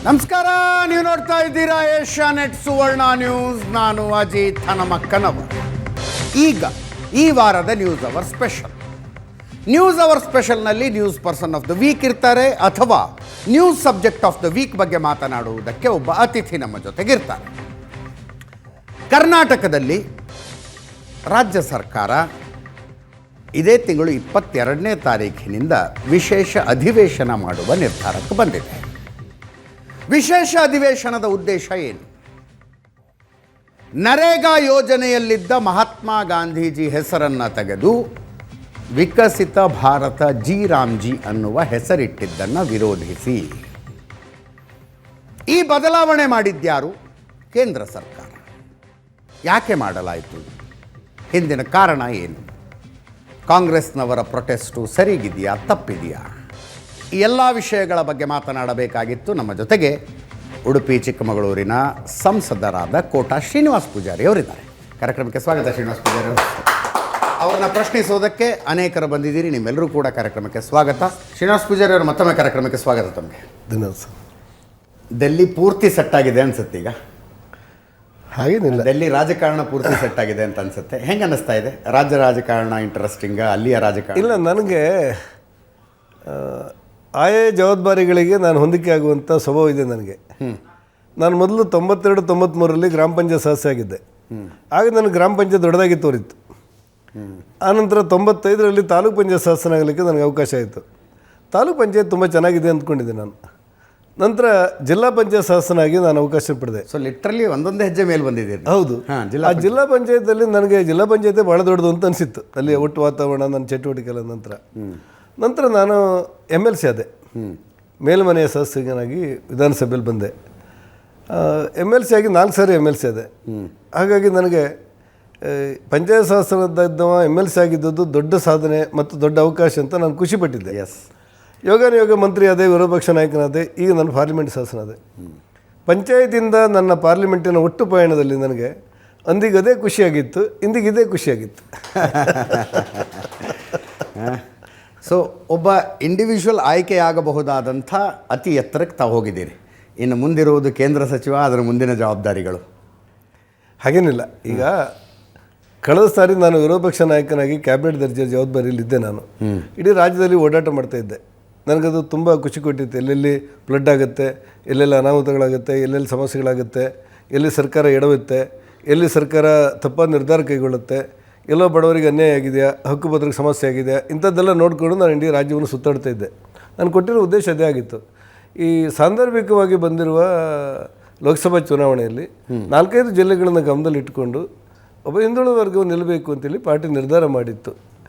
ನಮಸ್ಕಾರ, ನೀವು ನೋಡ್ತಾ ಇದ್ದೀರಾ ಏಷ್ಯಾನೆಟ್ ಸುವರ್ಣ ನ್ಯೂಸ್. ನಾನು ಅಜಿತ್ ಹನುಮಕ್ಕನವರ್. ಈಗ ಈ ವಾರದ news hour special. News hour ಸ್ಪೆಷಲ್ನಲ್ಲಿ news person of the week ಇರ್ತಾರೆ, ಅಥವಾ news subject of the week ಬಗ್ಗೆ ಮಾತನಾಡುವುದಕ್ಕೆ ಒಬ್ಬ ಅತಿಥಿ ನಮ್ಮ ಜೊತೆಗಿರ್ತಾರೆ. ಕರ್ನಾಟಕದಲ್ಲಿ ರಾಜ್ಯ ಸರ್ಕಾರ ಇದೇ ತಿಂಗಳು 22ನೇ ತಾರೀಖಿನಿಂದ ವಿಶೇಷ ಅಧಿವೇಶನ ಮಾಡುವ ನಿರ್ಧಾರಕ್ಕೆ ಬಂದಿದೆ. ವಿಶೇಷ ಅಧಿವೇಶನದ ಉದ್ದೇಶ ಏನು? ನರೇಗಾ ಯೋಜನೆಯಲ್ಲಿದ್ದ ಮಹಾತ್ಮ ಗಾಂಧೀಜಿ ಹೆಸರನ್ನು ತೆಗೆದು ವಿಕಸಿತ ಭಾರತ ಜಿ ರಾಮ್ಜಿ ಅನ್ನುವ ಹೆಸರಿಟ್ಟಿದ್ದನ್ನು ವಿರೋಧಿಸಿ ಈ ಬದಲಾವಣೆ ಮಾಡಿದ್ಯಾರು? ಕೇಂದ್ರ ಸರ್ಕಾರ. ಯಾಕೆ ಮಾಡಲಾಯಿತು? ಹಿಂದಿನ ಕಾರಣ ಏನು? ಕಾಂಗ್ರೆಸ್ನವರ ಪ್ರೊಟೆಸ್ಟು ಸರಿಗಿದೆಯಾ, ತಪ್ಪಿದೆಯಾ? ಈ ಎಲ್ಲ ವಿಷಯಗಳ ಬಗ್ಗೆ ಮಾತನಾಡಬೇಕಾಗಿತ್ತು. ನಮ್ಮ ಜೊತೆಗೆ ಉಡುಪಿ ಚಿಕ್ಕಮಗಳೂರಿನ ಸಂಸದರಾದ ಕೋಟಾ ಶ್ರೀನಿವಾಸ್ ಪೂಜಾರಿ ಅವರಿದ್ದಾರೆ. ಕಾರ್ಯಕ್ರಮಕ್ಕೆ ಸ್ವಾಗತ ಶ್ರೀನಿವಾಸ್ ಪೂಜಾರಿ ಅವರು. ಅವ್ರನ್ನ ಪ್ರಶ್ನಿಸೋದಕ್ಕೆ ಅನೇಕರು ಬಂದಿದ್ದೀರಿ. ನಿಮ್ಮೆಲ್ಲರೂ ಕೂಡ ಕಾರ್ಯಕ್ರಮಕ್ಕೆ ಸ್ವಾಗತ. ಶ್ರೀನಿವಾಸ್ ಪೂಜಾರಿ ಅವರು, ಮತ್ತೊಮ್ಮೆ ಕಾರ್ಯಕ್ರಮಕ್ಕೆ ಸ್ವಾಗತ. ತಮಗೆ ಧನ್ಯವಾದ ಸರ್. ಡೆಲ್ಲಿ ಪೂರ್ತಿ ಸೆಟ್ ಆಗಿದೆ ಅನ್ಸುತ್ತೆ ಈಗ? ಹಾಗೇನಿಲ್ಲ, ಡೆಲ್ಲಿ ರಾಜಕಾರಣ ಪೂರ್ತಿ ಸೆಟ್ ಆಗಿದೆ ಅಂತ ಅನ್ಸುತ್ತೆ. ಹೆಂಗೆ ಅನ್ನಿಸ್ತಾ ಇದೆ? ರಾಜ್ಯ ರಾಜಕಾರಣ ಇಂಟ್ರೆಸ್ಟಿಂಗ, ಅಲ್ಲಿಯ ರಾಜಕಾರಣ? ಇಲ್ಲ, ನನಗೆ ಆಯಾ ಜವಾಬ್ದಾರಿಗಳಿಗೆ ನಾನು ಹೊಂದಿಕೆ ಆಗುವಂಥ ಸ್ವಭಾವ ಇದೆ ನನಗೆ. ನಾನು ಮೊದಲು 92-93ರಲ್ಲಿ ಗ್ರಾಮ ಪಂಚಾಯತ್ ಸದಸ್ಯ ಆಗಿದ್ದೆ. ಆಗ ನನಗೆ ಗ್ರಾಮ ಪಂಚಾಯತ್ ದೊಡ್ಡದಾಗಿ ತೋರಿತ್ತು. ಆನಂತರ 95ರಲ್ಲಿ ತಾಲೂಕು ಪಂಚಾಯತ್ ಸದಸ್ಯನಾಗಲಿಕ್ಕೆ ನನಗೆ ಅವಕಾಶ ಆಯಿತು. ತಾಲೂಕು ಪಂಚಾಯತ್ ತುಂಬ ಚೆನ್ನಾಗಿದೆ ಅಂದ್ಕೊಂಡಿದ್ದೆ ನಾನು. ನಂತರ ಜಿಲ್ಲಾ ಪಂಚಾಯತ್ ಸದಸ್ಯನಾಗಿ ನಾನು ಅವಕಾಶ ಪಡೆದೆ. ಸೊ ಲಿಟ್ರಲಿ ಒಂದೊಂದೇ ಹೆಜ್ಜೆ ಮೇಲೆ ಬಂದಿದ್ದೀರಿ. ಹೌದು. ಆ ಜಿಲ್ಲಾ ಪಂಚಾಯತಲ್ಲಿ ನನಗೆ ಜಿಲ್ಲಾ ಪಂಚಾಯತೆ ಭಾಳ ದೊಡ್ಡದು ಅಂತ ಅನಿಸಿತ್ತು. ಅಲ್ಲಿ ಒಟ್ಟು ವಾತಾವರಣ, ನನ್ನ ಚಟುವಟಿಕೆಗಳ ನಂತರ ನಾನು MLC ಆದೆ. ಮೇಲ್ಮನೆಯ ಸದಸ್ಯನಾಗಿ ವಿಧಾನಸಭೆಯಲ್ಲಿ ಬಂದೆ. MLC ಆಗಿ 4 ಸಾರಿ MLC ಆದೆ. ಹಾಗಾಗಿ ನನಗೆ ಪಂಚಾಯತ್ ಸದಸ್ಯರಾದ್ದವ MLC ಆಗಿದ್ದದ್ದು ದೊಡ್ಡ ಸಾಧನೆ ಮತ್ತು ದೊಡ್ಡ ಅವಕಾಶ ಅಂತ ನಾನು ಖುಷಿಪಟ್ಟಿದ್ದೆ. ಯೋಗ ಮಂತ್ರಿ ಆದೆ, ವಿರೋಧ ಪಕ್ಷ ನಾಯಕನಾದೆ. ಈಗ ನಾನು ಪಾರ್ಲಿಮೆಂಟ್ ಸದಸ್ಯನಾದೆ. ಪಂಚಾಯತಿಂದ ನನ್ನ ಪಾರ್ಲಿಮೆಂಟಿನ ಒಟ್ಟು ಪಯಣದಲ್ಲಿ ನನಗೆ ಅಂದಿಗೆ ಅದೇ ಖುಷಿಯಾಗಿತ್ತು, ಇಂದಿಗೆ ಇದೇ ಖುಷಿಯಾಗಿತ್ತು. ಸೊ ಒಬ್ಬ ಇಂಡಿವಿಜುವಲ್ ಆಯ್ಕೆಯಾಗಬಹುದಾದಂಥ ಅತಿ ಎತ್ತರಕ್ಕೆ ತಾವು ಹೋಗಿದ್ದೀರಿ. ಇನ್ನು ಮುಂದಿರುವುದು ಕೇಂದ್ರ ಸಚಿವ, ಅದರ ಮುಂದಿನ ಜವಾಬ್ದಾರಿಗಳು? ಹಾಗೇನಿಲ್ಲ. ಈಗ ಕಳೆದ ಸಾರಿ ನಾನು ವಿರೋಧ ಪಕ್ಷ ನಾಯಕನಾಗಿ ಕ್ಯಾಬಿನೆಟ್ ದರ್ಜೆ ಜವಾಬ್ದಾರಿಯಲ್ಲಿದ್ದೆ. ನಾನು ಇಡೀ ರಾಜ್ಯದಲ್ಲಿ ಓಡಾಟ ಮಾಡ್ತಾಯಿದ್ದೆ. ನನಗದು ತುಂಬ ಖುಷಿ ಕೊಟ್ಟಿತ್ತು. ಎಲ್ಲೆಲ್ಲಿ ಫ್ಲಡ್ ಆಗುತ್ತೆ, ಎಲ್ಲೆಲ್ಲಿ ಅನಾಹುತಗಳಾಗುತ್ತೆ, ಎಲ್ಲೆಲ್ಲಿ ಸಮಸ್ಯೆಗಳಾಗುತ್ತೆ, ಎಲ್ಲಿ ಸರ್ಕಾರ ಎಡವುತ್ತೆ, ಎಲ್ಲಿ ಸರ್ಕಾರ ತಪ್ಪಾದ ನಿರ್ಧಾರ ಕೈಗೊಳ್ಳುತ್ತೆ, ಎಲ್ಲೋ ಬಡವರಿಗೆ ಅನ್ಯಾಯ ಆಗಿದೆಯಾ, ಹಕ್ಕುಪತ್ರಕ್ಕೆ ಸಮಸ್ಯೆ ಆಗಿದೆಯಾ, ಇಂಥದ್ದೆಲ್ಲ ನೋಡಿಕೊಂಡು ನಾನು ಇಡೀ ರಾಜ್ಯವನ್ನು ಸುತ್ತಾಡ್ತಾ ಇದ್ದೆ. ನಾನು ಕೊಟ್ಟಿರೋ ಉದ್ದೇಶ ಅದೇ ಆಗಿತ್ತು. ಈ ಸಾಂದರ್ಭಿಕವಾಗಿ ಬಂದಿರುವ ಲೋಕಸಭಾ ಚುನಾವಣೆಯಲ್ಲಿ 4-5 ಜಿಲ್ಲೆಗಳನ್ನು ಗಮನದಲ್ಲಿಟ್ಟುಕೊಂಡು ಒಬ್ಬ ಹಿಂದುಳಿದ ವರ್ಗವನ್ನು ನಿಲ್ಲಬೇಕು ಅಂತೇಳಿ ಪಾರ್ಟಿ ನಿರ್ಧಾರ ಮಾಡಿತ್ತು.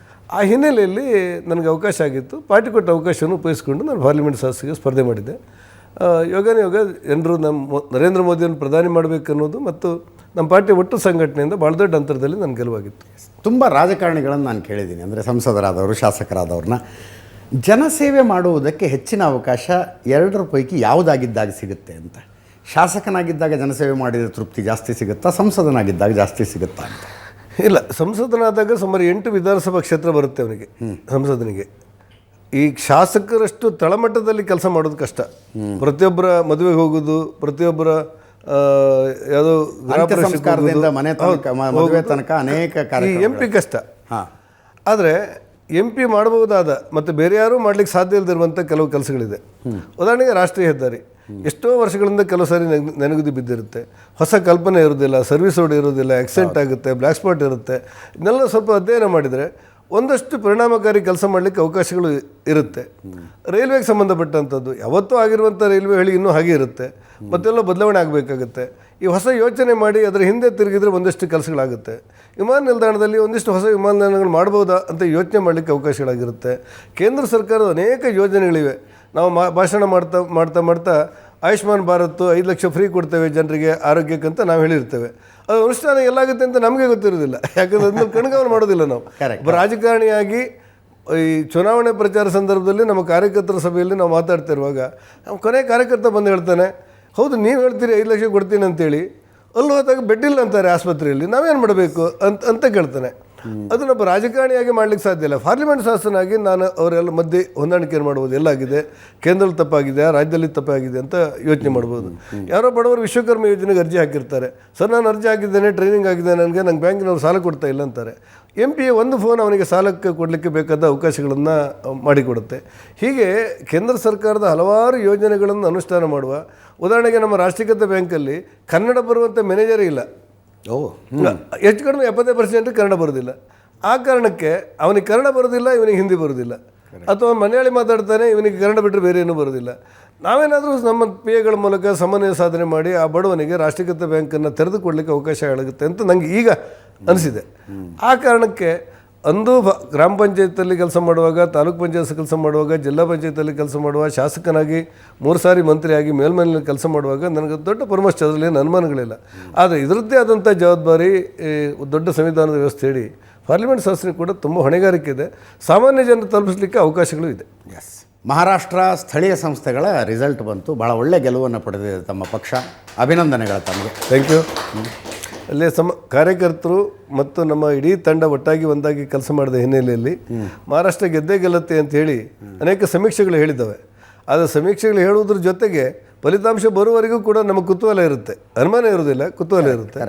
ಆ ಹಿನ್ನೆಲೆಯಲ್ಲಿ ನನಗೆ ಅವಕಾಶ ಆಗಿತ್ತು. ಪಾರ್ಟಿ ಕೊಟ್ಟ ಅವಕಾಶವನ್ನು ಉಪಯೋಗಿಸ್ಕೊಂಡು ನಾನು ಪಾರ್ಲಿಮೆಂಟ್ ಸದಸ್ಯರಿಗೆ ಸ್ಪರ್ಧೆ ಮಾಡಿದ್ದೆ. ಯೋಗ ಜನರು ನರೇಂದ್ರ ಮೋದಿಯನ್ನು ಪ್ರಧಾನಿ ಮಾಡಬೇಕನ್ನೋದು ಮತ್ತು ನಮ್ಮ ಪಾರ್ಟಿ ಒಟ್ಟು ಸಂಘಟನೆಯಿಂದ ಭಾಳ ದೊಡ್ಡ ಅಂತರದಲ್ಲಿ ನನ್ನ ಗೆಲುವಾಗಿತ್ತು. ತುಂಬ ರಾಜಕಾರಣಿಗಳನ್ನು ನಾನು ಕೇಳಿದ್ದೀನಿ, ಅಂದರೆ ಸಂಸದರಾದವರು, ಶಾಸಕರಾದವ್ರನ್ನ ಜನಸೇವೆ ಮಾಡುವುದಕ್ಕೆ ಹೆಚ್ಚಿನ ಅವಕಾಶ 2ರ ಪೈಕಿ ಯಾವುದಾಗಿದ್ದಾಗ ಸಿಗುತ್ತೆ ಅಂತ. ಶಾಸಕನಾಗಿದ್ದಾಗ ಜನಸೇವೆ ಮಾಡಿದ ತೃಪ್ತಿ ಜಾಸ್ತಿ ಸಿಗುತ್ತಾ, ಸಂಸದನಾಗಿದ್ದಾಗ ಜಾಸ್ತಿ ಸಿಗುತ್ತಾ ಅಂತ? ಇಲ್ಲ, ಸಂಸದನಾದಾಗ ಸುಮಾರು 8 ವಿಧಾನಸಭಾ ಕ್ಷೇತ್ರ ಬರುತ್ತೆ ಅವನಿಗೆ, ಸಂಸದನಿಗೆ. ಈ ಶಾಸಕರಷ್ಟು ತಳಮಟ್ಟದಲ್ಲಿ ಕೆಲಸ ಮಾಡೋದು ಕಷ್ಟ. ಪ್ರತಿಯೊಬ್ಬರ ಮದುವೆಗೆ ಹೋಗೋದು, ಪ್ರತಿಯೊಬ್ಬರ ಯಾವುದೋ ಸಂಸ್ಕಾರದಿಂದ ಮದುವೆ ತನಕ ಅನೇಕ MP ಕಷ್ಟ. ಆದರೆ MP ಮಾಡಬಹುದಾದ ಮತ್ತು ಬೇರೆ ಯಾರೂ ಮಾಡ್ಲಿಕ್ಕೆ ಸಾಧ್ಯ ಇಲ್ಲದಿರುವಂಥ ಕೆಲವು ಕೆಲಸಗಳಿದೆ. ಉದಾಹರಣೆಗೆ ರಾಷ್ಟ್ರೀಯ ಹೆದ್ದಾರಿ ಎಷ್ಟೋ ವರ್ಷಗಳಿಂದ ಕೆಲವು ಸಾರಿ ನೆನಗುದಿ ಬಿದ್ದಿರುತ್ತೆ. ಹೊಸ ಕಲ್ಪನೆ ಇರೋದಿಲ್ಲ, ಸರ್ವಿಸ್ ರೋಡ್ ಇರೋದಿಲ್ಲ, ಆಕ್ಸಿಡೆಂಟ್ ಆಗುತ್ತೆ, ಬ್ಲ್ಯಾಕ್ ಸ್ಪಾಟ್ ಇರುತ್ತೆ. ಇದನ್ನೆಲ್ಲ ಸ್ವಲ್ಪ ಅಧ್ಯಯನ ಮಾಡಿದರೆ ಒಂದಷ್ಟು ಪರಿಣಾಮಕಾರಿ ಕೆಲಸ ಮಾಡಲಿಕ್ಕೆ ಅವಕಾಶಗಳು ಇರುತ್ತೆ. ರೈಲ್ವೆಗೆ ಸಂಬಂಧಪಟ್ಟಂಥದ್ದು ಯಾವತ್ತೂ ಆಗಿರುವಂಥ ರೈಲ್ವೆ ಹಳಿ ಇನ್ನೂ ಹಾಗೆ ಇರುತ್ತೆ, ಮತ್ತೆಲ್ಲ ಬದಲಾವಣೆ ಆಗಬೇಕಾಗುತ್ತೆ. ಈ ಹೊಸ ಯೋಚನೆ ಮಾಡಿ ಅದರ ಹಿಂದೆ ತಿರುಗಿದರೆ ಒಂದಷ್ಟು ಕೆಲಸಗಳಾಗುತ್ತೆ. ವಿಮಾನ ನಿಲ್ದಾಣದಲ್ಲಿ ಒಂದಿಷ್ಟು ಹೊಸ ವಿಮಾನ ನಿಲ್ದಾಣಗಳು ಮಾಡ್ಬೋದಾ ಅಂತ ಯೋಚನೆ ಮಾಡಲಿಕ್ಕೆ ಅವಕಾಶಗಳಾಗಿರುತ್ತೆ. ಕೇಂದ್ರ ಸರ್ಕಾರದ ಅನೇಕ ಯೋಜನೆಗಳಿವೆ. ನಾವು ಭಾಷಣ ಮಾಡ್ತಾ ಆಯುಷ್ಮಾನ್ ಭಾರತ್ 5 ಲಕ್ಷ ಫ್ರೀ ಕೊಡ್ತೇವೆ ಜನರಿಗೆ ಆರೋಗ್ಯಕ್ಕಂತ ನಾವು ಹೇಳಿರ್ತೇವೆ. ಅದು ಅನುಷ್ಠಾನ ಎಲ್ಲಾಗುತ್ತೆ ಅಂತ ನಮಗೆ ಗೊತ್ತಿರೋದಿಲ್ಲ. ಯಾಕಂದರೆ ಅದನ್ನ ಕಣ್ಗಾವಲು ಮಾಡೋದಿಲ್ಲ ನಾವು. ಒಬ್ಬ ರಾಜಕಾರಣಿಯಾಗಿ ಈ ಚುನಾವಣೆ ಪ್ರಚಾರ ಸಂದರ್ಭದಲ್ಲಿ ನಮ್ಮ ಕಾರ್ಯಕರ್ತರ ಸಭೆಯಲ್ಲಿ ನಾವು ಮಾತಾಡ್ತಾ ಇರುವಾಗ ನಮ್ಮ ಕೊನೆ ಕಾರ್ಯಕರ್ತ ಬಂದು ಹೇಳ್ತಾನೆ, ಹೌದು ನೀವು ಹೇಳ್ತೀರಿ 5 ಲಕ್ಷ ಕೊಡ್ತೀನಿ ಅಂತೇಳಿ, ಅಲ್ಲಿ ಹೋದಾಗ ಬೆಡ್ ಇಲ್ಲ ಅಂತಾರೆ ಆಸ್ಪತ್ರೆಯಲ್ಲಿ, ನಾವೇನು ಮಾಡಬೇಕು ಅಂತ ಕೇಳ್ತಾನೆ. ಅದನ್ನೊಬ್ಬ ರಾಜಕಾರಣಿಯಾಗಿ ಮಾಡ್ಲಿಕ್ಕೆ ಸಾಧ್ಯ ಇಲ್ಲ. ಪಾರ್ಲಿಮೆಂಟ್ ಶಾಸನಾಗಿ ನಾನು ಅವರೆಲ್ಲ ಮಧ್ಯೆ ಹೊಂದಾಣಿಕೆ ಮಾಡ್ಬೋದು, ಎಲ್ಲಾಗಿದೆ ಕೇಂದ್ರದಲ್ಲಿ ತಪ್ಪಾಗಿದೆ ರಾಜ್ಯದಲ್ಲಿ ತಪ್ಪಾಗಿದೆ ಅಂತ ಯೋಚನೆ ಮಾಡ್ಬೋದು. ಯಾರೋ ಬಡವರು ವಿಶ್ವಕರ್ಮ ಯೋಜನೆಗೆ ಅರ್ಜಿ ಹಾಕಿರ್ತಾರೆ, ಸರ್ ನಾನು ಅರ್ಜಿ ಹಾಕಿದ್ದೇನೆ, ಟ್ರೈನಿಂಗ್ ಆಗಿದೆ ನನಗೆ, ನಂಗೆ ಬ್ಯಾಂಕಿನವ್ರು ಸಾಲ ಕೊಡ್ತಾ ಇಲ್ಲ ಅಂತಾರೆ. MP ಒಂದು ಫೋನ್ ಅವನಿಗೆ ಸಾಲಕ್ಕೆ ಕೊಡಲಿಕ್ಕೆ ಬೇಕಾದ ಅವಕಾಶಗಳನ್ನು ಮಾಡಿಕೊಡುತ್ತೆ. ಹೀಗೆ ಕೇಂದ್ರ ಸರ್ಕಾರದ ಹಲವಾರು ಯೋಜನೆಗಳನ್ನು ಅನುಷ್ಠಾನ ಮಾಡುವ, ಉದಾಹರಣೆಗೆ ನಮ್ಮ ರಾಷ್ಟ್ರೀಕೃತ ಬ್ಯಾಂಕಲ್ಲಿ ಕನ್ನಡ ಬರುವಂಥ ಮ್ಯಾನೇಜರೇ ಇಲ್ಲ. ಹೆಚ್ಚು ಕಡಿಮೆ 70% ಕನ್ನಡ ಬರೋದಿಲ್ಲ. ಆ ಕಾರಣಕ್ಕೆ ಅವನಿಗೆ ಕನ್ನಡ ಬರೋದಿಲ್ಲ, ಇವನಿಗೆ ಹಿಂದಿ ಬರೋದಿಲ್ಲ, ಅಥವಾ ಮಲಯಾಳಿ ಮಾತಾಡ್ತಾನೆ, ಇವನಿಗೆ ಕನ್ನಡ ಬಿಟ್ಟರೆ ಬೇರೆ ಏನೂ ಬರೋದಿಲ್ಲ. ನಾವೇನಾದರೂ ನಮ್ಮ PA ಮೂಲಕ ಸಮನ್ವಯ ಸಾಧನೆ ಮಾಡಿ ಆ ಬಡವನಿಗೆ ರಾಷ್ಟ್ರೀಕೃತ ಬ್ಯಾಂಕನ್ನು ತೆರೆದುಕೊಡ್ಲಿಕ್ಕೆ ಅವಕಾಶ ಆಗುತ್ತೆ ಅಂತ ನನಗೆ ಈಗ ಅನಿಸಿದೆ. ಆ ಕಾರಣಕ್ಕೆ ಅಂದು ಗ್ರಾಮ ಪಂಚಾಯತಲ್ಲಿ ಕೆಲಸ ಮಾಡುವಾಗ, ತಾಲೂಕು ಪಂಚಾಯತ್ ಕೆಲಸ ಮಾಡುವಾಗ, ಜಿಲ್ಲಾ ಪಂಚಾಯತಲ್ಲಿ ಕೆಲಸ ಮಾಡುವ, ಶಾಸಕನಾಗಿ 3 ಸಾರಿ ಮಂತ್ರಿಯಾಗಿ ಮೇಲ್ಮನೆಯಲ್ಲಿ ಕೆಲಸ ಮಾಡುವಾಗ ನನಗೆ ದೊಡ್ಡ ಪರಮಷ್ಟ ಅದರಲ್ಲಿ ಏನು ಅನುಮಾನಗಳಿಲ್ಲ. ಆದರೆ ಇದರದ್ದೇ ಆದಂಥ ಜವಾಬ್ದಾರಿ ದೊಡ್ಡ ಸಂವಿಧಾನದ ವ್ಯವಸ್ಥೆ ಹೇಳಿ ಪಾರ್ಲಿಮೆಂಟ್ ಶಾಸನ ಕೂಡ ತುಂಬ ಹೊಣೆಗಾರಿಕೆ ಇದೆ. ಸಾಮಾನ್ಯ ಜನರು ತಲುಪಿಸಲಿಕ್ಕೆ ಅವಕಾಶಗಳು ಇದೆ. ಎಸ್, ಮಹಾರಾಷ್ಟ್ರ ಸ್ಥಳೀಯ ಸಂಸ್ಥೆಗಳ ರಿಸಲ್ಟ್ ಬಂತು, ಭಾಳ ಒಳ್ಳೆ ಗೆಲುವನ್ನು ಪಡೆದಿದೆ ತಮ್ಮ ಪಕ್ಷ. ಅಭಿನಂದನೆಗಳು ತಮಗೆ. Thank you. ಅಲ್ಲೇ ಕಾರ್ಯಕರ್ತರು ಮತ್ತು ನಮ್ಮ ಇಡೀ ತಂಡ ಒಟ್ಟಾಗಿ ಒಂದಾಗಿ ಕೆಲಸ ಮಾಡಿದ ಹಿನ್ನೆಲೆಯಲ್ಲಿ ಮಹಾರಾಷ್ಟ್ರ ಗೆದ್ದೇ ಗೆಲ್ಲುತ್ತೆ ಅಂತೇಳಿ ಅನೇಕ ಸಮೀಕ್ಷೆಗಳು ಹೇಳಿದ್ದಾವೆ. ಆದರೆ ಸಮೀಕ್ಷೆಗಳು ಹೇಳುವುದ್ರ ಜೊತೆಗೆ ಫಲಿತಾಂಶ ಬರುವವರೆಗೂ ಕೂಡ ನಮಗೆ ಕುತೂಹಲ ಇರುತ್ತೆ, ಅನುಮಾನ ಇರೋದಿಲ್ಲ, ಕುತೂಹಲ ಇರುತ್ತೆ.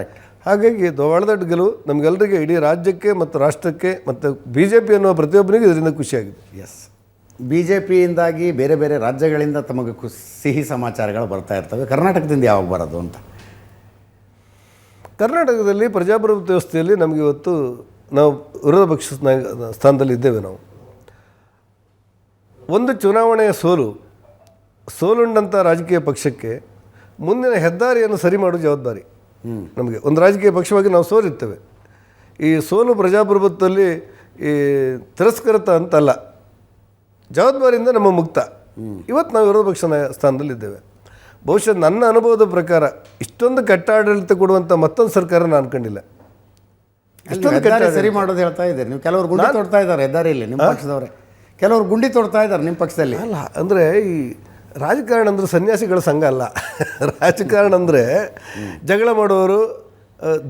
ಹಾಗಾಗಿ ಭಾಳ ದೊಡ್ಡ ಗೆಲುವು ನಮಗೆಲ್ಲರಿಗೆ, ಇಡೀ ರಾಜ್ಯಕ್ಕೆ ಮತ್ತು ರಾಷ್ಟ್ರಕ್ಕೆ ಮತ್ತು BJP ಅನ್ನುವ ಪ್ರತಿಯೊಬ್ಬನಿಗೂ ಇದರಿಂದ ಖುಷಿಯಾಗಿದೆ. ಎಸ್, BJPಯಿಂದಾಗಿ ಬೇರೆ ಬೇರೆ ರಾಜ್ಯಗಳಿಂದ ತಮಗೆ ಸಿಹಿ ಸಮಾಚಾರಗಳು ಬರ್ತಾ ಇರ್ತವೆ. ಕರ್ನಾಟಕದಿಂದ ಯಾವಾಗ ಬರೋದು ಅಂತ? ಕರ್ನಾಟಕದಲ್ಲಿ ಪ್ರಜಾಪ್ರಭುತ್ವ ವ್ಯವಸ್ಥೆಯಲ್ಲಿ ನಮಗೆ ಇವತ್ತು ನಾವು ವಿರೋಧ ಪಕ್ಷ ಸ್ಥಾನದಲ್ಲಿ ಇದ್ದೇವೆ. ನಾವು ಒಂದು ಚುನಾವಣೆಯ ಸೋಲುಂಡಂಥ ರಾಜಕೀಯ ಪಕ್ಷಕ್ಕೆ ಮುಂದಿನ ಹೆದ್ದಾರಿಯನ್ನು ಸರಿ ಮಾಡುವ ಜವಾಬ್ದಾರಿ ನಮಗೆ. ಒಂದು ರಾಜಕೀಯ ಪಕ್ಷವಾಗಿ ನಾವು ಸೋಲಿರ್ತೇವೆ. ಈ ಸೋಲು ಪ್ರಜಾಪ್ರಭುತ್ವದಲ್ಲಿ ಈ ತಿರಸ್ಕೃತ ಅಂತಲ್ಲ, ಜವಾಬ್ದಾರಿಯಿಂದ ನಮ್ಮ ಮುಕ್ತ. ಇವತ್ತು ನಾವು ವಿರೋಧ ಪಕ್ಷ ಸ್ಥಾನದಲ್ಲಿದ್ದೇವೆ. ಬಹುಶಃ ನನ್ನ ಅನುಭವದ ಪ್ರಕಾರ ಇಷ್ಟೊಂದು ಕೆಟ್ಟಾಡಳಿತ ಕೊಡುವಂಥ ಮತ್ತೊಂದು ಸರ್ಕಾರ ನಾನು ಅನ್ಕೊಂಡಿಲ್ಲ. ಸರಿ ಮಾಡೋದು ಹೇಳ್ತಾ ಇದ್ದೀರಿ ನೀವು. ಕೆಲವರು ಗುಂಡಿ ತೊಡ್ತಾ ಇದ್ದಾರೆ ಹೆದ್ದಾರಿಯಲ್ಲಿ ನಿಮ್ಮ ಪಕ್ಷದವರೇ, ಕೆಲವರು ಗುಂಡಿ ತೊಡ್ತಾ ಇದ್ದಾರೆ ನಿಮ್ಮ ಪಕ್ಷದಲ್ಲಿ. ಅಲ್ಲ, ಅಂದರೆ ಈ ರಾಜಕಾರಣ ಅಂದರೆ ಸನ್ಯಾಸಿಗಳ ಸಂಘ ಅಲ್ಲ. ರಾಜಕಾರಣ ಅಂದರೆ ಜಗಳ ಮಾಡುವವರು,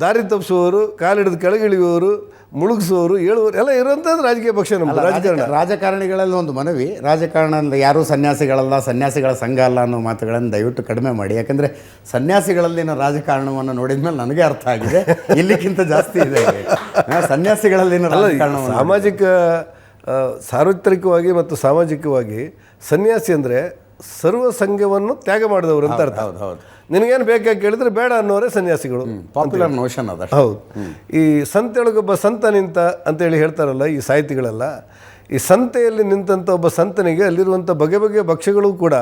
ದಾರಿ ತಪ್ಪಿಸುವವರು, ಕಾಲಿಡಿದು ಕೆಳಗಿಳಿಯುವವರು, ಮುಳುಗಿಸುವವರು, ಹೇಳುವವರು ಎಲ್ಲ ಇರುವಂಥದ್ದು ರಾಜಕೀಯ ಪಕ್ಷ ನಮ್ಮ ರಾಜಕಾರಣ. ರಾಜಕಾರಣಿಗಳಲ್ಲಿ ಒಂದು ಮನವಿ, ರಾಜಕಾರಣ ಅಂದರೆ ಯಾರೂ ಸನ್ಯಾಸಿಗಳಲ್ಲ, ಸನ್ಯಾಸಿಗಳ ಸಂಘ ಅಲ್ಲ ಅನ್ನೋ ಮಾತುಗಳನ್ನು ದಯವಿಟ್ಟು ಕಡಿಮೆ ಮಾಡಿ. ಯಾಕಂದರೆ ಸನ್ಯಾಸಿಗಳಲ್ಲಿನ ರಾಜಕಾರಣವನ್ನು ನೋಡಿದ ಮೇಲೆ ನನಗೆ ಅರ್ಥ ಆಗಿದೆ, ಇಲ್ಲಿಗಿಂತ ಜಾಸ್ತಿ ಇದೆ ಸನ್ಯಾಸಿಗಳಲ್ಲಿನ ರಾಜಕಾರಣ. ಸಾಮಾಜಿಕ ಸಾರ್ವತ್ರಿಕವಾಗಿ ಮತ್ತು ಸಾಮಾಜಿಕವಾಗಿ ಸನ್ಯಾಸಿ ಅಂದರೆ ಸರ್ವ ಸಂಘವನ್ನು ತ್ಯಾಗ ಮಾಡಿದವರು ಅಂತ ಅರ್ಥ. ಹೌದು, ನಿನಗೇನು ಬೇಕಾಗಿ ಕೇಳಿದ್ರೆ ಬೇಡ ಅನ್ನೋರೇ ಸನ್ಯಾಸಿಗಳು. ಪಾಪ್ಯುಲರ್ ನೋಷನ್ ಅದ. ಹೌದು. ಈ ಸಂತೆಯೊಳಗೊಬ್ಬ ಸಂತ ನಿಂತ ಅಂತೇಳಿ ಹೇಳ್ತಾರಲ್ಲ ಈ ಸಾಹಿತಿಗಳೆಲ್ಲ, ಈ ಸಂತೆಯಲ್ಲಿ ನಿಂತಂಥ ಒಬ್ಬ ಸಂತನಿಗೆ ಅಲ್ಲಿರುವಂಥ ಬಗೆ ಬಗೆಯ ಭಕ್ಷ್ಯಗಳು ಕೂಡ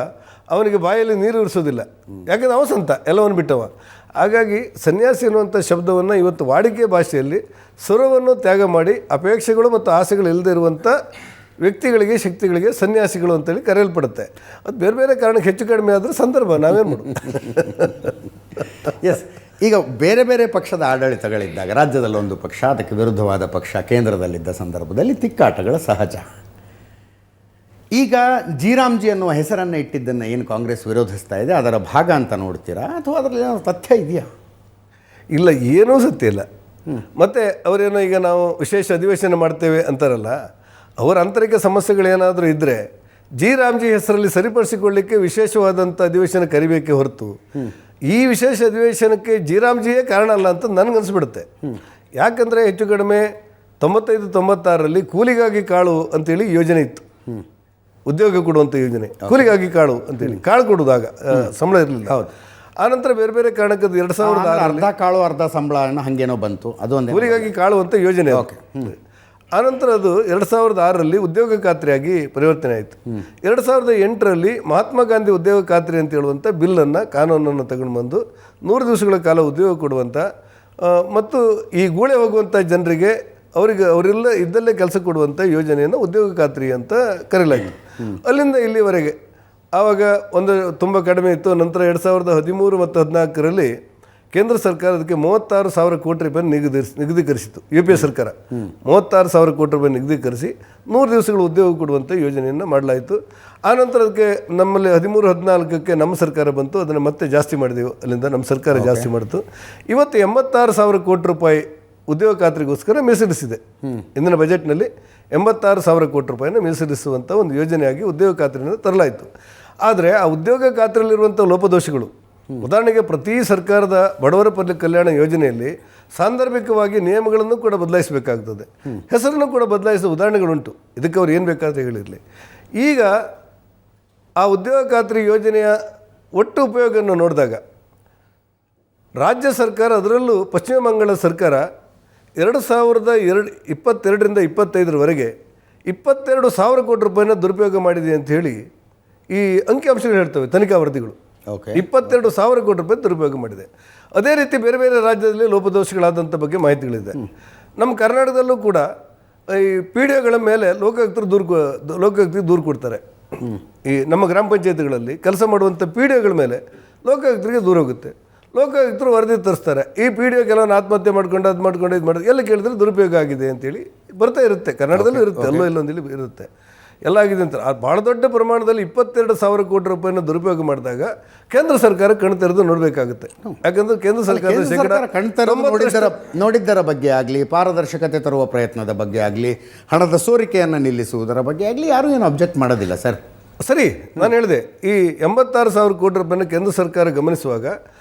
ಅವನಿಗೆ ಬಾಯಲ್ಲಿ ನೀರು ಇರಿಸೋದಿಲ್ಲ. ಯಾಕಂದರೆ ಅವ ಸಂತ, ಎಲ್ಲವನ್ನು ಬಿಟ್ಟವ. ಹಾಗಾಗಿ ಸನ್ಯಾಸಿ ಅನ್ನುವಂಥ ಶಬ್ದವನ್ನು ಇವತ್ತು ವಾಡಿಕೆ ಭಾಷೆಯಲ್ಲಿ ಸರ್ವವನ್ನು ತ್ಯಾಗ ಮಾಡಿ ಅಪೇಕ್ಷೆಗಳು ಮತ್ತು ಆಸೆಗಳು ಇಲ್ಲದೆ ಇರುವಂಥ ವ್ಯಕ್ತಿಗಳಿಗೆ, ಶಕ್ತಿಗಳಿಗೆ ಸನ್ಯಾಸಿಗಳು ಅಂತೇಳಿ ಕರೆಯಲ್ಪಡುತ್ತೆ. ಅದು ಬೇರೆ ಬೇರೆ ಕಾರಣಕ್ಕೆ ಹೆಚ್ಚು ಕಡಿಮೆ ಆದರೂ ಸಂದರ್ಭ ನಾವೇನು ಮಾಡೋದು. ಎಸ್, ಈಗ ಬೇರೆ ಬೇರೆ ಪಕ್ಷದ ಆಡಳಿತಗಳಿದ್ದಾಗ ರಾಜ್ಯದಲ್ಲಿ ಒಂದು ಪಕ್ಷ, ಅದಕ್ಕೆ ವಿರುದ್ಧವಾದ ಪಕ್ಷ ಕೇಂದ್ರದಲ್ಲಿದ್ದ ಸಂದರ್ಭದಲ್ಲಿ ತಿಕ್ಕಾಟಗಳು ಸಹಜ. ಈಗ ಜೀರಾಮ್ಜಿ ಅನ್ನುವ ಹೆಸರನ್ನು ಇಟ್ಟಿದ್ದನ್ನು ಏನು ಕಾಂಗ್ರೆಸ್ ವಿರೋಧಿಸ್ತಾ ಇದೆ, ಅದರ ಭಾಗ ಅಂತ ನೋಡ್ತೀರಾ ಅಥವಾ ಅದರಲ್ಲಿ ಏನಾದರೂ ತಥ್ಯ ಇದೆಯಾ? ಇಲ್ಲ, ಏನೂ ಸತ್ಯ ಇಲ್ಲ. ಮತ್ತು ಅವರೇನೋ ಈಗ ನಾವು ವಿಶೇಷ ಅಧಿವೇಶನ ಮಾಡ್ತೇವೆ ಅಂತಾರಲ್ಲ, ಅವರ ಆಂತರಿಕ ಸಮಸ್ಯೆಗಳೇನಾದರೂ ಇದ್ದರೆ ಜೀರಾಮ್ಜಿ ಹೆಸರಲ್ಲಿ ಸರಿಪಡಿಸಿಕೊಳ್ಳಿಕ್ಕೆ ವಿಶೇಷವಾದಂಥ ಅಧಿವೇಶನ ಕರಿಬೇಕೇ ಹೊರತು ಈ ವಿಶೇಷ ಅಧಿವೇಶನಕ್ಕೆ ಜೀರಾಮ್ಜಿಯೇ ಕಾರಣ ಅಲ್ಲ ಅಂತ ನನಗನ್ನಿಸ್ಬಿಡುತ್ತೆ. ಯಾಕಂದರೆ ಹೆಚ್ಚು ಕಡಿಮೆ 95-96ರಲ್ಲಿ ಕೂಲಿಗಾಗಿ ಕಾಳು ಅಂತೇಳಿ ಯೋಜನೆ ಇತ್ತು, ಉದ್ಯೋಗ ಕೊಡುವಂಥ ಯೋಜನೆ. ಕೂಲಿಗಾಗಿ ಕಾಳು ಅಂತೇಳಿ ಕಾಳು ಕೊಡುವಾಗ ಸಂಬಳ ಇರಲಿಲ್ಲ. ಹೌದು. ಆನಂತರ ಬೇರೆ ಬೇರೆ ಕಾರಣಕ್ಕೆ 2006 ಅರ್ಧ ಕಾಳು ಅರ್ಧ ಸಂಬಳ ಅನ್ನೋ ಹಾಗೇನೋ ಬಂತು, ಅದೊಂದು ಕೂಲಿಗಾಗಿ ಕಾಳು ಅಂತ ಯೋಜನೆ. ಓಕೆ. ಆನಂತರ ಅದು 2006ರಲ್ಲಿ ಉದ್ಯೋಗ ಖಾತ್ರಿಯಾಗಿ ಪರಿವರ್ತನೆ ಆಯಿತು. 2008ರಲ್ಲಿ ಮಹಾತ್ಮ ಗಾಂಧಿ ಉದ್ಯೋಗ ಖಾತ್ರಿ ಅಂತ ಹೇಳುವಂಥ ಬಿಲ್ಲನ್ನು, ಕಾನೂನನ್ನು ತಗೊಂಡು ಬಂದು 100 ದಿವಸಗಳ ಕಾಲ ಉದ್ಯೋಗ ಕೊಡುವಂಥ ಮತ್ತು ಈ ಗೂಳೆ ಹೋಗುವಂಥ ಜನರಿಗೆ ಅವರೆಲ್ಲ ಇದ್ದಲ್ಲೇ ಕೆಲಸ ಕೊಡುವಂಥ ಯೋಜನೆಯನ್ನು ಉದ್ಯೋಗ ಖಾತ್ರಿ ಅಂತ ಕರೆಯಲಾಯಿತು. ಅಲ್ಲಿಂದ ಇಲ್ಲಿವರೆಗೆ ಆವಾಗ ಒಂದು ತುಂಬ ಕಡಿಮೆ ಇತ್ತು. ನಂತರ 2013 ಮತ್ತು 2014ರಲ್ಲಿ ಕೇಂದ್ರ ಸರ್ಕಾರ ಅದಕ್ಕೆ 36,000 ಕೋಟಿ ರೂಪಾಯಿ ನಿಗದೀಕರಿಸಿತು. UPA ಸರ್ಕಾರ 36,000 ಕೋಟಿ ರೂಪಾಯಿ ನಿಗದೀಕರಿಸಿ 100 ದಿವಸಗಳು ಉದ್ಯೋಗ ಕೊಡುವಂಥ ಯೋಜನೆಯನ್ನು ಮಾಡಲಾಯಿತು. ಆನಂತರ ಅದಕ್ಕೆ ನಮ್ಮಲ್ಲಿ 13-14ಕ್ಕೆ ನಮ್ಮ ಸರ್ಕಾರ ಬಂತು, ಅದನ್ನು ಮತ್ತೆ ಜಾಸ್ತಿ ಮಾಡಿದೆವು. ಅಲ್ಲಿಂದ ನಮ್ಮ ಸರ್ಕಾರ ಜಾಸ್ತಿ ಮಾಡಿತು. ಇವತ್ತು 86,000 ಕೋಟಿ ರೂಪಾಯಿ ಉದ್ಯೋಗ ಖಾತ್ರಿಗೋಸ್ಕರ ಮೀಸಲಿಸಿದೆ. ಇಂದಿನ ಬಜೆಟ್ನಲ್ಲಿ 86,000 ಕೋಟಿ ರೂಪಾಯಿನ ಮೀಸಲಿಸುವಂಥ ಒಂದು ಯೋಜನೆಯಾಗಿ ಉದ್ಯೋಗ ಖಾತ್ರಿಯಿಂದ ತರಲಾಯಿತು. ಆದರೆ ಆ ಉದ್ಯೋಗ ಖಾತ್ರಿಯಲ್ಲಿರುವಂಥ ಲೋಪದೋಷಗಳು, ಉದಾಹರಣೆಗೆ ಪ್ರತಿ ಸರ್ಕಾರದ ಬಡವರ ಕಲ್ಯಾಣ ಯೋಜನೆಯಲ್ಲಿ ಸಾಂದರ್ಭಿಕವಾಗಿ ನಿಯಮಗಳನ್ನು ಕೂಡ ಬದಲಾಯಿಸಬೇಕಾಗ್ತದೆ, ಹೆಸರನ್ನು ಕೂಡ ಬದಲಾಯಿಸುವ ಉದಾಹರಣೆಗಳುಂಟು. ಇದಕ್ಕೆ ಅವ್ರು ಏನು ಬೇಕಾದರೆ ಹೇಳಿರಲಿ. ಈಗ ಆ ಉದ್ಯೋಗ ಖಾತ್ರಿ ಯೋಜನೆಯ ಒಟ್ಟು ಉಪಯೋಗವನ್ನು ನೋಡಿದಾಗ ರಾಜ್ಯ ಸರ್ಕಾರ, ಅದರಲ್ಲೂ ಪಶ್ಚಿಮ ಬಂಗಾಳ ಸರ್ಕಾರ 2022ರಿಂದ 25ರವರೆಗೆ 22,000 ಕೋಟಿ ರೂಪಾಯಿನ ದುರುಪಯೋಗ ಮಾಡಿದೆ ಅಂತ ಹೇಳಿ ಈ ಅಂಕಿಅಂಶಗಳು ಹೇಳ್ತವೆ, ತನಿಖಾ ವರದಿಗಳು. 22,000 ಕೋಟಿ ರೂಪಾಯಿ ದುರುಪಯೋಗ ಮಾಡಿದೆ. ಅದೇ ರೀತಿ ಬೇರೆ ಬೇರೆ ರಾಜ್ಯದಲ್ಲಿ ಲೋಪದೋಷಗಳಾದಂಥ ಬಗ್ಗೆ ಮಾಹಿತಿಗಳಿದೆ. ನಮ್ಮ ಕರ್ನಾಟಕದಲ್ಲೂ ಕೂಡ ಈ ಪಿ ಡಿ ಒಗಳ ಮೇಲೆ ಲೋಕಾಯುಕ್ತರು ದೂರು ಕೊಡ್ತಾರೆ. ಈ ನಮ್ಮ ಗ್ರಾಮ ಪಂಚಾಯತ್ಗಳಲ್ಲಿ ಕೆಲಸ ಮಾಡುವಂಥ ಪಿ ಡಿ ಒಗಳ ಮೇಲೆ ಲೋಕಾಯುಕ್ತರಿಗೆ ದೂರ ಹೋಗುತ್ತೆ. ಲೋಕಾಯುಕ್ತರು ವರದಿ ತರಿಸ್ತಾರೆ, ಈ ಪಿ ಡಿ ಒ ಕೆಲವೊಂದು ಆತ್ಮಹತ್ಯೆ ಮಾಡ್ಕೊಂಡು ಅದು ಮಾಡ್ಕೊಂಡು ಇದು ಮಾಡೋದು ಎಲ್ಲ ಕೇಳಿದ್ರೆ ದುರುಪಯೋಗ ಆಗಿದೆ ಅಂತೇಳಿ ಬರ್ತಾ ಇರುತ್ತೆ. ಕನ್ನಡದಲ್ಲೂ ಇರುತ್ತೆ, ಎಲ್ಲೋ ಇಲ್ಲೊಂದಿಲ್ಲಿ ಇರುತ್ತೆ, ಎಲ್ಲ ಆಗಿದೆ ಅಂತ. ಭಾಳ ದೊಡ್ಡ ಪ್ರಮಾಣದಲ್ಲಿ 22,000 ಕೋಟಿ ರೂಪಾಯಿನ ದುರುಪಯೋಗ ಮಾಡಿದಾಗ ಕೇಂದ್ರ ಸರ್ಕಾರ ಕಣ್ ತೆರೆದು ನೋಡಬೇಕಾಗುತ್ತೆ. ಯಾಕಂದ್ರೆ ಕೇಂದ್ರ ಸರ್ಕಾರ ನೋಡಿದ್ದರ ಬಗ್ಗೆ ಆಗಲಿ, ಪಾರದರ್ಶಕತೆ ತರುವ ಪ್ರಯತ್ನದ ಬಗ್ಗೆ ಆಗಲಿ, ಹಣದ ಸೋರಿಕೆಯನ್ನು ನಿಲ್ಲಿಸುವುದರ ಬಗ್ಗೆ ಆಗಲಿ ಯಾರೂ ಏನು ಅಬ್ಜೆಕ್ಟ್ ಮಾಡೋದಿಲ್ಲ ಸರ್. ಸರಿ, ನಾನು ಹೇಳಿದೆ ಈ 86,000 ಕೋಟಿ ರೂಪಾಯಿನ ಕೇಂದ್ರ ಸರ್ಕಾರ ಗಮನಿಸುವಾಗ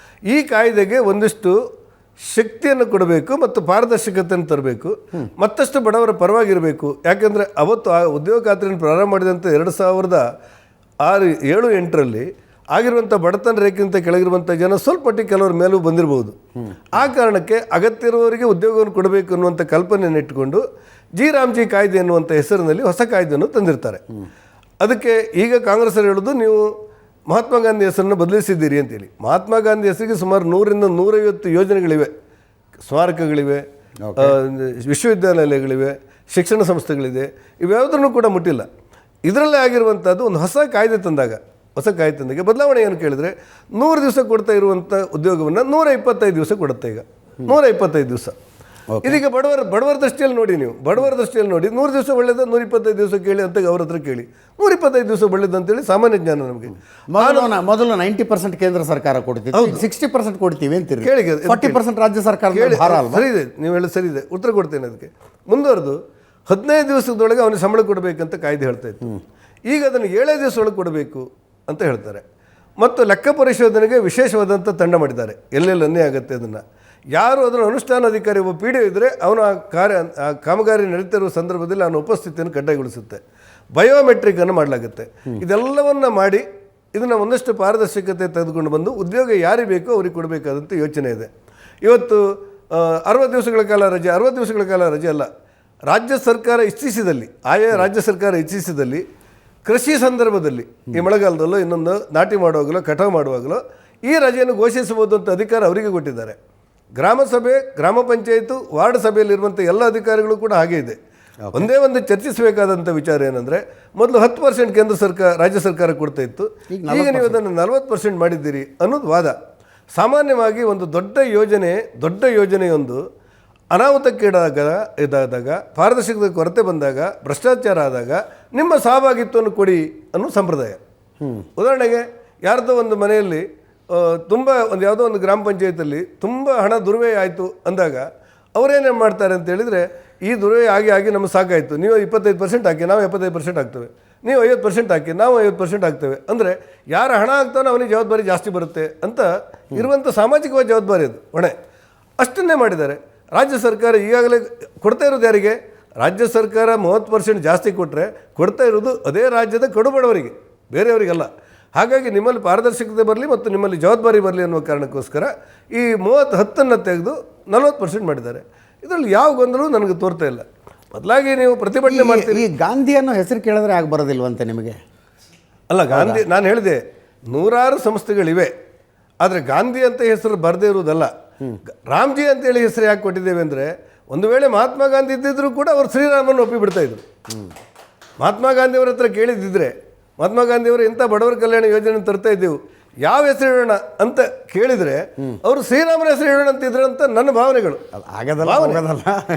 ಈ ಕಾಯ್ದೆಗೆ ಒಂದಿಷ್ಟು ಶಕ್ತಿಯನ್ನು ಕೊಡಬೇಕು ಮತ್ತು ಪಾರದರ್ಶಕತೆಯನ್ನು ತರಬೇಕು, ಮತ್ತಷ್ಟು ಬಡವರ ಪರವಾಗಿರಬೇಕು. ಯಾಕೆಂದರೆ ಅವತ್ತು ಆ ಉದ್ಯೋಗ ಖಾತ್ರಿಯನ್ನು ಪ್ರಾರಂಭ ಮಾಡಿದಂಥ 2006-7-8ರಲ್ಲಿ ಆಗಿರುವಂಥ ಬಡತನ ರೇಖೆಗಿಂತ ಕೆಳಗಿರುವಂಥ ಜನ ಸ್ವಲ್ಪ ಮಟ್ಟಿಗೆ ಕೆಲವರ ಮೇಲೂ ಬಂದಿರಬಹುದು. ಆ ಕಾರಣಕ್ಕೆ ಅಗತ್ಯ ಇರುವವರಿಗೆ ಉದ್ಯೋಗವನ್ನು ಕೊಡಬೇಕು ಅನ್ನುವಂಥ ಕಲ್ಪನೆಯನ್ನು ಇಟ್ಟುಕೊಂಡು ಜಿ ರಾಮ್ಜಿ ಕಾಯ್ದೆ ಅನ್ನುವಂಥ ಹೆಸರಿನಲ್ಲಿ ಹೊಸ ಕಾಯ್ದೆಯನ್ನು ತಂದಿರ್ತಾರೆ. ಅದಕ್ಕೆ ಈಗ ಕಾಂಗ್ರೆಸ್ಸರು ಹೇಳೋದು, ನೀವು ಮಹಾತ್ಮ ಗಾಂಧಿ ಹೆಸರನ್ನು ಬದಲಿಸಿದ್ದೀರಿ ಅಂತೇಳಿ. ಮಹಾತ್ಮ ಗಾಂಧಿ ಹೆಸರಿಗೆ ಸುಮಾರು 100ರಿಂದ 150 ಯೋಜನೆಗಳಿವೆ, ಸ್ಮಾರಕಗಳಿವೆ, ವಿಶ್ವವಿದ್ಯಾನಿಲಯಗಳಿವೆ, ಶಿಕ್ಷಣ ಸಂಸ್ಥೆಗಳಿದೆ. ಇವ್ಯಾವುದನ್ನು ಕೂಡ ಮುಟ್ಟಿಲ್ಲ. ಇದರಲ್ಲೇ ಆಗಿರುವಂಥದ್ದು ಒಂದು ಹೊಸ ಕಾಯ್ದೆ ತಂದಾಗ ಬದಲಾವಣೆ ಏನು ಕೇಳಿದರೆ 100 ದಿವಸ ಕೊಡ್ತಾ ಇರುವಂಥ ಉದ್ಯೋಗವನ್ನು 125 ದಿವಸ ಕೊಡುತ್ತೆ. ಈಗ 125 ದಿವಸ. ಇದೀಗ ಬಡವರ ದೃಷ್ಟಿಯಲ್ಲಿ ನೋಡಿ, ನೀವು ಬಡವರ ದೃಷ್ಟಿಯಲ್ಲಿ ನೋಡಿ 100 ದಿವಸ ಒಳ್ಳೇದ, 125 ದಿವಸ ಕೇಳಿ ಅಂತ ಅವ್ರ ಹತ್ರ ಕೇಳಿ. 125 ದಿವಸ ಒಳ್ಳೇದು ಅಂತೇಳಿ ಸಾಮಾನ್ಯ ಜ್ಞಾನ ನಮಗೆ. ಮೊದಲು 90% ಕೇಂದ್ರ ಸರ್ಕಾರ ಕೊಡ್ತೀವಿ, 60% ಕೊಡ್ತೀವಿ ಅಂತ ಕೇಳಿ. 40% ರಾಜ್ಯ ಸರ್ಕಾರ. ಸರಿ ಇದೆ, ನೀವು ಹೇಳೋದು ಸರಿ ಇದೆ, ಉತ್ತರ ಕೊಡ್ತೇನೆ ಅದಕ್ಕೆ. ಮುಂದುವರೆದು 15 ದಿವಸದೊಳಗೆ ಅವನಿಗೆ ಸಂಬಳ ಕೊಡಬೇಕಂತ ಕಾಯ್ದೆ ಹೇಳ್ತಾ ಇತ್ತು. ಈಗ ಅದನ್ನು 7 ದಿವಸದೊಳಗೆ ಕೊಡಬೇಕು ಅಂತ ಹೇಳ್ತಾರೆ. ಮತ್ತು ಲೆಕ್ಕ ಪರಿಶೋಧನೆಗೆ ವಿಶೇಷವಾದಂಥ ತಂಡ ಮಾಡಿದ್ದಾರೆ, ಎಲ್ಲೆಲ್ಲಿ ಅನ್ಯಾಯ ಆಗುತ್ತೆ ಅದನ್ನು. ಯಾರು ಅದನ್ನು ಅನುಷ್ಠಾನ ಅಧಿಕಾರಿ ಒಬ್ಬ ಪಿ ಡಿ ಒ ಇದ್ದರೆ ಅವನು ಆ ಕಾಮಗಾರಿ ನಡೀತಿರುವ ಸಂದರ್ಭದಲ್ಲಿ ಅವನ ಉಪಸ್ಥಿತಿಯನ್ನು ಕಡ್ಡಾಯಗೊಳಿಸುತ್ತೆ. ಬಯೋಮೆಟ್ರಿಕನ್ನು ಮಾಡಲಾಗುತ್ತೆ. ಇದೆಲ್ಲವನ್ನು ಮಾಡಿ ಇದನ್ನು ಒಂದಷ್ಟು ಪಾರದರ್ಶಕತೆ ತೆಗೆದುಕೊಂಡು ಬಂದು ಉದ್ಯೋಗ ಯಾರಿಗೆ ಬೇಕೋ ಅವ್ರಿಗೆ ಕೊಡಬೇಕಾದಂಥ ಯೋಚನೆ ಇದೆ. ಇವತ್ತು 60 ದಿವಸಗಳ ಕಾಲ ರಜೆ, 60 ದಿವಸಗಳ ಕಾಲ ರಜೆ ಅಲ್ಲ, ರಾಜ್ಯ ಸರ್ಕಾರ ಇಚ್ಛಿಸಿದಲ್ಲಿ, ಆಯಾ ರಾಜ್ಯ ಸರ್ಕಾರ ಇಚ್ಛಿಸಿದಲ್ಲಿ ಕೃಷಿ ಸಂದರ್ಭದಲ್ಲಿ ಈ ಮಳೆಗಾಲದಲ್ಲೋ ಇನ್ನೊಂದು ನಾಟಿ ಮಾಡುವಾಗಲೋ ಕಟಾವು ಮಾಡುವಾಗಲೋ ಈ ರಜೆಯನ್ನು ಘೋಷಿಸಬಹುದು ಅಂತ ಅಧಿಕಾರ ಅವರಿಗೆ ಕೊಟ್ಟಿದ್ದಾರೆ. ಗ್ರಾಮ ಸಭೆ, ಗ್ರಾಮ ಪಂಚಾಯತು, ವಾರ್ಡ್ ಸಭೆಯಲ್ಲಿರುವಂಥ ಎಲ್ಲ ಅಧಿಕಾರಿಗಳು ಕೂಡ ಹಾಗೆ ಇದೆ. ಒಂದೇ ಒಂದು ಚರ್ಚಿಸಬೇಕಾದಂಥ ವಿಚಾರ ಏನಂದರೆ, ಮೊದಲು 10% ಕೇಂದ್ರ ಸರ್ಕಾರ ರಾಜ್ಯ ಸರ್ಕಾರ ಕೊಡ್ತಾ ಇತ್ತು, ಈಗ ನೀವು ಅದನ್ನು 40% ಮಾಡಿದ್ದೀರಿ ಅನ್ನೋದು ವಾದ. ಸಾಮಾನ್ಯವಾಗಿ ಒಂದು ದೊಡ್ಡ ಯೋಜನೆಯೊಂದು ಅನಾಹುತಕ್ಕೀಡಾದಾಗ, ಪಾರದರ್ಶಕತೆ ಕೊರತೆ ಬಂದಾಗ, ಭ್ರಷ್ಟಾಚಾರ ಆದಾಗ ನಿಮ್ಮ ಸಹಭಾಗಿತ್ವವನ್ನು ಕೊಡಿ ಅನ್ನೋ ಸಂಪ್ರದಾಯ. ಉದಾಹರಣೆಗೆ ಯಾರ್ದೋ ಒಂದು ಮನೆಯಲ್ಲಿ ತುಂಬ ಯಾವುದೋ ಒಂದು ಗ್ರಾಮ ಪಂಚಾಯತಲ್ಲಿ ತುಂಬ ಹಣ ದುರ್ವ್ಯಯ ಆಯಿತು ಅಂದಾಗ ಅವರೇನೇನು ಮಾಡ್ತಾರೆ ಅಂತ ಹೇಳಿದರೆ, ಈ ದುರ್ವ್ಯಯ ಆಗಿ ನಮಗೆ ಸಾಕಾಯಿತು, ನೀವು 25% ಹಾಕಿ, ನಾವು 75% ಆಗ್ತೇವೆ, ನೀವು 50% ಹಾಕಿ, ನಾವು 50% ಆಗ್ತೇವೆ. ಅಂದರೆ ಯಾರು ಹಣ ಹಾಕ್ತಾನೋ ಅವನಿಗೆ ಜವಾಬ್ದಾರಿ ಜಾಸ್ತಿ ಬರುತ್ತೆ ಅಂತ ಇರುವಂಥ ಸಾಮಾಜಿಕವಾದ ಜವಾಬ್ದಾರಿ ಅದು ಹೊಣೆ. ಅಷ್ಟನ್ನೇ ಮಾಡಿದ್ದಾರೆ. ರಾಜ್ಯ ಸರ್ಕಾರ ಈಗಾಗಲೇ ಕೊಡ್ತಾ ಇರೋದು ಯಾರಿಗೆ? ರಾಜ್ಯ ಸರ್ಕಾರ 30% ಜಾಸ್ತಿ ಕೊಟ್ಟರೆ ಕೊಡ್ತಾ ಇರೋದು ಅದೇ ರಾಜ್ಯದ ಕಡುಬಡವರಿಗೆ, ಬೇರೆಯವರಿಗಲ್ಲ. ಹಾಗಾಗಿ ನಿಮ್ಮಲ್ಲಿ ಪಾರದರ್ಶಕತೆ ಬರಲಿ ಮತ್ತು ನಿಮ್ಮಲ್ಲಿ ಜವಾಬ್ದಾರಿ ಬರಲಿ ಅನ್ನೋ ಕಾರಣಕ್ಕೋಸ್ಕರ ಈ 10% ತೆಗೆದು 40% ಮಾಡಿದ್ದಾರೆ. ಇದರಲ್ಲಿ ಯಾವ ಗೊಂದಲವೂ ನನಗೆ ತೋರ್ತಾ ಇಲ್ಲ. ಬದಲಾಗಿ ನೀವು ಪ್ರತಿಭಟನೆ ಮಾಡ್ತೀರಿ. ಈ ಗಾಂಧಿ ಅನ್ನೋ ಹೆಸರು ಕೇಳಿದ್ರೆ ಆಗ ಬರೋದಿಲ್ವಂತೆ ನಿಮಗೆ? ಅಲ್ಲ, ಗಾಂಧಿ, ನಾನು ಹೇಳಿದೆ 100 ಸಂಸ್ಥೆಗಳಿವೆ, ಆದರೆ ಗಾಂಧಿ ಅಂತ ಹೆಸರು ಬರದೇ ಇರುವುದಲ್ಲ. ರಾಮ್ಜಿ ಅಂತೇಳಿ ಹೆಸರು ಯಾಕೆ ಕೊಟ್ಟಿದ್ದೇವೆ ಅಂದರೆ, ಒಂದು ವೇಳೆ ಮಹಾತ್ಮ ಗಾಂಧಿ ಇದ್ದಿದ್ರು ಕೂಡ ಅವರು ಶ್ರೀರಾಮನ್ನು ಒಪ್ಪಿಬಿಡ್ತಾ ಇದ್ರು. ಮಹಾತ್ಮ ಗಾಂಧಿಯವರ ಹತ್ರ ಕೇಳಿದ್ದಿದ್ರೆ, ಮಹಾತ್ಮ ಗಾಂಧಿಯವರು ಇಂಥ ಬಡವರ ಕಲ್ಯಾಣ ಯೋಜನೆ ತರ್ತಾ ಇದ್ದೆವು, ಯಾವ ಹೆಸರು ಇಡೋಣ ಅಂತ ಕೇಳಿದರೆ ಅವರು ಶ್ರೀರಾಮನ ಹೆಸರು ಇಡೋಣ ಅಂತಿದ್ರು ಅಂತ ನನ್ನ ಭಾವನೆಗಳು,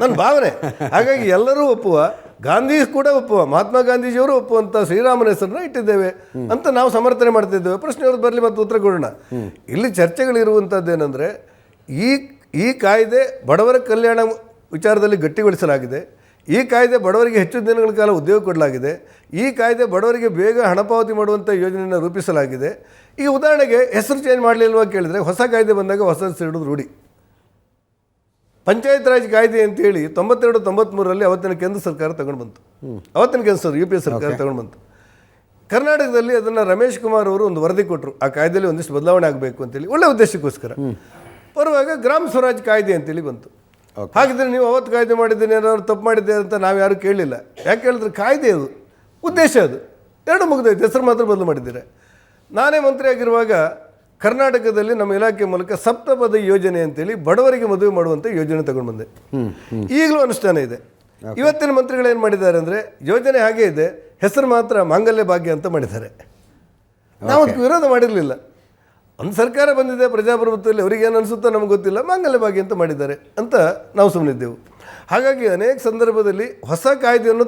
ನನ್ನ ಭಾವನೆ. ಹಾಗಾಗಿ ಎಲ್ಲರೂ ಒಪ್ಪುವ, ಗಾಂಧಿ ಕೂಡ ಒಪ್ಪುವ, ಮಹಾತ್ಮ ಗಾಂಧೀಜಿಯವರು ಒಪ್ಪುವಂಥ ಶ್ರೀರಾಮನ ಹೆಸರನ್ನ ಇಟ್ಟಿದ್ದೇವೆ ಅಂತ ನಾವು ಸಮರ್ಥನೆ ಮಾಡ್ತಿದ್ದೇವೆ. ಪ್ರಶ್ನೆಯವ್ರು ಬರಲಿ ಮತ್ತು ಉತ್ತರ ಕೊಡೋಣ. ಇಲ್ಲಿ ಚರ್ಚೆಗಳಿರುವಂಥದ್ದು ಏನಂದರೆ, ಈ ಕಾಯ್ದೆ ಬಡವರ ಕಲ್ಯಾಣ ವಿಚಾರದಲ್ಲಿ ಗಟ್ಟಿಗೊಳಿಸಲಾಗಿದೆ. ಈ ಕಾಯ್ದೆ ಬಡವರಿಗೆ ಹೆಚ್ಚು ದಿನಗಳ ಕಾಲ ಉದ್ಯೋಗ ಕೊಡಲಾಗಿದೆ. ಈ ಕಾಯ್ದೆ ಬಡವರಿಗೆ ಬೇಗ ಹಣ ಪಾವತಿ ಮಾಡುವಂಥ ಯೋಜನೆಯನ್ನು ರೂಪಿಸಲಾಗಿದೆ. ಈಗ ಉದಾಹರಣೆಗೆ ಹೆಸರು ಚೇಂಜ್ ಮಾಡಲಿಲ್ವಾ ಕೇಳಿದರೆ, ಹೊಸ ಕಾಯ್ದೆ ಬಂದಾಗ ಹೊಸ ಹೆಸರು ಇಡೋದು ರೂಢಿ. ಪಂಚಾಯತ್ ರಾಜ್ ಕಾಯ್ದೆ ಅಂತೇಳಿ 92-93ರಲ್ಲಿ ಅವತ್ತಿನ ಕೇಂದ್ರ ಸರ್ಕಾರ ತಗೊಂಡು ಬಂತು. ಅವತ್ತಿನ ಕೇಂದ್ರ UPA ಸರ್ಕಾರ ತಗೊಂಡು ಬಂತು. ಕರ್ನಾಟಕದಲ್ಲಿ ಅದನ್ನು ರಮೇಶ್ ಕುಮಾರ್ ಅವರು ಒಂದು ವರದಿ ಕೊಟ್ಟರು, ಆ ಕಾಯ್ದೆಯಲ್ಲಿ ಒಂದಿಷ್ಟು ಬದಲಾವಣೆ ಆಗಬೇಕು ಅಂತೇಳಿ, ಒಳ್ಳೆ ಉದ್ದೇಶಕ್ಕೋಸ್ಕರ. ಬರುವಾಗ ಗ್ರಾಮ ಸ್ವರಾಜ್ ಕಾಯ್ದೆ ಅಂತೇಳಿ ಬಂತು. ಹಾಗಿದ್ರೆ ನೀವು ಅವತ್ತು ಕಾಯ್ದೆ ಮಾಡಿದ್ದೀನಿ, ಏನಾದ್ರು ತಪ್ಪು ಮಾಡಿದ್ದೆ ಅಂತ ನಾವು ಯಾರು ಕೇಳಲಿಲ್ಲ. ಯಾಕೆ ಹೇಳಿದ್ರೆ ಕಾಯ್ದೆ ಅದು, ಉದ್ದೇಶ ಅದು ಎರಡು ಮುಗಿದೈತೆ, ಹೆಸರು ಮಾತ್ರ ಬದಲು ಮಾಡಿದ್ದೀರಾ. ನಾನೇ ಮಂತ್ರಿ ಆಗಿರುವಾಗ ಕರ್ನಾಟಕದಲ್ಲಿ ನಮ್ಮ ಇಲಾಖೆ ಮೂಲಕ ಸಪ್ತಪದಿ ಯೋಜನೆ ಅಂತೇಳಿ ಬಡವರಿಗೆ ಮದುವೆ ಮಾಡುವಂಥ ಯೋಜನೆ ತಗೊಂಡು ಬಂದೆ. ಈಗಲೂ ಅನುಷ್ಠಾನ ಇದೆ. ಇವತ್ತಿನ ಮಂತ್ರಿಗಳು ಏನು ಮಾಡಿದ್ದಾರೆ ಅಂದರೆ, ಯೋಜನೆ ಹಾಗೇ ಇದೆ, ಹೆಸರು ಮಾತ್ರ ಮಾಂಗಲ್ಯ ಭಾಗ್ಯ ಅಂತ ಮಾಡಿದ್ದಾರೆ. ನಾವು ಅದಕ್ಕೆ ವಿರೋಧ ಮಾಡಿರಲಿಲ್ಲ. ಒಂದು ಸರ್ಕಾರ ಬಂದಿದೆ ಪ್ರಜಾಪ್ರಭುತ್ವದಲ್ಲಿ, ಅವರಿಗೇನು ಅನಿಸುತ್ತೋ ನಮ್ಗೆ ಗೊತ್ತಿಲ್ಲ, ಮಾಂಗಲ್ಯ ಭಾಗ್ಯ ಅಂತ ಮಾಡಿದ್ದಾರೆ ಅಂತ ನಾವು ಸುಮ್ಮನಿದ್ದೆವು. ಹಾಗಾಗಿ ಅನೇಕ ಸಂದರ್ಭದಲ್ಲಿ ಹೊಸ ಕಾಯ್ದೆಯನ್ನು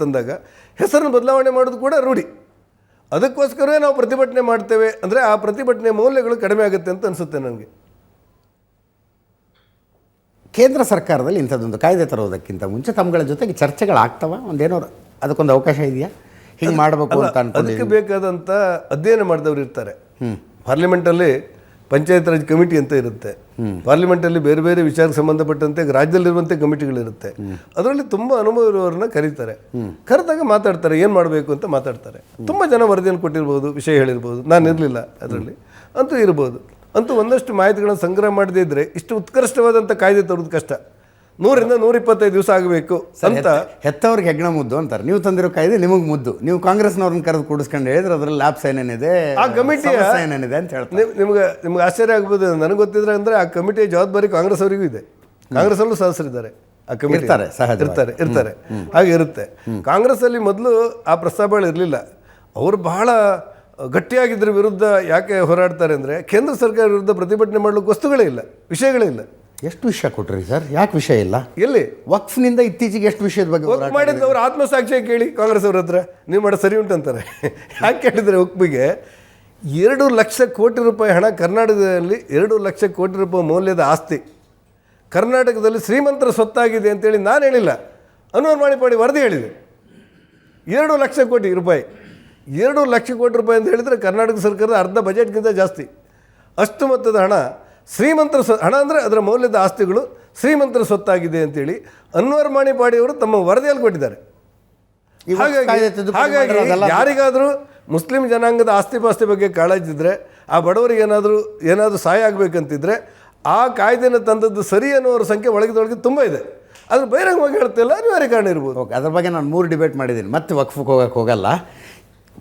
ತಂದಾಗ ಹೆಸರನ್ನು ಬದಲಾವಣೆ ಮಾಡೋದು ಕೂಡ ರೂಢಿ. ಅದಕ್ಕೋಸ್ಕರವೇ ನಾವು ಪ್ರತಿಭಟನೆ ಮಾಡ್ತೇವೆ. ಅಂದರೆ ಆ ಪ್ರತಿಭಟನೆ ಮೌಲ್ಯಗಳು ಕಡಿಮೆ ಆಗುತ್ತೆ ಅಂತ ಅನಿಸುತ್ತೆ ನನಗೆ. ಕೇಂದ್ರ ಸರ್ಕಾರದಲ್ಲಿ ಇಂಥದ್ದೊಂದು ಕಾಯ್ದೆ ತರೋದಕ್ಕಿಂತ ಮುಂಚೆ ತಮ್ಮಗಳ ಜೊತೆಗೆ ಚರ್ಚೆಗಳಾಗ್ತವ? ಒಂದೇನೋ ಅದಕ್ಕೊಂದು ಅವಕಾಶ ಇದೆಯಾ? ಹಿಂಗೆ ಮಾಡಬೇಕು ಅಂತ ಅದಕ್ಕೆ ಬೇಕಾದಂಥ ಅಧ್ಯಯನ ಮಾಡಿದವರು ಇರ್ತಾರೆ. ಪಾರ್ಲಿಮೆಂಟಲ್ಲಿ ಪಂಚಾಯತ್ ರಾಜ್ ಕಮಿಟಿ ಅಂತ ಇರುತ್ತೆ. ಪಾರ್ಲಿಮೆಂಟಲ್ಲಿ ಬೇರೆ ಬೇರೆ ವಿಚಾರಕ್ಕೆ ಸಂಬಂಧಪಟ್ಟಂತೆ ರಾಜ್ಯದಲ್ಲಿರುವಂಥ ಕಮಿಟಿಗಳಿರುತ್ತೆ. ಅದರಲ್ಲಿ ತುಂಬ ಅನುಭವ ಇರುವವರನ್ನ ಕರೀತಾರೆ. ಕರೆದಾಗ ಮಾತಾಡ್ತಾರೆ, ಏನು ಮಾಡಬೇಕು ಅಂತ ಮಾತಾಡ್ತಾರೆ. ತುಂಬ ಜನ ವರದಿಯನ್ನು ಕೊಟ್ಟಿರ್ಬೋದು, ವಿಷಯ ಹೇಳಿರ್ಬೋದು, ನಾನು ಇರಲಿಲ್ಲ ಅದರಲ್ಲಿ, ಅಂತೂ ಇರ್ಬೋದು. ಅಂತೂ ಒಂದಷ್ಟು ಮಾಹಿತಿಗಳನ್ನು ಸಂಗ್ರಹ ಮಾಡದೇ ಇದ್ದರೆ ಇಷ್ಟು ಉತ್ಕೃಷ್ಟವಾದಂಥ ಕಾಯ್ದೆ ತರೋದು ಕಷ್ಟ. 100ರಿಂದ 125 ದಿವಸ ಆಗಬೇಕು ಅಂತ. ಹೆತ್ತವ್ರಿಗೆ ಹೆಗ್ಣ ಮುದ್ದು ಅಂತಾರೆ. ನೀವು ತಂದಿರೋ ಕಾಯ್ದೆ ನಿಮಗೆ ಮುದ್ದು. ನೀವು ಕಾಂಗ್ರೆಸ್ನವ್ರನ್ನ ಕರೆದು ಕೂಡಿಸ್ಕೊಂಡು ಹೇಳಿದ್ರೆ ಅದರಲ್ಲಿ ಲ್ಯಾಬ್ಸ್ ಏನೇನಿದೆ, ಆ ಕಮಿಟಿಯ ಏನೇನಿದೆ ಅಂತ ಹೇಳ್ತಾರೆ. ನಿಮ್ಗೆ ಆಶ್ಚರ್ಯ ಆಗ್ಬೋದು. ನನಗೆ ಗೊತ್ತಿದ್ರೆ ಅಂದರೆ ಆ ಕಮಿಟಿಯ ಜವಾಬ್ದಾರಿ ಕಾಂಗ್ರೆಸ್ ಅವರಿಗೂ ಇದೆ. ಕಾಂಗ್ರೆಸ್ಸಲ್ಲೂ ಸದಸ್ಯರಿದ್ದಾರೆ, ಆ ಕಮಿಟಿ ಇರ್ತಾರೆ ಹಾಗೆ ಇರುತ್ತೆ. ಕಾಂಗ್ರೆಸ್ಸಲ್ಲಿ ಮೊದಲು ಆ ಪ್ರಸ್ತಾಪಗಳು ಇರಲಿಲ್ಲ. ಅವರು ಬಹಳ ಗಟ್ಟಿಯಾಗಿದ್ರ ವಿರುದ್ಧ ಯಾಕೆ ಹೋರಾಡ್ತಾರೆ ಅಂದರೆ, ಕೇಂದ್ರ ಸರ್ಕಾರ ವಿರುದ್ಧ ಪ್ರತಿಭಟನೆ ಮಾಡಲಿಕ್ಕೆ ವಸ್ತುಗಳೇ ಇಲ್ಲ, ವಿಷಯಗಳೇ ಇಲ್ಲ. ಎಷ್ಟು ವಿಷಯ ಕೊಟ್ರಿ ಸರ್? ಯಾಕೆ ವಿಷಯ ಇಲ್ಲ? ಎಲ್ಲಿ ವಕ್ಫ್ನಿಂದ ಇತ್ತೀಚೆಗೆ ಎಷ್ಟು ವಿಷಯದ ಬಗ್ಗೆ ಮಾಡಿದ್ದು ಅವ್ರ ಆತ್ಮಸಾಕ್ಷಿ ಕೇಳಿ ಕಾಂಗ್ರೆಸ್ ಅವ್ರ ಹತ್ರ. ನೀವು ಮಾಡೋ ಸರಿ ಉಂಟಂತಾರೆ. ಯಾಕೆ ಕೇಳಿದರೆ, ವಕ್ಫಿಗೆ 2 ಲಕ್ಷ ಕೋಟಿ ರೂಪಾಯಿ ಹಣ, ಕರ್ನಾಟಕದಲ್ಲಿ 2 ಲಕ್ಷ ಕೋಟಿ ರೂಪಾಯಿ ಮೌಲ್ಯದ ಆಸ್ತಿ ಕರ್ನಾಟಕದಲ್ಲಿ ಶ್ರೀಮಂತರ ಸ್ವತ್ತಾಗಿದೆ ಅಂತೇಳಿ ನಾನು ಹೇಳಿಲ್ಲ, ಅನ್ವರ್ ಮಾಣಿಪಾಡಿ ವರದಿ ಹೇಳಿದೆ. 2 ಲಕ್ಷ ಕೋಟಿ ರೂಪಾಯಿ, 2 ಲಕ್ಷ ಕೋಟಿ ರೂಪಾಯಿ ಅಂತ ಹೇಳಿದರೆ ಕರ್ನಾಟಕ ಸರ್ಕಾರದ ಅರ್ಧ ಬಜೆಟ್ಗಿಂತ ಜಾಸ್ತಿ. ಅಷ್ಟು ಮೊತ್ತದ ಹಣ ಶ್ರೀಮಂತರ ಹಣ ಅಂದರೆ ಅದರ ಮೌಲ್ಯದ ಆಸ್ತಿಗಳು ಶ್ರೀಮಂತರ ಸ್ವತ್ತಾಗಿದೆ ಅಂತೇಳಿ ಅನ್ವರ್ ಮಾಣಿಪಾಡಿಯವರು ತಮ್ಮ ವರದಿಯಲ್ಲಿ ಕೊಟ್ಟಿದ್ದಾರೆ. ಹಾಗಾಗಿ ಯಾರಿಗಾದರೂ ಮುಸ್ಲಿಂ ಜನಾಂಗದ ಆಸ್ತಿ ಪಾಸ್ತಿ ಬಗ್ಗೆ ಕಾಳಜಿದ್ರೆ, ಆ ಬಡವರಿಗೆ ಏನಾದರೂ ಸಹಾಯ ಆಗಬೇಕಂತಿದ್ರೆ ಆ ಕಾಯ್ದೆನ ತಂದದ್ದು ಸರಿ ಅನ್ನೋರ ಸಂಖ್ಯೆ ಒಳಗಿದೊಳಗೆ ತುಂಬ ಇದೆ. ಅದು ಬಹಿರಂಗವಾಗಿ ಹೇಳ್ತಿಲ್ಲ, ಅನಿವಾರ್ಯ ಕಾರಣ ಇರ್ಬೋದು. ಓಕೆ, ಅದ್ರ ಬಗ್ಗೆ ನಾನು 3 ಡಿಬೇಟ್ ಮಾಡಿದ್ದೀನಿ, ಮತ್ತೆ ವಕ್ಫಕ್ಕೆ ಹೋಗೋಕ್ಕೆ ಹೋಗಲ್ಲ.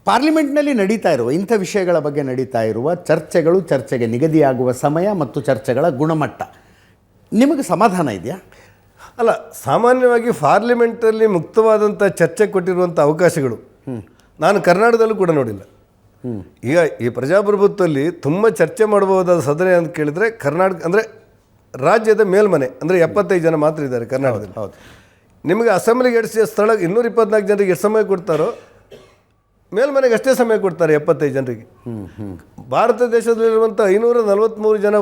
ಪಾರ್ಲಿಮೆಂಟ್ನಲ್ಲಿ ನಡೀತಾ ಇರುವ ಇಂಥ ವಿಷಯಗಳ ಬಗ್ಗೆ ನಡೀತಾ ಇರುವ ಚರ್ಚೆಗಳು, ಚರ್ಚೆಗೆ ನಿಗದಿಯಾಗುವ ಸಮಯ ಮತ್ತು ಚರ್ಚೆಗಳ ಗುಣಮಟ್ಟ ನಿಮಗೆ ಸಮಾಧಾನ ಇದೆಯಾ? ಅಲ್ಲ, ಸಾಮಾನ್ಯವಾಗಿ ಪಾರ್ಲಿಮೆಂಟಲ್ಲಿ ಮುಕ್ತವಾದಂಥ ಚರ್ಚೆ ಕೊಟ್ಟಿರುವಂಥ ಅವಕಾಶಗಳು ನಾನು ಕರ್ನಾಟಕದಲ್ಲೂ ಕೂಡ ನೋಡಿಲ್ಲ. ಈಗ ಈ ಪ್ರಜಾಪ್ರಭುತ್ವದಲ್ಲಿ ತುಂಬ ಚರ್ಚೆ ಮಾಡಬಹುದಾದ ಸದನ ಅಂತ ಕೇಳಿದರೆ ಕರ್ನಾಟಕ ಅಂದರೆ ರಾಜ್ಯದ ಮೇಲ್ಮನೆ ಅಂದರೆ 75 ಜನ ಮಾತ್ರ ಇದ್ದಾರೆ ಕರ್ನಾಟಕದಲ್ಲಿ. ಹೌದು. ನಿಮಗೆ ಅಸೆಂಬ್ಲಿಗೆ ಎಷ್ಟು ಸ್ಥಳ 224 ಜನರಿಗೆ ಎಷ್ಟು ಸಮಯ ಕೊಡ್ತಾರೋ ಮೇಲ್ಮನೆಗೆ ಅಷ್ಟೇ ಸಮಯ ಕೊಡ್ತಾರೆ 75 ಜನರಿಗೆ. ಭಾರತ ದೇಶದಲ್ಲಿರುವಂಥ 543 ಜನ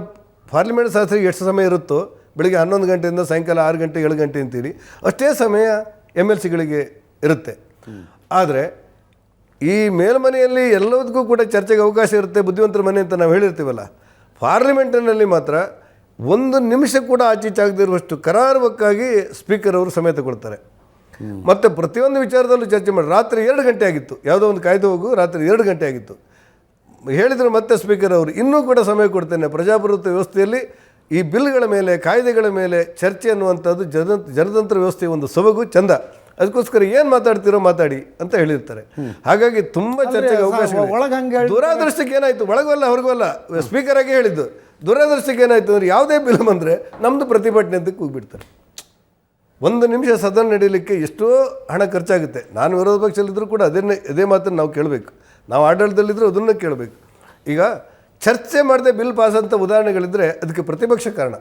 ಪಾರ್ಲಿಮೆಂಟ್ ಸದಸ್ಯರಿಗೆ ಎಷ್ಟು ಸಮಯ ಇರುತ್ತೋ, ಬೆಳಿಗ್ಗೆ 11 ಗಂಟೆಯಿಂದ ಸಾಯಂಕಾಲ 6 ಗಂಟೆ 7 ಗಂಟೆ ಅಂತೀರಿ, ಅಷ್ಟೇ ಸಮಯ MLCಗಳಿಗೆ ಇರುತ್ತೆ. ಆದರೆ ಈ ಮೇಲ್ಮನೆಯಲ್ಲಿ ಎಲ್ಲದಕ್ಕೂ ಕೂಡ ಚರ್ಚೆಗೆ ಅವಕಾಶ ಇರುತ್ತೆ, ಬುದ್ಧಿವಂತರ ಮನೆ ಅಂತ ನಾವು ಹೇಳಿರ್ತೀವಲ್ಲ, ಪಾರ್ಲಿಮೆಂಟಿನಲ್ಲಿ ಮಾತ್ರ 1 ನಿಮಿಷ ಕೂಡ ಆಚೀಚಾಗದಿರುವಷ್ಟು ಕರಾರುವಕ್ಕಾಗಿ ಸ್ಪೀಕರ್ ಅವರು ಸಮಯ ತಗೊಳ್ತಾರೆ. ಮತ್ತು ಪ್ರತಿಯೊಂದು ವಿಚಾರದಲ್ಲೂ ಚರ್ಚೆ ಮಾಡಿ ರಾತ್ರಿ 2 ಗಂಟೆ ಆಗಿತ್ತು, ಯಾವುದೋ ಒಂದು ಕಾಯ್ದೆ ಹೋಗು ರಾತ್ರಿ 2 ಗಂಟೆ ಆಗಿತ್ತು. ಹೇಳಿದರು ಮತ್ತೆ ಸ್ಪೀಕರ್ ಅವರು ಇನ್ನೂ ಕೂಡ ಸಮಯ ಕೊಡ್ತೇನೆ. ಪ್ರಜಾಪ್ರಭುತ್ವ ವ್ಯವಸ್ಥೆಯಲ್ಲಿ ಈ ಬಿಲ್ಗಳ ಮೇಲೆ, ಕಾಯ್ದೆಗಳ ಮೇಲೆ ಚರ್ಚೆ ಅನ್ನುವಂಥದ್ದು ಜನತಂತ್ರ ವ್ಯವಸ್ಥೆಯ ಒಂದು ಸೊಬಗು, ಚಂದ. ಅದಕ್ಕೋಸ್ಕರ ಏನು ಮಾತಾಡ್ತಿರೋ ಮಾತಾಡಿ ಅಂತ ಹೇಳಿರ್ತಾರೆ. ಹಾಗಾಗಿ ತುಂಬ ಚರ್ಚೆಗೆ ಅವಕಾಶ. ದುರಾದೃಷ್ಟಕ್ಕೆ ಏನಾಯಿತು, ಒಳಗಲ್ಲ ಹೊರಗೂ ಅಲ್ಲ, ಸ್ಪೀಕರ್ ಆಗಿ ಹೇಳಿದ್ದು. ದುರಾದೃಷ್ಟಕ್ಕೆ ಏನಾಯಿತು ಅಂದರೆ, ಯಾವುದೇ ಬಿಲ್ ಬಂದರೆ ನಮ್ಮದು ಪ್ರತಿಭಟನೆ ಅಂತ ಕೂಗ್ಬಿಡ್ತಾರೆ. 1 ನಿಮಿಷ ಸದನ ನಡೀಲಿಕ್ಕೆ ಎಷ್ಟೋ ಹಣ ಖರ್ಚಾಗುತ್ತೆ. ನಾನು ವಿರೋಧ ಪಕ್ಷದಲ್ಲಿದ್ದರೂ ಕೂಡ ಅದೇ ಮಾತನ್ನು ನಾವು ಕೇಳಬೇಕು. ನಾವು ಆಡಳಿತದಲ್ಲಿದ್ದರೂ ಅದನ್ನು ಕೇಳಬೇಕು. ಈಗ ಚರ್ಚೆ ಮಾಡದೆ ಬಿಲ್ ಪಾಸ್ ಅಂತ ಉದಾಹರಣೆಗಳಿದ್ದರೆ ಅದಕ್ಕೆ ಪ್ರತಿಪಕ್ಷ ಕಾರಣ.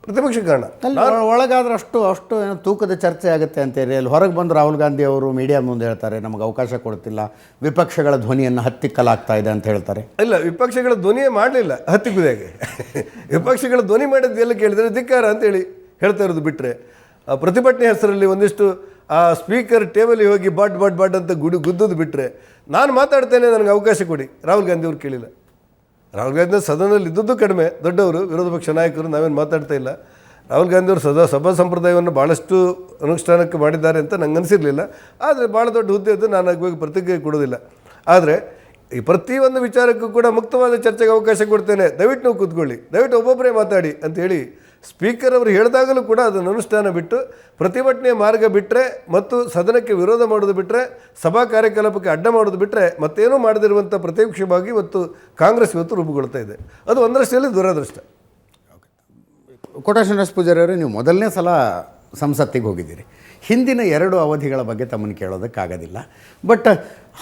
ಪ್ರತಿಪಕ್ಷ ಕಾರಣ. ಅಲ್ಲಿ ಒಳಗಾದ್ರೆ ಅಷ್ಟು ಏನೋ ತೂಕದ ಚರ್ಚೆ ಆಗುತ್ತೆ ಅಂತೇಳಿ ಅಲ್ಲಿ ಹೊರಗೆ ಬಂದು ರಾಹುಲ್ ಗಾಂಧಿ ಅವರು ಮೀಡಿಯಾ ಮುಂದೆ ಹೇಳ್ತಾರೆ, ನಮಗೆ ಅವಕಾಶ ಕೊಡ್ತಿಲ್ಲ, ವಿಪಕ್ಷಗಳ ಧ್ವನಿಯನ್ನು ಹತ್ತಿಕ್ಕಲಾಗ್ತಾ ಇದೆ ಅಂತ ಹೇಳ್ತಾರೆ. ಇಲ್ಲ, ವಿಪಕ್ಷಗಳ ಧ್ವನಿಯೇ ಮಾಡಲಿಲ್ಲ ಹತ್ತಿಗುದಾಗೆ. ವಿಪಕ್ಷಗಳ ಧ್ವನಿ ಮಾಡಿದ್ದು ಎಲ್ಲ ಕೇಳಿದರೆ ಧಿಕ್ಕಾರ ಅಂತೇಳಿ ಹೇಳ್ತಾ ಇರೋದು ಬಿಟ್ಟರೆ, ಪ್ರತಿಭಟನೆ ಹೆಸರಲ್ಲಿ ಒಂದಿಷ್ಟು ಆ ಸ್ಪೀಕರ್ ಟೇಬಲಿಗೆ ಹೋಗಿ ಬಾಟ್ ಅಂತ ಗುದ್ದೋದು ಬಿಟ್ಟರೆ, ನಾನು ಮಾತಾಡ್ತೇನೆ ನನಗೆ ಅವಕಾಶ ಕೊಡಿ, ರಾಹುಲ್ ಗಾಂಧಿ ಅವ್ರು ಕೇಳಿಲ್ಲ. ರಾಹುಲ್ ಗಾಂಧಿ ಸದನದಲ್ಲಿ ಇದ್ದದ್ದು ಕಡಿಮೆ, ದೊಡ್ಡವರು ವಿರೋಧ ಪಕ್ಷ ನಾಯಕರು, ನಾವೇನು ಮಾತಾಡ್ತಾ ಇಲ್ಲ. ರಾಹುಲ್ ಗಾಂಧಿ ಅವರು ಸಭಾ ಸಂಪ್ರದಾಯವನ್ನು ಭಾಳಷ್ಟು ಅನುಷ್ಠಾನಕ್ಕೆ ಮಾಡಿದ್ದಾರೆ ಅಂತ ನಂಗೆ ಅನಿಸಿರಲಿಲ್ಲ. ಆದರೆ ಭಾಳ ದೊಡ್ಡ ಹುದ್ದೆ ಇದ್ದು ನಾನು ಆಗುವಾಗ ಪ್ರತಿಕ್ರಿಯೆ ಕೊಡೋದಿಲ್ಲ. ಆದರೆ ಈ ಪ್ರತಿಯೊಂದು ವಿಚಾರಕ್ಕೂ ಕೂಡ ಮುಕ್ತವಾದ ಚರ್ಚೆಗೆ ಅವಕಾಶ ಕೊಡ್ತೇನೆ, ದಯವಿಟ್ಟು ನೀವು ಕೂತ್ಕೊಳ್ಳಿ, ದಯವಿಟ್ಟು ಒಬ್ಬೊಬ್ಬರೇ ಮಾತಾಡಿ ಅಂತೇಳಿ ಸ್ಪೀಕರ್ ಅವರು ಹೇಳಿದಾಗಲೂ ಕೂಡ ಅದನ್ನು ಅನುಷ್ಠಾನ ಬಿಟ್ಟು ಪ್ರತಿಭಟನೆಯ ಮಾರ್ಗ ಬಿಟ್ಟರೆ ಮತ್ತು ಸದನಕ್ಕೆ ವಿರೋಧ ಮಾಡೋದು ಬಿಟ್ಟರೆ, ಸಭಾ ಕಾರ್ಯಕಲಾಪಕ್ಕೆ ಅಡ್ಡ ಮಾಡೋದು ಬಿಟ್ಟರೆ ಮತ್ತೇನೂ ಮಾಡದಿರುವಂಥ ಪ್ರತಿಪಕ್ಷವಾಗಿ ಇವತ್ತು ಕಾಂಗ್ರೆಸ್ ಇವತ್ತು ರೂಪುಗೊಳ್ತಾ ಇದೆ. ಅದು ಒಂದರಷ್ಟರಲ್ಲಿ ದುರದೃಷ್ಟ. ಕೋಟಾ ಶ್ರೀನಿವಾಸ ಪೂಜಾರಿ ಅವರೇ, ನೀವು ಮೊದಲನೇ ಸಲ ಸಂಸತ್ತಿಗೆ ಹೋಗಿದ್ದೀರಿ. ಹಿಂದಿನ 2 ಅವಧಿಗಳ ಬಗ್ಗೆ ತಮ್ಮನ್ನು ಕೇಳೋದಕ್ಕಾಗೋದಿಲ್ಲ. ಬಟ್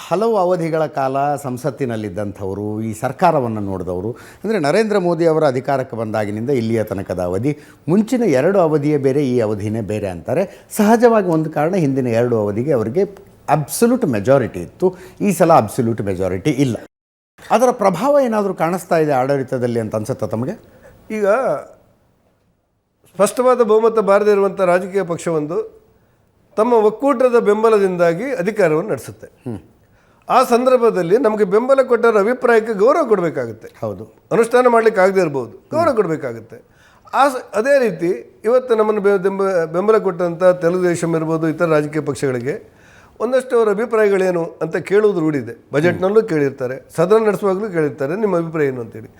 ಹಲವು ಅವಧಿಗಳ ಕಾಲ ಸಂಸತ್ತಿನಲ್ಲಿದ್ದಂಥವರು, ಈ ಸರ್ಕಾರವನ್ನು ನೋಡಿದವರು, ಅಂದರೆ ನರೇಂದ್ರ ಮೋದಿ ಅವರ ಅಧಿಕಾರಕ್ಕೆ ಬಂದಾಗಿನಿಂದ ಇಲ್ಲಿಯ ತನಕದ ಅವಧಿ, ಮುಂಚಿನ 2 ಅವಧಿಯೇ ಬೇರೆ, ಈ ಅವಧಿನೇ ಬೇರೆ ಅಂತಾರೆ. ಸಹಜವಾಗಿ ಒಂದು ಕಾರಣ, ಹಿಂದಿನ 2 ಅವಧಿಗೆ ಅವರಿಗೆ ಅಬ್ಸಲ್ಯೂಟ್ ಮೆಜಾರಿಟಿ ಇತ್ತು, ಈ ಸಲ ಅಬ್ಸಲ್ಯೂಟ್ ಮೆಜಾರಿಟಿ ಇಲ್ಲ. ಅದರ ಪ್ರಭಾವ ಏನಾದರೂ ಕಾಣಿಸ್ತಾ ಇದೆ ಆಡಳಿತದಲ್ಲಿ ಅಂತ ಅನ್ಸುತ್ತಾ ತಮಗೆ? ಈಗ ಸ್ಪಷ್ಟವಾದ ಬಹುಮತ ಬಾರದೇ ಇರುವಂಥ ರಾಜಕೀಯ ಪಕ್ಷವೊಂದು ತಮ್ಮ ಒಕ್ಕೂಟದ ಬೆಂಬಲದಿಂದಾಗಿ ಅಧಿಕಾರವನ್ನು ನಡೆಸುತ್ತೆ. ಆ ಸಂದರ್ಭದಲ್ಲಿ ನಮಗೆ ಬೆಂಬಲ ಕೊಟ್ಟರ ಅಭಿಪ್ರಾಯಕ್ಕೆ ಗೌರವ ಕೊಡಬೇಕಾಗುತ್ತೆ. ಹೌದು, ಅನುಷ್ಠಾನ ಮಾಡಲಿಕ್ಕೆ ಆಗದೇ ಇರ್ಬೋದು, ಗೌರವ ಕೊಡಬೇಕಾಗುತ್ತೆ. ಅದೇ ರೀತಿ ಇವತ್ತು ನಮ್ಮನ್ನು ಬೆಂಬಲ ಕೊಟ್ಟಂಥ ತೆಲುಗುದೇಶಂ ಇರ್ಬೋದು, ಇತರ ರಾಜಕೀಯ ಪಕ್ಷಗಳಿಗೆ ಒಂದಷ್ಟು ಅವರ ಅಭಿಪ್ರಾಯಗಳೇನು ಅಂತ ಕೇಳುವುದು ರೂಢಿದೆ. ಬಜೆಟ್ನಲ್ಲೂ ಕೇಳಿರ್ತಾರೆ, ಸದನ ನಡೆಸುವಾಗಲೂ ಕೇಳಿರ್ತಾರೆ, ನಿಮ್ಮ ಅಭಿಪ್ರಾಯ ಏನು ಅಂತೇಳಿ.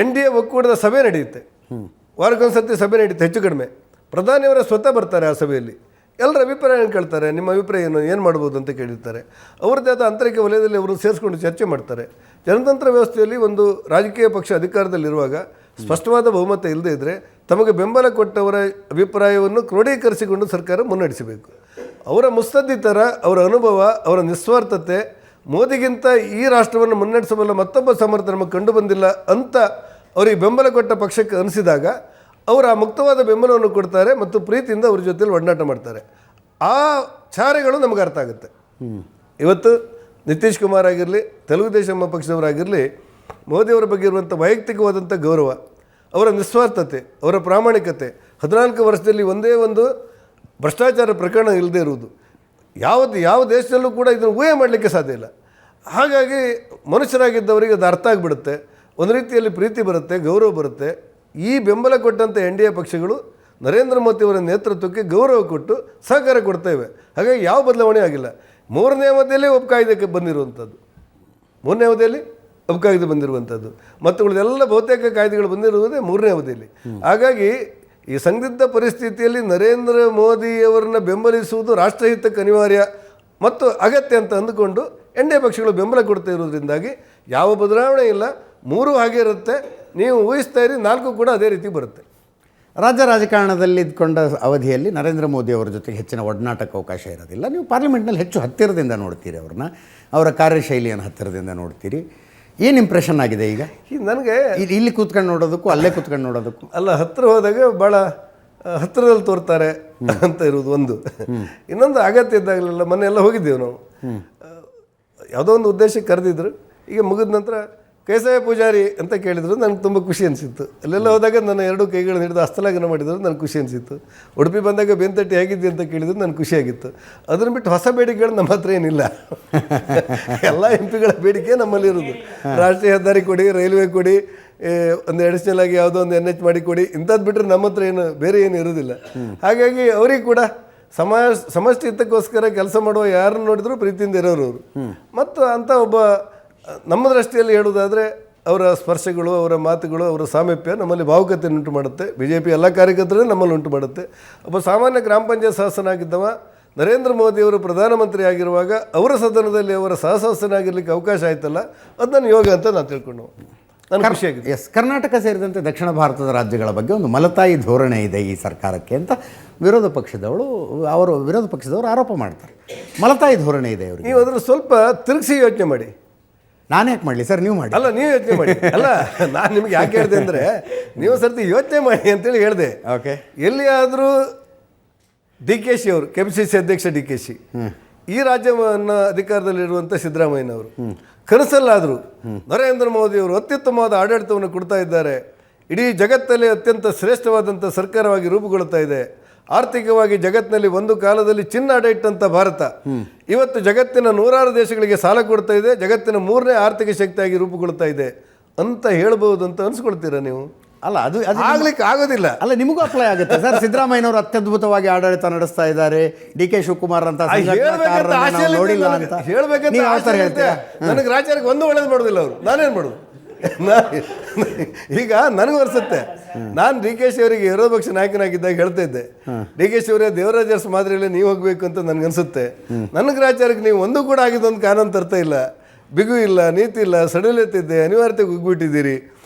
NDA ಒಕ್ಕೂಟದ ಸಭೆ ನಡೆಯುತ್ತೆ, ವಾರಕ್ಕೊಂದ್ಸತಿ ಸಭೆ ನಡೀತೆ, ಹೆಚ್ಚು ಕಡಿಮೆ. ಪ್ರಧಾನಿಯವರ ಸ್ವತಃ ಬರ್ತಾರೆ ಆ ಸಭೆಯಲ್ಲಿ, ಎಲ್ಲರ ಅಭಿಪ್ರಾಯ ಕೇಳ್ತಾರೆ, ನಿಮ್ಮ ಅಭಿಪ್ರಾಯ ಏನು ಮಾಡ್ಬೋದು ಅಂತ ಕೇಳಿರ್ತಾರೆ. ಅವರದ್ದೇ ಆದ ಆಂತರಿಕ ವಲಯದಲ್ಲಿ ಅವರು ಸೇರಿಸ್ಕೊಂಡು ಚರ್ಚೆ ಮಾಡ್ತಾರೆ. ಜನತಂತ್ರ ವ್ಯವಸ್ಥೆಯಲ್ಲಿ ಒಂದು ರಾಜಕೀಯ ಪಕ್ಷ ಅಧಿಕಾರದಲ್ಲಿರುವಾಗ ಸ್ಪಷ್ಟವಾದ ಬಹುಮತ ಇಲ್ಲದೇ ಇದ್ದರೆ ತಮಗೆ ಬೆಂಬಲ ಕೊಟ್ಟವರ ಅಭಿಪ್ರಾಯವನ್ನು ಕ್ರೋಢೀಕರಿಸಿಕೊಂಡು ಸರ್ಕಾರ ಮುನ್ನಡೆಸಬೇಕು. ಅವರ ಮುತ್ಸದ್ದಿತರ, ಅವರ ಅನುಭವ, ಅವರ ನಿಸ್ವಾರ್ಥತೆ, ಮೋದಿಗಿಂತ ಈ ರಾಷ್ಟ್ರವನ್ನು ಮುನ್ನಡೆಸಬಲ್ಲ ಮತ್ತೊಬ್ಬ ಸಮರ್ಥ ನಮಗೆ ಕಂಡು ಬಂದಿಲ್ಲ ಅಂತ ಅವರಿಗೆ ಬೆಂಬಲ ಕೊಟ್ಟ ಪಕ್ಷಕ್ಕೆ ಅನಿಸಿದಾಗ ಅವರು ಆ ಮುಕ್ತವಾದ ಬೆಂಬಲವನ್ನು ಕೊಡ್ತಾರೆ ಮತ್ತು ಪ್ರೀತಿಯಿಂದ ಅವ್ರ ಜೊತೆಲಿ ಒಡನಾಟ ಮಾಡ್ತಾರೆ. ಆ ಚಾರೆಗಳು ನಮಗೆ ಅರ್ಥ ಆಗುತ್ತೆ. ಇವತ್ತು ನಿತೀಶ್ ಕುಮಾರ್ ಆಗಿರಲಿ, ತೆಲುಗುದೇಶಂ ಪಕ್ಷದವರಾಗಿರಲಿ, ಮೋದಿಯವರ ಬಗ್ಗೆ ಇರುವಂಥ ವೈಯಕ್ತಿಕವಾದಂಥ ಗೌರವ, ಅವರ ನಿಸ್ವಾರ್ಥತೆ, ಅವರ ಪ್ರಾಮಾಣಿಕತೆ, 14 ವರ್ಷದಲ್ಲಿ ಒಂದೇ ಒಂದು ಭ್ರಷ್ಟಾಚಾರ ಪ್ರಕರಣ ಇಲ್ಲದೆ ಇರುವುದು ಯಾವ ದೇಶದಲ್ಲೂ ಕೂಡ ಇದನ್ನು ಊಹೆ ಮಾಡಲಿಕ್ಕೆ ಸಾಧ್ಯ ಇಲ್ಲ. ಹಾಗಾಗಿ ಮನುಷ್ಯರಾಗಿದ್ದವರಿಗೆ ಅದು ಅರ್ಥ ಆಗಿಬಿಡುತ್ತೆ, ಒಂದು ರೀತಿಯಲ್ಲಿ ಪ್ರೀತಿ ಬರುತ್ತೆ, ಗೌರವ ಬರುತ್ತೆ. ಈ ಬೆಂಬಲ ಕೊಟ್ಟಂಥ NDA ಪಕ್ಷಗಳು ನರೇಂದ್ರ ಮೋದಿಯವರ ನೇತೃತ್ವಕ್ಕೆ ಗೌರವ ಕೊಟ್ಟು ಸಹಕಾರ ಕೊಡ್ತೇವೆ. ಹಾಗಾಗಿ ಯಾವ ಬದಲಾವಣೆ ಆಗಿಲ್ಲ. 3ನೇ ಅವಧಿಯಲ್ಲಿ ಕಾಯ್ದೆಗೆ ಬಂದಿರುವಂಥದ್ದು, 3ನೇ ಅವಧಿಯಲ್ಲಿ ಕಾಯ್ದೆ ಬಂದಿರುವಂಥದ್ದು, ಮತ್ತು ಉಳಿದೆಲ್ಲ ಬಹುತೇಕ ಕಾಯ್ದೆಗಳು ಬಂದಿರುವುದೇ 3ನೇ ಅವಧಿಯಲ್ಲಿ. ಹಾಗಾಗಿ ಈ ಸಂದಿಗ್ಧ ಪರಿಸ್ಥಿತಿಯಲ್ಲಿ ನರೇಂದ್ರ ಮೋದಿಯವರನ್ನ ಬೆಂಬಲಿಸುವುದು ರಾಷ್ಟ್ರಹಿತಕ್ಕೆ ಅನಿವಾರ್ಯ ಮತ್ತು ಅಗತ್ಯ ಅಂತ ಅಂದುಕೊಂಡು NDA ಪಕ್ಷಗಳು ಬೆಂಬಲ ಕೊಡ್ತಾ ಇರೋದ್ರಿಂದಾಗಿ ಯಾವ ಬದಲಾವಣೆ ಇಲ್ಲ. 3 ಹಾಗೆ ಇರುತ್ತೆ, ನೀವು ಊಹಿಸ್ತಾ ಇರಿ, 4 ಕೂಡ ಅದೇ ರೀತಿ ಬರುತ್ತೆ. ರಾಜ್ಯ ರಾಜಕಾರಣದಲ್ಲಿ ಇದ್ಕೊಂಡ ಅವಧಿಯಲ್ಲಿ ನರೇಂದ್ರ ಮೋದಿ ಅವರ ಜೊತೆಗೆ ಹೆಚ್ಚಿನ ಒಡನಾಟಕ್ಕೆ ಅವಕಾಶ ಇರೋದಿಲ್ಲ. ನೀವು ಪಾರ್ಲಿಮೆಂಟ್ನಲ್ಲಿ ಹೆಚ್ಚು ಹತ್ತಿರದಿಂದ ನೋಡ್ತೀರಿ ಅವ್ರನ್ನ, ಅವರ ಕಾರ್ಯಶೈಲಿಯನ್ನು ಹತ್ತಿರದಿಂದ ನೋಡ್ತೀರಿ. ಏನು ಇಂಪ್ರೆಷನ್ ಆಗಿದೆ ಈಗ ನನಗೆ? ಇಲ್ಲಿ ಕೂತ್ಕೊಂಡು ನೋಡೋದಕ್ಕೂ ಅಲ್ಲೇ ಕೂತ್ಕೊಂಡು ನೋಡೋದಕ್ಕೂ ಅಲ್ಲ, ಹತ್ತಿರ ಹೋದಾಗ ಭಾಳ ಹತ್ತಿರದಲ್ಲಿ ತೋರ್ತಾರೆ ಅಂತ ಇರೋದು ಒಂದು. ಇನ್ನೊಂದು ಅಗತ್ಯ ಇದ್ದಾಗಲೆಲ್ಲ ಮೊನ್ನೆ ಎಲ್ಲ ಹೋಗಿದ್ದೇವೆ ನಾವು, ಯಾವುದೋ ಒಂದು ಉದ್ದೇಶಕ್ಕೆ ಕರೆದಿದ್ರು. ಈಗ ಮುಗಿದ ನಂತರ ಕೇಸವ ಪೂಜಾರಿ ಅಂತ ಕೇಳಿದ್ರು, ನನಗೆ ತುಂಬ ಖುಷಿ ಅನಿಸಿತ್ತು. ಅಲ್ಲೆಲ್ಲ ಹೋದಾಗ ನನ್ನ 2 ಕೈಗಳನ್ನು ಹಿಡಿದು ಹಸ್ತಲಾಗನ ಮಾಡಿದ್ರು, ನನಗೆ ಖುಷಿ ಅನಿಸಿತ್ತು. ಉಡುಪಿ ಬಂದಾಗ ಬೆಂತಟ್ಟಿ ಹೇಗಿದ್ದೆ ಅಂತ ಕೇಳಿದ್ರು, ನನಗೆ ಖುಷಿಯಾಗಿತ್ತು. ಅದನ್ನು ಬಿಟ್ಟು ಹೊಸ ಬೇಡಿಕೆಗಳು ನಮ್ಮ ಹತ್ರ ಏನಿಲ್ಲ. ಎಲ್ಲ MP ಗಳ ಬೇಡಿಕೆ ನಮ್ಮಲ್ಲಿ ಇರೋದು, ರಾಷ್ಟ್ರೀಯ ಹೆದ್ದಾರಿ ಕೊಡಿ, ರೈಲ್ವೆ ಕೊಡಿ, ಒಂದು ಅಡಿಷನಲ್ ಆಗಿ ಯಾವುದೋ ಒಂದು NH ಮಾಡಿ ಕೊಡಿ, ಇಂಥದ್ದು ಬಿಟ್ಟರೆ ನಮ್ಮ ಹತ್ರ ಏನು ಬೇರೆ ಏನು ಇರೋದಿಲ್ಲ. ಹಾಗಾಗಿ ಅವರಿಗೆ ಕೂಡ ಸಮಷ್ಟಿ ಹಿತಕ್ಕೋಸ್ಕರ ಕೆಲಸ ಮಾಡುವ ಯಾರನ್ನು ನೋಡಿದ್ರು ಪ್ರೀತಿಯಿಂದ ಇರೋರು ಅವರು. ಮತ್ತು ಅಂಥ ಒಬ್ಬ ನಮ್ಮ ದೃಷ್ಟಿಯಲ್ಲಿ ಹೇಳುವುದಾದರೆ ಅವರ ಸ್ಪರ್ಶಗಳು, ಅವರ ಮಾತುಗಳು, ಅವರ ಸಾಮೀಪ್ಯ ನಮ್ಮಲ್ಲಿ ಭಾವುಕತೆಯನ್ನು ಉಂಟು ಮಾಡುತ್ತೆ. BJP ಎಲ್ಲ ಕಾರ್ಯಕರ್ತರೇ ನಮ್ಮಲ್ಲಿ ಉಂಟು ಮಾಡುತ್ತೆ. ಒಬ್ಬ ಸಾಮಾನ್ಯ ಗ್ರಾಮ ಪಂಚಾಯತ್ ಸದಸ್ಯನಾಗಿದ್ದವ ನರೇಂದ್ರ ಮೋದಿಯವರು ಪ್ರಧಾನಮಂತ್ರಿ ಆಗಿರುವಾಗ ಅವರ ಸದನದಲ್ಲಿ ಅವರ ಸಹಸದಸ್ಯನಾಗಿರಲಿಕ್ಕೆ ಅವಕಾಶ ಆಯ್ತಲ್ಲ, ಅದು ನನ್ನ ಯೋಗ ಅಂತ ನಾನು ತಿಳ್ಕೊಂಡು ನನಗೆ ಖುಷಿಯಾಗಿದೆ. ಕರ್ನಾಟಕ ಸೇರಿದಂತೆ ದಕ್ಷಿಣ ಭಾರತದ ರಾಜ್ಯಗಳ ಬಗ್ಗೆ ಒಂದು ಮಲತಾಯಿ ಧೋರಣೆ ಇದೆ ಈ ಸರ್ಕಾರಕ್ಕೆ ಅಂತ ವಿರೋಧ ಪಕ್ಷದವರು ಆರೋಪ ಮಾಡ್ತಾರೆ. ಮಲತಾಯಿ ಧೋರಣೆ ಇದೆ ಅವರಿಗೆ. ನೀವು ಅದನ್ನು ಸ್ವಲ್ಪ ತಿರುಗಿಸಿ ಯೋಚನೆ ಮಾಡಿ. ನಾನು ಯಾಕೆ ಮಾಡಲಿ ಸರ್, ನೀವು ಮಾಡಿ. ಅಲ್ಲ, ನೀವು ಯೋಚನೆ ಮಾಡಿ. ಅಲ್ಲ, ನಾನು ನಿಮ್ಗೆ ಯಾಕೆ ಹೇಳಿದೆ ಅಂದರೆ, ನೀವು ಸರ್ತಿ ಯೋಚನೆ ಮಾಡಿ ಅಂತೇಳಿ ಹೇಳಿದೆ. ಓಕೆ. ಎಲ್ಲಿಯಾದರೂ ಡಿ ಕೆ ಶಿ ಅವರು, KPCC ಅಧ್ಯಕ್ಷ ಡಿ ಕೆ ಶಿ, ಈ ರಾಜ್ಯವನ್ನು ಅಧಿಕಾರದಲ್ಲಿರುವಂಥ ಸಿದ್ದರಾಮಯ್ಯನವರು ಕನಸಲ್ಲಾದರೂ ನರೇಂದ್ರ ಮೋದಿಯವರು ಅತ್ಯುತ್ತಮವಾದ ಆಡಳಿತವನ್ನು ಕೊಡ್ತಾ ಇದ್ದಾರೆ, ಇಡೀ ಜಗತ್ತಲ್ಲಿ ಅತ್ಯಂತ ಶ್ರೇಷ್ಠವಾದಂಥ ಸರ್ಕಾರವಾಗಿ ರೂಪುಗೊಳ್ಳುತ್ತಾ ಇದೆ, ಆರ್ಥಿಕವಾಗಿ ಜಗತ್ತಿನಲ್ಲಿ ಒಂದು ಕಾಲದಲ್ಲಿ ಚಿನ್ನ ಅಡ ಇಟ್ಟಂಥ ಭಾರತ ಇವತ್ತು ಜಗತ್ತಿನ 100 ದೇಶಗಳಿಗೆ ಸಾಲ ಕೊಡ್ತಾ ಇದೆ, ಜಗತ್ತಿನ 3ನೇ ಆರ್ಥಿಕ ಶಕ್ತಿಯಾಗಿ ರೂಪುಗೊಳ್ಳುತ್ತಾ ಇದೆ ಅಂತ ಹೇಳ್ಬೋದು ಅಂತ ಅನ್ಸ್ಕೊಳ್ತೀರಾ ನೀವು? ಅಲ್ಲ, ಅದು ಆಗ್ಲಿಕ್ಕೆ ಆಗೋದಿಲ್ಲ. ಅಲ್ಲ, ನಿಮಗೂ ಅಪ್ಲೈ ಆಗುತ್ತೆ ಸರ್. ಸಿದ್ದರಾಮಯ್ಯನವರು ಅತ್ಯದ್ಭುತವಾಗಿ ಆಡಳಿತ ನಡೆಸ್ತಾ ಇದ್ದಾರೆ, ಡಿ ಕೆ ಶಿವಕುಮಾರ್ ಅಂತ ನೋಡಿಲ್ಲ ಅಂತ ಹೇಳ್ಬೇಕಂತ. ನನಗೆ ರಾಜ್ಯಕ್ಕೆ ಒಂದು ಒಳ್ಳೇದು ಮಾಡೋದಿಲ್ಲ ಅವರು, ನಾನೇನು ಮಾಡೋದು? ಈಗ ನನಗೂ ಅನಿಸುತ್ತೆ, ನಾನು ಡಿ ಕೆ ಶಿ ಅವರಿಗೆ ವಿರೋಧ ಪಕ್ಷ ನಾಯಕನಾಗಿದ್ದಾಗ ಹೇಳ್ತಾ ಇದ್ದೆ, ಡಿ ಕೆ ಶಿ ಅವರೇ ದೇವರಾಜ ಅರಸು ಮಾದರಿಯಲ್ಲಿ ನೀವು ಹೋಗ್ಬೇಕು ಅಂತ ನನಗನ್ಸುತ್ತೆ. ನನ್ನ ಗ್ರಾಚಾರಕ್ಕೆ ನೀವು ಒಂದು ಕೂಡ ಆಗಿದ್ದೊಂದು ಕಾನೂನು ತರ್ತಾ ಇಲ್ಲ, ಬಿಗು ಇಲ್ಲ, ನೀತಿ ಇಲ್ಲ, ಸಡಿಲತ್ತಿದ್ದೆ, ಅನಿವಾರ್ಯತೆ ಉಗ್ಬಿಟ್ಟಿದ್ದೀರಿ.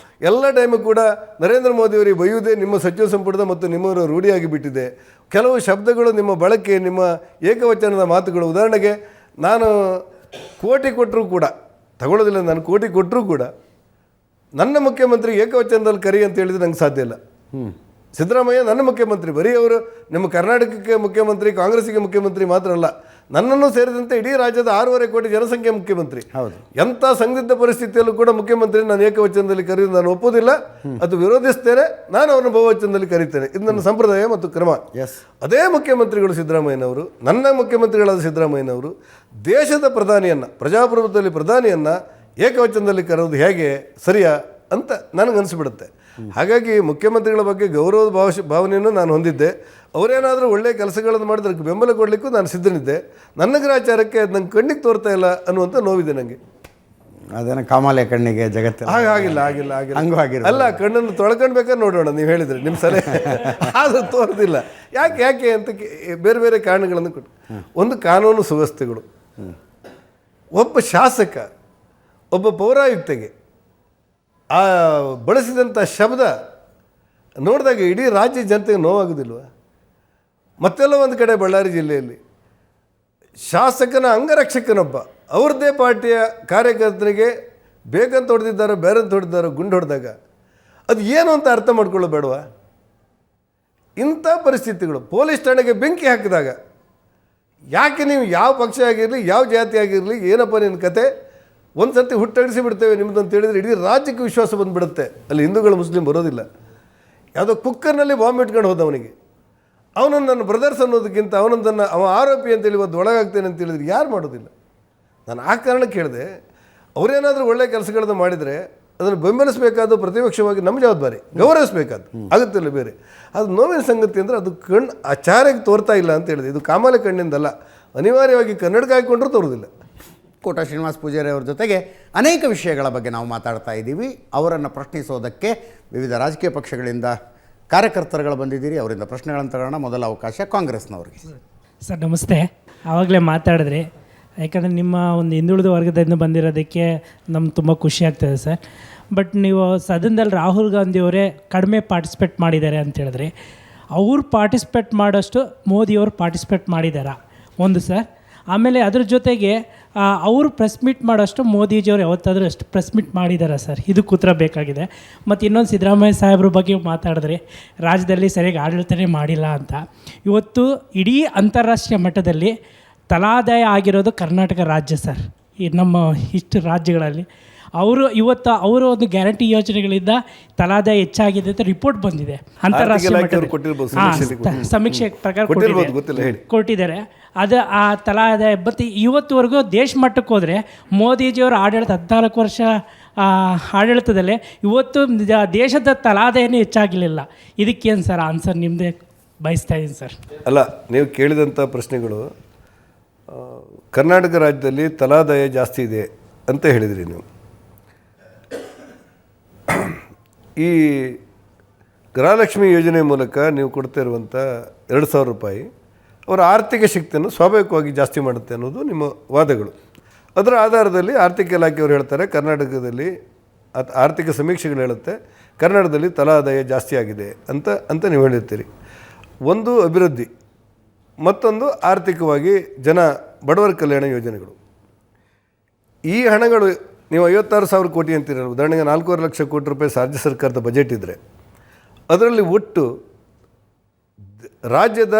ಎಲ್ಲ ಟೈಮು ಕೂಡ ನರೇಂದ್ರ ಮೋದಿಯವರಿಗೆ ಬೈಯುವುದೇ ನಿಮ್ಮ ಸಚಿವ ಸಂಪುಟದ ಮತ್ತು ನಿಮ್ಮವರು ರೂಢಿಯಾಗಿ ಬಿಟ್ಟಿದೆ. ಕೆಲವು ಶಬ್ದಗಳು ನಿಮ್ಮ ಬಳಕೆ, ನಿಮ್ಮ ಏಕವಚನದ ಮಾತುಗಳು, ಉದಾಹರಣೆಗೆ ನಾನು ಕೋಟಿ ಕೊಟ್ಟರೂ ಕೂಡ ತಗೊಳ್ಳೋದಿಲ್ಲ, ನಾನು ಕೋಟಿ ಕೊಟ್ಟರೂ ಕೂಡ ನನ್ನ ಮುಖ್ಯಮಂತ್ರಿ ಏಕವಚನದಲ್ಲಿ ಕರಿ ಅಂತ ಹೇಳಿದ್ರೆ ನಂಗೆ ಸಾಧ್ಯ ಇಲ್ಲ. ಸಿದ್ದರಾಮಯ್ಯ ನನ್ನ ಮುಖ್ಯಮಂತ್ರಿ, ಬರೀ ಅವರು ನಿಮ್ಮ ಕರ್ನಾಟಕಕ್ಕೆ ಮುಖ್ಯಮಂತ್ರಿ, ಕಾಂಗ್ರೆಸ್ಸಿಗೆ ಮುಖ್ಯಮಂತ್ರಿ ಮಾತ್ರ ಅಲ್ಲ, ನನ್ನನ್ನು ಸೇರಿದಂತೆ ಇಡೀ ರಾಜ್ಯದ 6.5 ಕೋಟಿ ಜನಸಂಖ್ಯೆ ಮುಖ್ಯಮಂತ್ರಿ. ಹೌದು. ಎಂಥ ಸಂದಿಗ್ಧ ಪರಿಸ್ಥಿತಿಯಲ್ಲೂ ಕೂಡ ಮುಖ್ಯಮಂತ್ರಿ ನಾನು ಏಕವಚನದಲ್ಲಿ ಕರೆಯೋದು ನಾನು ಒಪ್ಪೋದಿಲ್ಲ, ಅದು ವಿರೋಧಿಸ್ತೇನೆ, ನಾನು ಅವರನ್ನು ಬಹುವಚನದಲ್ಲಿ ಕರೀತೇನೆ. ಇದು ನನ್ನ ಸಂಪ್ರದಾಯ ಮತ್ತು ಕ್ರಮ. ಅದೇ ಮುಖ್ಯಮಂತ್ರಿಗಳು ಸಿದ್ದರಾಮಯ್ಯನವರು, ನನ್ನ ಮುಖ್ಯಮಂತ್ರಿಗಳಾದ ಸಿದ್ದರಾಮಯ್ಯನವರು ದೇಶದ ಪ್ರಧಾನಿಯನ್ನು, ಪ್ರಜಾಪ್ರಭುತ್ವದಲ್ಲಿ ಪ್ರಧಾನಿಯನ್ನು ಏಕವಚನದಲ್ಲಿ ಕರೆಯೋದು ಹೇಗೆ ಸರಿಯಾ ಅಂತ ನನಗನ್ನಿಸ್ಬಿಡುತ್ತೆ. ಹಾಗಾಗಿ ಮುಖ್ಯಮಂತ್ರಿಗಳ ಬಗ್ಗೆ ಗೌರವದ ಭಾವನೆಯನ್ನು ನಾನು ಹೊಂದಿದ್ದೆ. ಅವರೇನಾದರೂ ಒಳ್ಳೆಯ ಕೆಲಸಗಳನ್ನು ಮಾಡಿದ್ರೆ ಅದಕ್ಕೆ ಬೆಂಬಲ ಕೊಡಲಿಕ್ಕೂ ನಾನು ಸಿದ್ಧನಿದ್ದೆ. ನನ್ನ ಗ್ರಾಚಾರಕ್ಕೆ ಅದು ನಂಗೆ ಕಣ್ಣಿಗೆ ತೋರ್ತಾ ಇಲ್ಲ ಅನ್ನುವಂಥ ನೋವಿದೆ ನನಗೆ. ಅದನ್ನು ಕಾಮಾಲೆ ಕಣ್ಣಿಗೆ ಜಗತ್ತು ಆಗಿಲ್ಲ ಹಂಗೂ ಆಗಿಲ್ಲ. ಅಲ್ಲ, ಕಣ್ಣನ್ನು ತೊಳ್ಕೊಳ್ಬೇಕಾದ್ರೆ ನೋಡೋಣ, ನೀವು ಹೇಳಿದರೆ ನಿಮ್ಮ ಸಲಹೆ ಆದರೂ ತೋರೋದಿಲ್ಲ. ಯಾಕೆ ಅಂತ ಬೇರೆ ಬೇರೆ ಕಾರಣಗಳನ್ನು ಕೊಟ್ಟು, ಒಂದು ಕಾನೂನು ಸುವ್ಯವಸ್ಥೆಗಳು, ಒಬ್ಬ ಶಾಸಕ, ಒಬ್ಬ ಪೌರಾಯುಕ್ತೆಗೆ ಆ ಬಳಸಿದಂಥ ಶಬ್ದ ನೋಡಿದಾಗ ಇಡೀ ರಾಜ್ಯ ಜನತೆಗೆ ನೋವಾಗೋದಿಲ್ವ? ಮತ್ತೆಲ್ಲ ಒಂದು ಕಡೆ ಬಳ್ಳಾರಿ ಜಿಲ್ಲೆಯಲ್ಲಿ ಶಾಸಕನ ಅಂಗರಕ್ಷಕನೊಬ್ಬ ಅವ್ರದ್ದೇ ಪಾರ್ಟಿಯ ಕಾರ್ಯಕರ್ತರಿಗೆ ಬೇಕಂತ ಹೊಡೆದಿದ್ದಾರೋ ಬೇರೆಂತ ಹೊಡೆದಿದ್ದಾರೋ ಗುಂಡು ಹೊಡೆದಾಗ ಅದು ಏನು ಅಂತ ಅರ್ಥ ಮಾಡ್ಕೊಳ್ಳೋ ಬೇಡವಾ? ಇಂಥ ಪರಿಸ್ಥಿತಿಗಳು, ಪೊಲೀಸ್ ಠಾಣೆಗೆ ಬೆಂಕಿ ಹಾಕಿದಾಗ ಯಾಕೆ ನೀವು ಯಾವ ಪಕ್ಷ ಆಗಿರಲಿ, ಯಾವ ಜಾತಿ ಆಗಿರಲಿ, ಏನಪ್ಪ ನಿನ್ನ ಕತೆ, ಒಂದು ಸರ್ತಿ ಹುಟ್ಟಡಿಸಿ ಬಿಡ್ತೇವೆ ನಿಮ್ಮದು ಅಂತ ಹೇಳಿದರೆ ಇಡೀ ರಾಜ್ಯಕ್ಕೆ ವಿಶ್ವಾಸ ಬಂದುಬಿಡುತ್ತೆ. ಅಲ್ಲಿ ಹಿಂದೂಗಳು ಮುಸ್ಲಿಂ ಬರೋದಿಲ್ಲ. ಯಾವುದೋ ಕುಕ್ಕರ್ನಲ್ಲಿ ಬಾಂಬ್ ಇಟ್ಕೊಂಡು ಹೋದವನಿಗೆ ಅವನನ್ನು ನನ್ನ ಬ್ರದರ್ಸ್ ಅನ್ನೋದಕ್ಕಿಂತ ಅವನೊಂದನ್ನು ಅವ ಆರೋಪಿ ಅಂತೇಳಿ ಇವತ್ತು ಒಳಗಾಗ್ತೇನೆ ಅಂತ ಹೇಳಿದ್ರೆ ಯಾರು ಮಾಡೋದಿಲ್ಲ? ನಾನು ಆ ಕಾರಣಕ್ಕೆ ಹೇಳಿದೆ, ಅವರೇನಾದರೂ ಒಳ್ಳೆಯ ಕೆಲಸಗಳನ್ನು ಮಾಡಿದರೆ ಅದನ್ನು ಬೆಂಬಲಿಸಬೇಕಾದ ಪ್ರತಿಪಕ್ಷವಾಗಿ ನಮ್ಮ ಜವಾಬ್ದಾರಿ, ಗೌರವಿಸಬೇಕಾದ ಆಗುತ್ತಿಲ್ಲ. ಬೇರೆ ಅದು ನೋವಿನ ಸಂಗತಿ ಅಂದರೆ ಅದು ಆಚಾರ್ಯಕ್ಕೆ ತೋರ್ತಾ ಇಲ್ಲ ಅಂತ ಹೇಳಿದೆ. ಇದು ಕಾಮಾಲೆ ಕಣ್ಣಿಂದಲ್ಲ, ಅನಿವಾರ್ಯವಾಗಿ ಕನ್ನಡಕ ಹಾಕಿಕೊಂಡ್ರೂ ತೋರೋದಿಲ್ಲ. ಕೋಟ ಶ್ರೀನಿವಾಸ ಪೂಜಾರಿ ಅವರ ಜೊತೆಗೆ ಅನೇಕ ವಿಷಯಗಳ ಬಗ್ಗೆ ನಾವು ಮಾತಾಡ್ತಾ ಇದ್ದೀವಿ. ಅವರನ್ನು ಪ್ರಶ್ನಿಸೋದಕ್ಕೆ ವಿವಿಧ ರಾಜಕೀಯ ಪಕ್ಷಗಳಿಂದ ಕಾರ್ಯಕರ್ತರುಗಳು ಬಂದಿದ್ದೀರಿ. ಅವರಿಂದ ಪ್ರಶ್ನೆಗಳನ್ನು ತಗೊಳ್ಳೋಣ. ಮೊದಲ ಅವಕಾಶ ಕಾಂಗ್ರೆಸ್ನವ್ರಿಗೆ. ಸರ್ ನಮಸ್ತೆ. ಆವಾಗಲೇ ಮಾತಾಡಿದ್ರಿ, ಯಾಕಂದರೆ ನಿಮ್ಮ ಒಂದು ಹಿಂದುಳಿದ ವರ್ಗದಿಂದ ಬಂದಿರೋದಕ್ಕೆ ನಮ್ಗೆ ತುಂಬ ಖುಷಿ ಆಗ್ತದೆ ಸರ್. ಬಟ್ ನೀವು ಸದನದಲ್ಲಿ ರಾಹುಲ್ ಗಾಂಧಿಯವರೇ ಕಡಿಮೆ ಪಾರ್ಟಿಸಿಪೇಟ್ ಮಾಡಿದ್ದಾರೆ ಅಂತ ಹೇಳಿದ್ರಿ. ಅವ್ರು ಪಾರ್ಟಿಸಿಪೇಟ್ ಮಾಡೋಷ್ಟು ಮೋದಿಯವರು ಪಾರ್ಟಿಸಿಪೇಟ್ ಮಾಡಿದಾರಾ ಒಂದು ಸರ್? ಆಮೇಲೆ ಅದ್ರ ಜೊತೆಗೆ ಅವರು ಪ್ರೆಸ್ ಮೀಟ್ ಮಾಡೋಷ್ಟು ಮೋದಿಜಿಯವರು ಯಾವತ್ತಾದರೂ ಅಷ್ಟು ಪ್ರೆಸ್ ಮೀಟ್ ಮಾಡಿದ್ದಾರೆ ಸರ್? ಇದಕ್ಕೆ ಉತ್ತರ ಬೇಕಾಗಿದೆ. ಮತ್ತು ಇನ್ನೊಂದು ಸಿದ್ದರಾಮಯ್ಯ ಸಾಹೇಬ್ರ ಬಗ್ಗೆ ಮಾತಾಡಿದ್ರಿ, ರಾಜ್ಯದಲ್ಲಿ ಸರಿಯಾಗಿ ಆಡಳಿತನೇ ಮಾಡಿಲ್ಲ ಅಂತ. ಇವತ್ತು ಇಡೀ ಅಂತಾರಾಷ್ಟ್ರೀಯ ಮಟ್ಟದಲ್ಲಿ ತಲಾದಾಯ ಆಗಿರೋದು ಕರ್ನಾಟಕ ರಾಜ್ಯ ಸರ್. ಈ ನಮ್ಮ ಇಷ್ಟು ರಾಜ್ಯಗಳಲ್ಲಿ ಇವತ್ತು ಅವರು ಒಂದು ಗ್ಯಾರಂಟಿ ಯೋಜನೆಗಳಿಂದ ತಲಾದಾಯ ಹೆಚ್ಚಾಗಿದೆ ಅಂತ ರಿಪೋರ್ಟ್ ಬಂದಿದೆ. ಅಂತಾರಾಷ್ಟ್ರೀಯ ಮಟ್ಟದಲ್ಲಿ ಸಮೀಕ್ಷೆ ಪ್ರಕಾರ ಕೊಟ್ಟಿದ್ದಾರೆ. ಅದು ಆ ತಲಾದಾಯ ಮತ್ತು ಇವತ್ತುವರೆಗೂ ದೇಶ ಮಟ್ಟಕ್ಕೆ ಹೋದರೆ ಮೋದಿಜಿಯವರ ಆಡಳಿತ 14 ವರ್ಷ ಆಡಳಿತದಲ್ಲೇ ಇವತ್ತು ದೇಶದ ತಲಾದಾಯನೇ ಹೆಚ್ಚಾಗಲಿಲ್ಲ. ಇದಕ್ಕೇನು ಸರ್ ಆನ್ಸರ್ ನಿಮ್ಮದೇ ಬಯಸ್ತಾ ಇದ್ದೀನಿ ಸರ್. ಅಲ್ಲ, ನೀವು ಕೇಳಿದಂಥ ಪ್ರಶ್ನೆಗಳು ಕರ್ನಾಟಕ ರಾಜ್ಯದಲ್ಲಿ ತಲಾದಾಯ ಜಾಸ್ತಿ ಇದೆ ಅಂತ ಹೇಳಿದ್ರಿ ನೀವು. ಈ ಗೃಹಲಕ್ಷ್ಮಿ ಯೋಜನೆ ಮೂಲಕ ನೀವು ಕೊಡ್ತಾ ಇರುವಂಥ 2,000 ರೂಪಾಯಿ ಅವರ ಆರ್ಥಿಕ ಶಕ್ತಿಯನ್ನು ಸ್ವಾಭಾವಿಕವಾಗಿ ಜಾಸ್ತಿ ಮಾಡುತ್ತೆ ಅನ್ನೋದು ನಿಮ್ಮ ವಾದಗಳು. ಅದರ ಆಧಾರದಲ್ಲಿ ಆರ್ಥಿಕ ಇಲಾಖೆಯವರು ಹೇಳ್ತಾರೆ, ಕರ್ನಾಟಕದಲ್ಲಿ ಆರ್ಥಿಕ ಸಮೀಕ್ಷೆಗಳು ಹೇಳುತ್ತೆ ಕರ್ನಾಟಕದಲ್ಲಿ ತಲಾದಾಯ ಜಾಸ್ತಿ ಆಗಿದೆ ಅಂತ ನೀವು ಹೇಳಿರ್ತೀರಿ. ಒಂದು ಅಭಿವೃದ್ಧಿ, ಮತ್ತೊಂದು ಆರ್ಥಿಕವಾಗಿ ಬಡವರ ಕಲ್ಯಾಣ ಯೋಜನೆಗಳು. ಈ ಹಣಗಳು ನೀವು 56,000 ಕೋಟಿ ಅಂತೀರಲ್ಲ, ಉದಾಹರಣೆಗೆ 4.5 ಲಕ್ಷ ಕೋಟಿ ರೂಪಾಯಿ ರಾಜ್ಯ ಸರ್ಕಾರದ ಬಜೆಟ್ ಇದ್ದರೆ ಅದರಲ್ಲಿ ಒಟ್ಟು ರಾಜ್ಯದ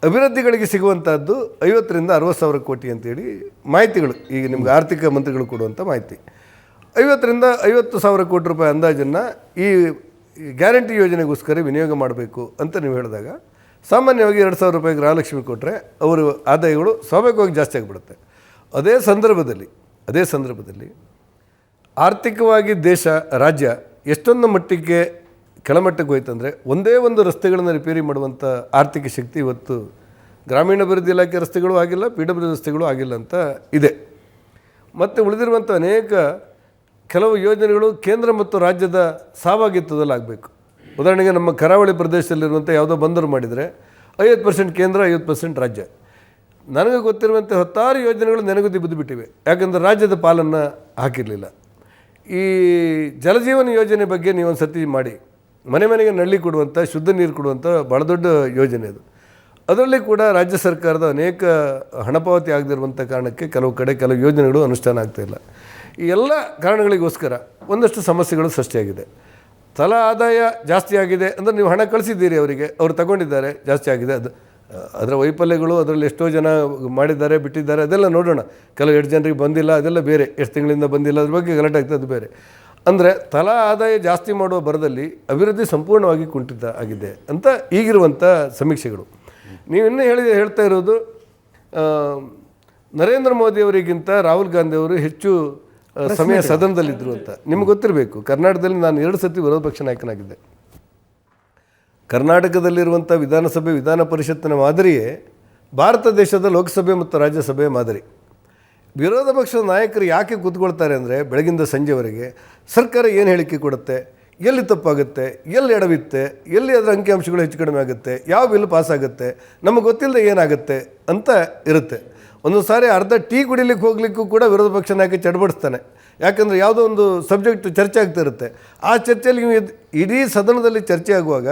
ಅಭಿವೃದ್ಧಿಗಳಿಗೆ ಸಿಗುವಂಥದ್ದು 50,000 ರಿಂದ 60,000 ಕೋಟಿ ಅಂತೇಳಿ ಮಾಹಿತಿಗಳು ಈಗ ನಿಮ್ಗೆ ಆರ್ಥಿಕ ಮಂತ್ರಿಗಳು ಕೊಡುವಂಥ ಮಾಹಿತಿ. 50,000 ರಿಂದ 50,000 ಕೋಟಿ ರೂಪಾಯಿ ಅಂದಾಜನ್ನು ಈ ಗ್ಯಾರಂಟಿ ಯೋಜನೆಗೋಸ್ಕರ ವಿನಿಯೋಗ ಮಾಡಬೇಕು ಅಂತ ನೀವು ಹೇಳಿದಾಗ ಸಾಮಾನ್ಯವಾಗಿ 2,000 ರೂಪಾಯಿ ಗೃಹಲಕ್ಷ್ಮಿ ಕೊಟ್ಟರೆ ಅವರು ಆದಾಯಗಳು ಸ್ವಾಭಾವಿಕವಾಗಿ ಜಾಸ್ತಿ ಆಗಿಬಿಡುತ್ತೆ. ಅದೇ ಸಂದರ್ಭದಲ್ಲಿ ಆರ್ಥಿಕವಾಗಿ ರಾಜ್ಯ ಎಷ್ಟೊಂದು ಮಟ್ಟಿಗೆ ಕೆಳಮಟ್ಟಕ್ಕೆ ಹೋಯ್ತಂದರೆ ಒಂದೇ ಒಂದು ರಸ್ತೆಗಳನ್ನು ರಿಪೇರಿ ಮಾಡುವಂಥ ಆರ್ಥಿಕ ಶಕ್ತಿ ಇವತ್ತು ಗ್ರಾಮೀಣಾಭಿವೃದ್ಧಿ ಇಲಾಖೆ ರಸ್ತೆಗಳು ಆಗಿಲ್ಲ, PWD ರಸ್ತೆಗಳು ಆಗಿಲ್ಲ ಅಂತ ಇದೆ. ಮತ್ತು ಉಳಿದಿರುವಂಥ ಅನೇಕ ಕೆಲವು ಯೋಜನೆಗಳು ಕೇಂದ್ರ ಮತ್ತು ರಾಜ್ಯದ ಸಾವಾಗಿತ್ತದಲ್ಲಿ ಆಗಬೇಕು. ಉದಾಹರಣೆಗೆ ನಮ್ಮ ಕರಾವಳಿ ಪ್ರದೇಶದಲ್ಲಿರುವಂಥ ಯಾವುದೋ ಬಂದರು ಮಾಡಿದರೆ 50% ಕೇಂದ್ರ, 50% ರಾಜ್ಯ. ನನಗೆ ಗೊತ್ತಿರುವಂಥ 10 ಯೋಜನೆಗಳು ನೆನಗುದಿ ಬಿದ್ದುಬಿಟ್ಟಿವೆ, ಯಾಕಂದರೆ ರಾಜ್ಯದ ಪಾಲನ್ನು ಹಾಕಿರಲಿಲ್ಲ. ಈ ಜಲಜೀವನ ಯೋಜನೆ ಬಗ್ಗೆ ನೀವೊಂದು ಸತಿ ಮಾಡಿ, ಮನೆ ಮನೆಗೆ ನಲ್ಲಿ ಕೊಡುವಂಥ ಶುದ್ಧ ನೀರು ಕೊಡುವಂಥ ಭಾಳ ದೊಡ್ಡ ಯೋಜನೆ ಅದು. ಅದರಲ್ಲಿ ಕೂಡ ರಾಜ್ಯ ಸರ್ಕಾರದ ಅನೇಕ ಹಣಪಾವತಿ ಆಗದಿರುವಂಥ ಕಾರಣಕ್ಕೆ ಕೆಲವು ಕಡೆ ಕೆಲವು ಯೋಜನೆಗಳು ಅನುಷ್ಠಾನ ಆಗ್ತಾಯಿಲ್ಲ. ಈ ಎಲ್ಲ ಕಾರಣಗಳಿಗೋಸ್ಕರ ಒಂದಷ್ಟು ಸಮಸ್ಯೆಗಳು ಸೃಷ್ಟಿಯಾಗಿದೆ. ತಲಾ ಆದಾಯ ಜಾಸ್ತಿ ಆಗಿದೆ ಅಂದರೆ ನೀವು ಹಣ ಕಳಿಸಿದ್ದೀರಿ ಅವರಿಗೆ, ಅವರು ತಗೊಂಡಿದ್ದಾರೆ, ಜಾಸ್ತಿ ಆಗಿದೆ. ಅದರ ವೈಫಲ್ಯಗಳು, ಅದರಲ್ಲಿ ಎಷ್ಟೋ ಜನ ಮಾಡಿದ್ದಾರೆ, ಬಿಟ್ಟಿದ್ದಾರೆ, ಅದೆಲ್ಲ ನೋಡೋಣ. ಕೆಲವು 2 ಜನರಿಗೆ ಬಂದಿಲ್ಲ, ಅದೆಲ್ಲ ಬೇರೆ. ಎಷ್ಟು ತಿಂಗಳಿಂದ ಬಂದಿಲ್ಲ, ಅದ್ರ ಬಗ್ಗೆ ಗಲಾಟೆ ಆಗ್ತದೆ, ಅದು ಬೇರೆ. ಅಂದರೆ ತಲಾ ಆದಾಯ ಜಾಸ್ತಿ ಮಾಡುವ ಬರದಲ್ಲಿ ಅಭಿವೃದ್ಧಿ ಸಂಪೂರ್ಣವಾಗಿ ಕುಂಠಿತ ಆಗಿದೆ ಅಂತ ಈಗಿರುವಂಥ ಸಮೀಕ್ಷೆಗಳು. ನೀವು ಇನ್ನೂ ಹೇಳ್ತಾ ಇರೋದು ನರೇಂದ್ರ ಮೋದಿ ಅವರಿಗಿಂತ ರಾಹುಲ್ ಗಾಂಧಿ ಅವರು ಹೆಚ್ಚು ಸಮಯ ಸದನದಲ್ಲಿದ್ದರು ಅಂತ ನಿಮ್ಗೆ ಗೊತ್ತಿರಬೇಕು. ಕರ್ನಾಟಕದಲ್ಲಿ ನಾನು 2 ಸತಿ ವಿರೋಧ ಪಕ್ಷ ನಾಯಕನಾಗಿದ್ದೆ. ಕರ್ನಾಟಕದಲ್ಲಿರುವಂಥ ವಿಧಾನಸಭೆ, ವಿಧಾನ ಪರಿಷತ್ತಿನ ಮಾದರಿಯೇ ಭಾರತ ದೇಶದ ಲೋಕಸಭೆ ಮತ್ತು ರಾಜ್ಯಸಭೆಯ ಮಾದರಿ. ವಿರೋಧ ಪಕ್ಷದ ನಾಯಕರು ಯಾಕೆ ಕೂತ್ಕೊಳ್ತಾರೆ ಅಂದರೆ ಬೆಳಗಿಂದ ಸಂಜೆವರೆಗೆ ಸರ್ಕಾರ ಏನು ಹೇಳಿಕೆ ಕೊಡುತ್ತೆ, ಎಲ್ಲಿ ತಪ್ಪಾಗುತ್ತೆ, ಎಲ್ಲಿ ಎಡವಿತ್ತೆ, ಎಲ್ಲಿ ಅದರ ಅಂಕಿಅಂಶಗಳು ಹೆಚ್ಚು ಕಡಿಮೆ ಆಗುತ್ತೆ, ಯಾವ ಬಿಲ್ ಪಾಸ್ ಆಗುತ್ತೆ, ನಮಗೆ ಗೊತ್ತಿಲ್ಲದೆ ಏನಾಗುತ್ತೆ ಅಂತ ಇರುತ್ತೆ. ಒಂದೊಂದು ಸಾರಿ ಅರ್ಧ ಟೀ ಕುಡಿಲಿಕ್ಕೆ ಹೋಗ್ಲಿಕ್ಕೂ ಕೂಡ ವಿರೋಧ ಪಕ್ಷ ನಾಯಕ ಚಡಬಡಿಸ್ತಾನೆ. ಯಾಕಂದರೆ ಯಾವುದೋ ಒಂದು ಸಬ್ಜೆಕ್ಟ್ ಚರ್ಚೆ ಆಗ್ತಾ ಇರುತ್ತೆ. ಆ ಚರ್ಚೆಯಲ್ಲಿ ಇಡೀ ಸದನದಲ್ಲಿ ಚರ್ಚೆ ಆಗುವಾಗ